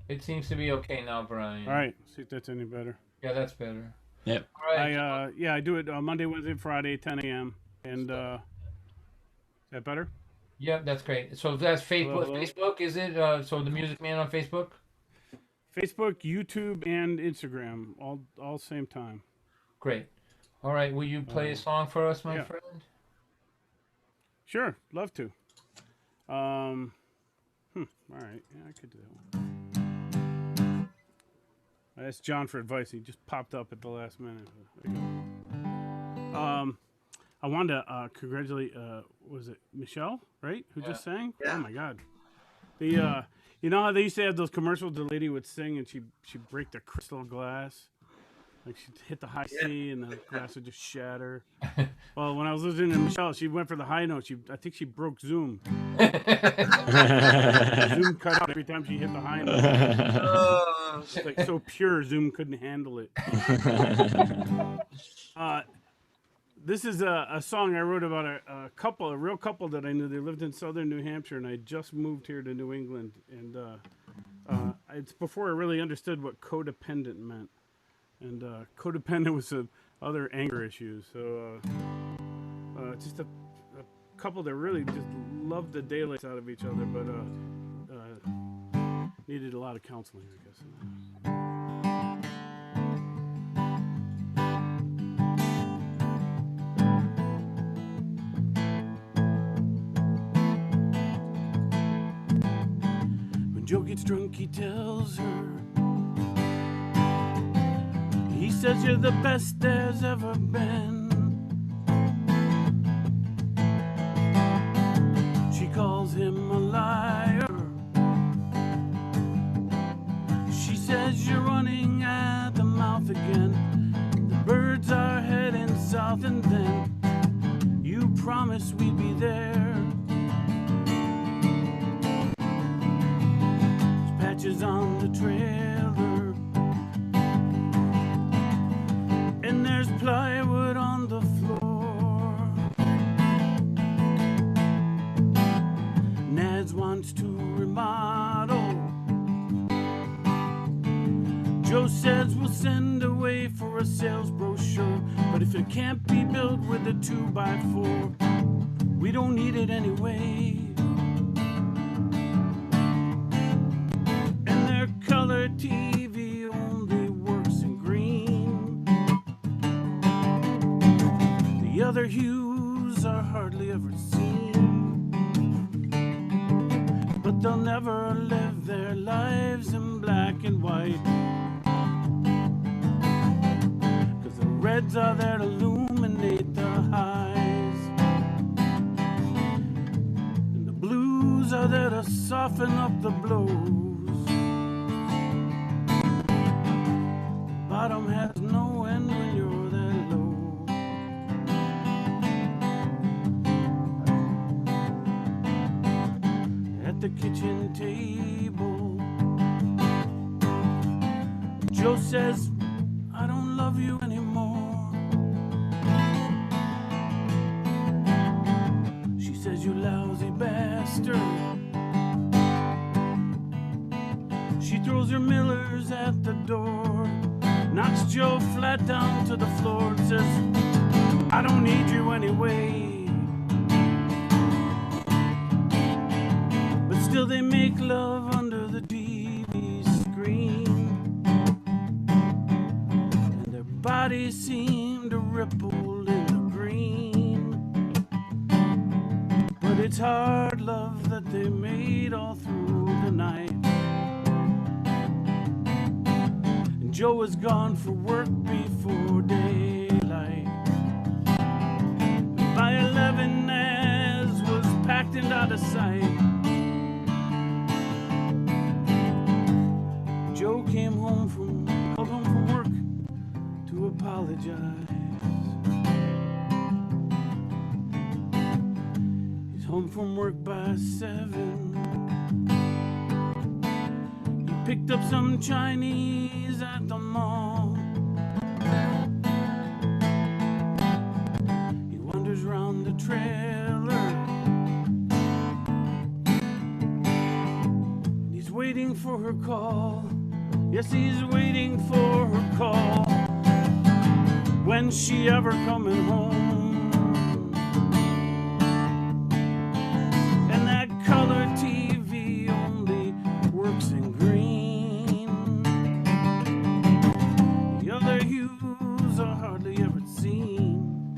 It seems to be okay now, Brian. All right, see if that's any better. Yeah, that's better. Yep. All right. I do it Monday, Wednesday, Friday, 10 a.m. And is that better? Yeah, that's great. So that's Facebook. Hello? Facebook, is it? So the Music Man on Facebook? Facebook, YouTube, and Instagram, all same time. Great. All right, will you play a song for us, my friend? Sure, love to. All right, yeah, I could do that one. That's John for advice. He just popped up at the last minute. I wanted to congratulate, was it Michelle, right? Who just sang? Yeah. Oh my God. The you know how they used to have those commercials? The lady would sing and she'd break the crystal glass, like she'd hit the high C and the glass would just shatter. Well, when I was listening to Michelle, she went for the high note. I think she broke Zoom. Zoom cut out every time she hit the high note. It's like so pure, Zoom couldn't handle it. This is a song I wrote about a real couple that I knew. They lived in southern New Hampshire, and I just moved here to New England. And it's before I really understood what codependent meant. And codependent was other anger issues. So just a couple that really just loved the daylights out of each other, but needed a lot of counseling, I guess. Joe gets drunk, he tells her, he says you're the best there's ever been. She calls him a liar. She says you're running at the mouth again. The birds are heading south, and then you promised we'd be there. scratches on the trailer, and there's plywood on the floor. Nads wants to remodel. Joe says we'll send away for a sales brochure, but if it can't be built with a 2x4, we don't need it anyway. And their color TV only works in green. The other hues are hardly ever seen, but they'll never live their lives in black and white. Reds are there to illuminate the highs, and the blues are there to soften up the blows. The bottom has no end when you're that low. At the kitchen table, Joe says, I don't love you anymore. She says, you lousy bastard. She throws her Millers at the door, knocks Joe flat down to the floor and says, I don't need you anyway. But still they make love under the TV screen. Bodies seem to ripple in the green, but it's hard love that they made all through the night. And Joe was gone for work before daylight. And by 11, Naz was packed and out of sight. Joe came home from work to apologize. He's home from work by 7. He picked up some Chinese at the mall. He wanders around the trailer. He's waiting for her call. Yes, he's waiting for her call. When's she ever coming home? And that color TV only works in green. The other hues are hardly ever seen,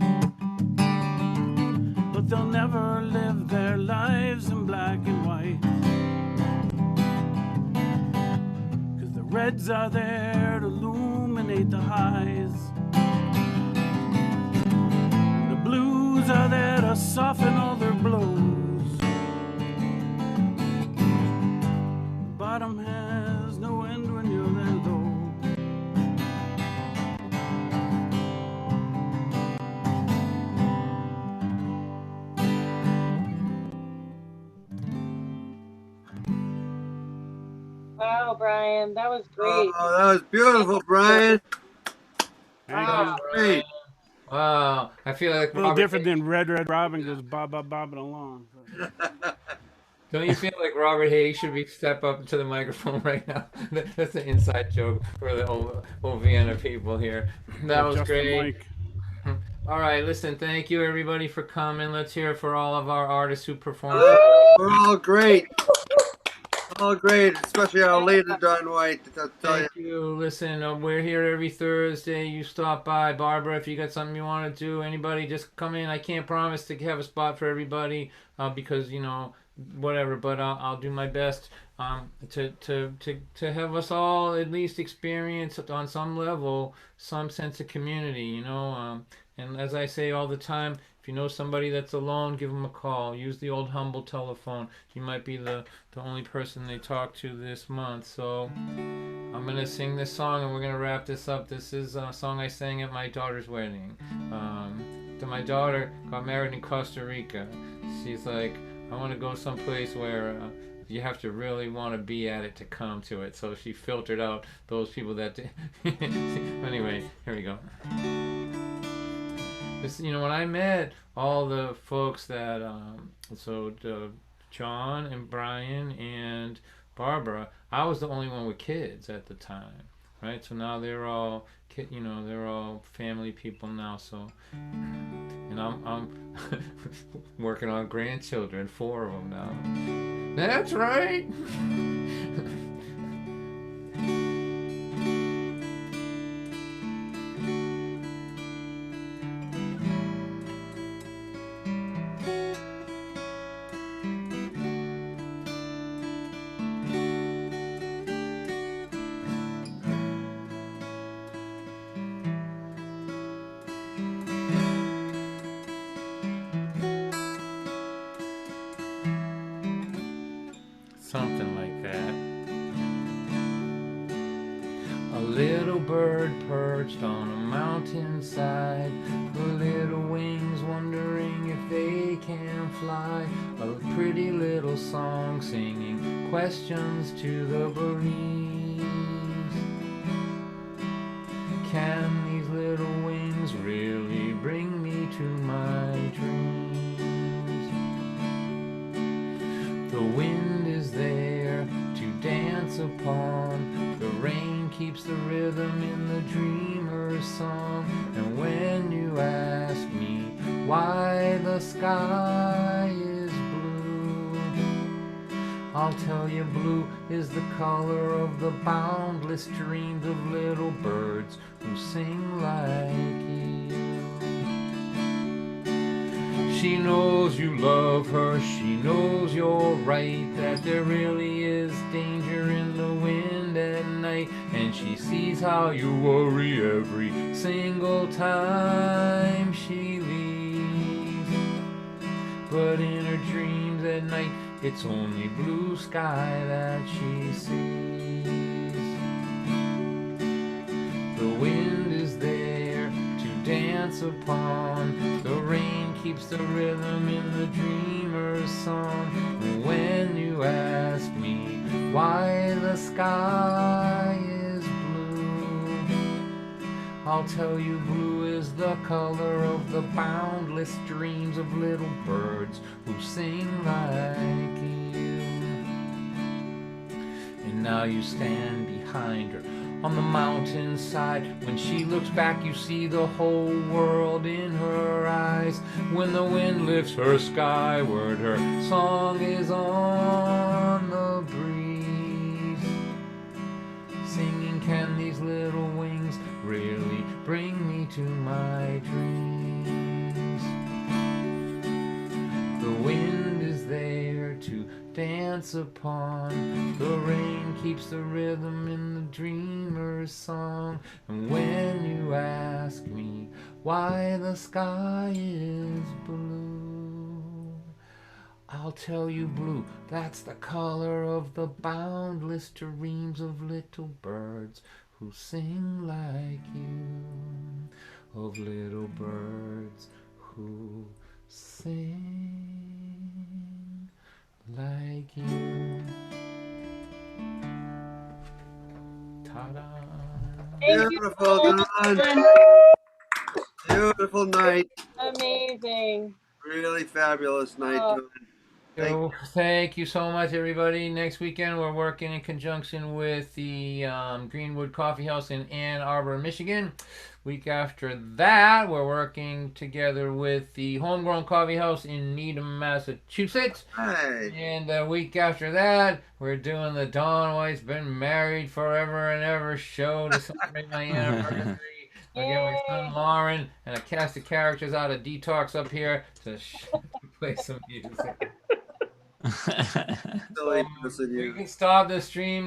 but they'll never live their lives in black and white. 'Cause the reds are there to illuminate the highs, blues are there to soften all their blows. Bottom has no end when you're that low. Wow, Brian, that was great. Oh, that was beautiful, Brian. Wow, Great. wow. I feel like A little Robert, different than Red Robin goes bobbing along. don't you feel like Robert Haig should be step up to the microphone right now? That's an inside joke for the old Vienna people here. That was Just the great. mic. All right, listen, thank you everybody for coming. Let's hear it for all of our artists who performed. We're all great. All great, especially our leader, Don White. I'll tell you. Thank you. Listen, we're here every Thursday. You stop by. Barbara, if you got something you want to do, anybody, just come in. I can't promise to have a spot for everybody because, you know, whatever, but I'll do my best to have us all at least experience on some level some sense of community, you know. And as I say all the time, if you know somebody that's alone, give them a call. Use the old humble telephone. You might be the only person they talk to this month. So I'm going to sing this song and we're going to wrap this up. This is a song I sang at my daughter's wedding. My daughter got married in Costa Rica. She's like, I want to go someplace where you have to really want to be at it to come to it. So she filtered out those people that. Anyway, here we go. This, when I met all the folks that, John and Brian and Barbara, I was the only one with kids at the time, right? So now they're all they're all family people now. So, and I'm working on grandchildren, 4 of them now. That's right. Something like that. A little bird perched on a mountainside, the little wings wondering if they can fly. A pretty little song singing questions to the breeze. Can these little wings really bring me to my dreams? The wind is there to dance upon, the rain keeps the rhythm in the dreamer's song. And when you ask me why the sky is blue, I'll tell you blue is the color of the boundless dreams of little birds who sing like you. She knows you love her, she knows you're right, that there really is danger in the wind at night. And she sees how you worry every single time she leaves. But in her dreams at night, it's only blue sky that she sees. The wind is there to dance upon, the rain keeps the rhythm in the dreamer's song. And when you ask me why the sky is blue, I'll tell you blue is the color of the boundless dreams of little birds who sing like you. And now you stand behind her on the mountainside. When she looks back, you see the whole world in her eyes. When the wind lifts her skyward, her song is on the breeze, singing, can these little wings really bring me to my dreams? The wind is there to dance upon, the rain keeps the rhythm in the dreamer's song. And when you ask me why the sky is blue, I'll tell you blue, that's the color of the boundless dreams of little birds who sing like you, of little birds who sing like you. Ta-da! Beautiful, Don. Beautiful night. Amazing. Really fabulous night, Don. Thank you so much, everybody. Next weekend, we're working in conjunction with the Greenwood Coffeehouse in Ann Arbor, Michigan. Week after that, we're working together with the Homegrown Coffeehouse in Needham, Massachusetts. Hi. And the week after that, we're doing the Dawn White's Been Married Forever and Ever show to celebrate my anniversary. I get my son Lauren and a cast of characters out of Detox up here to play some music. Silly person, you. We can stop the stream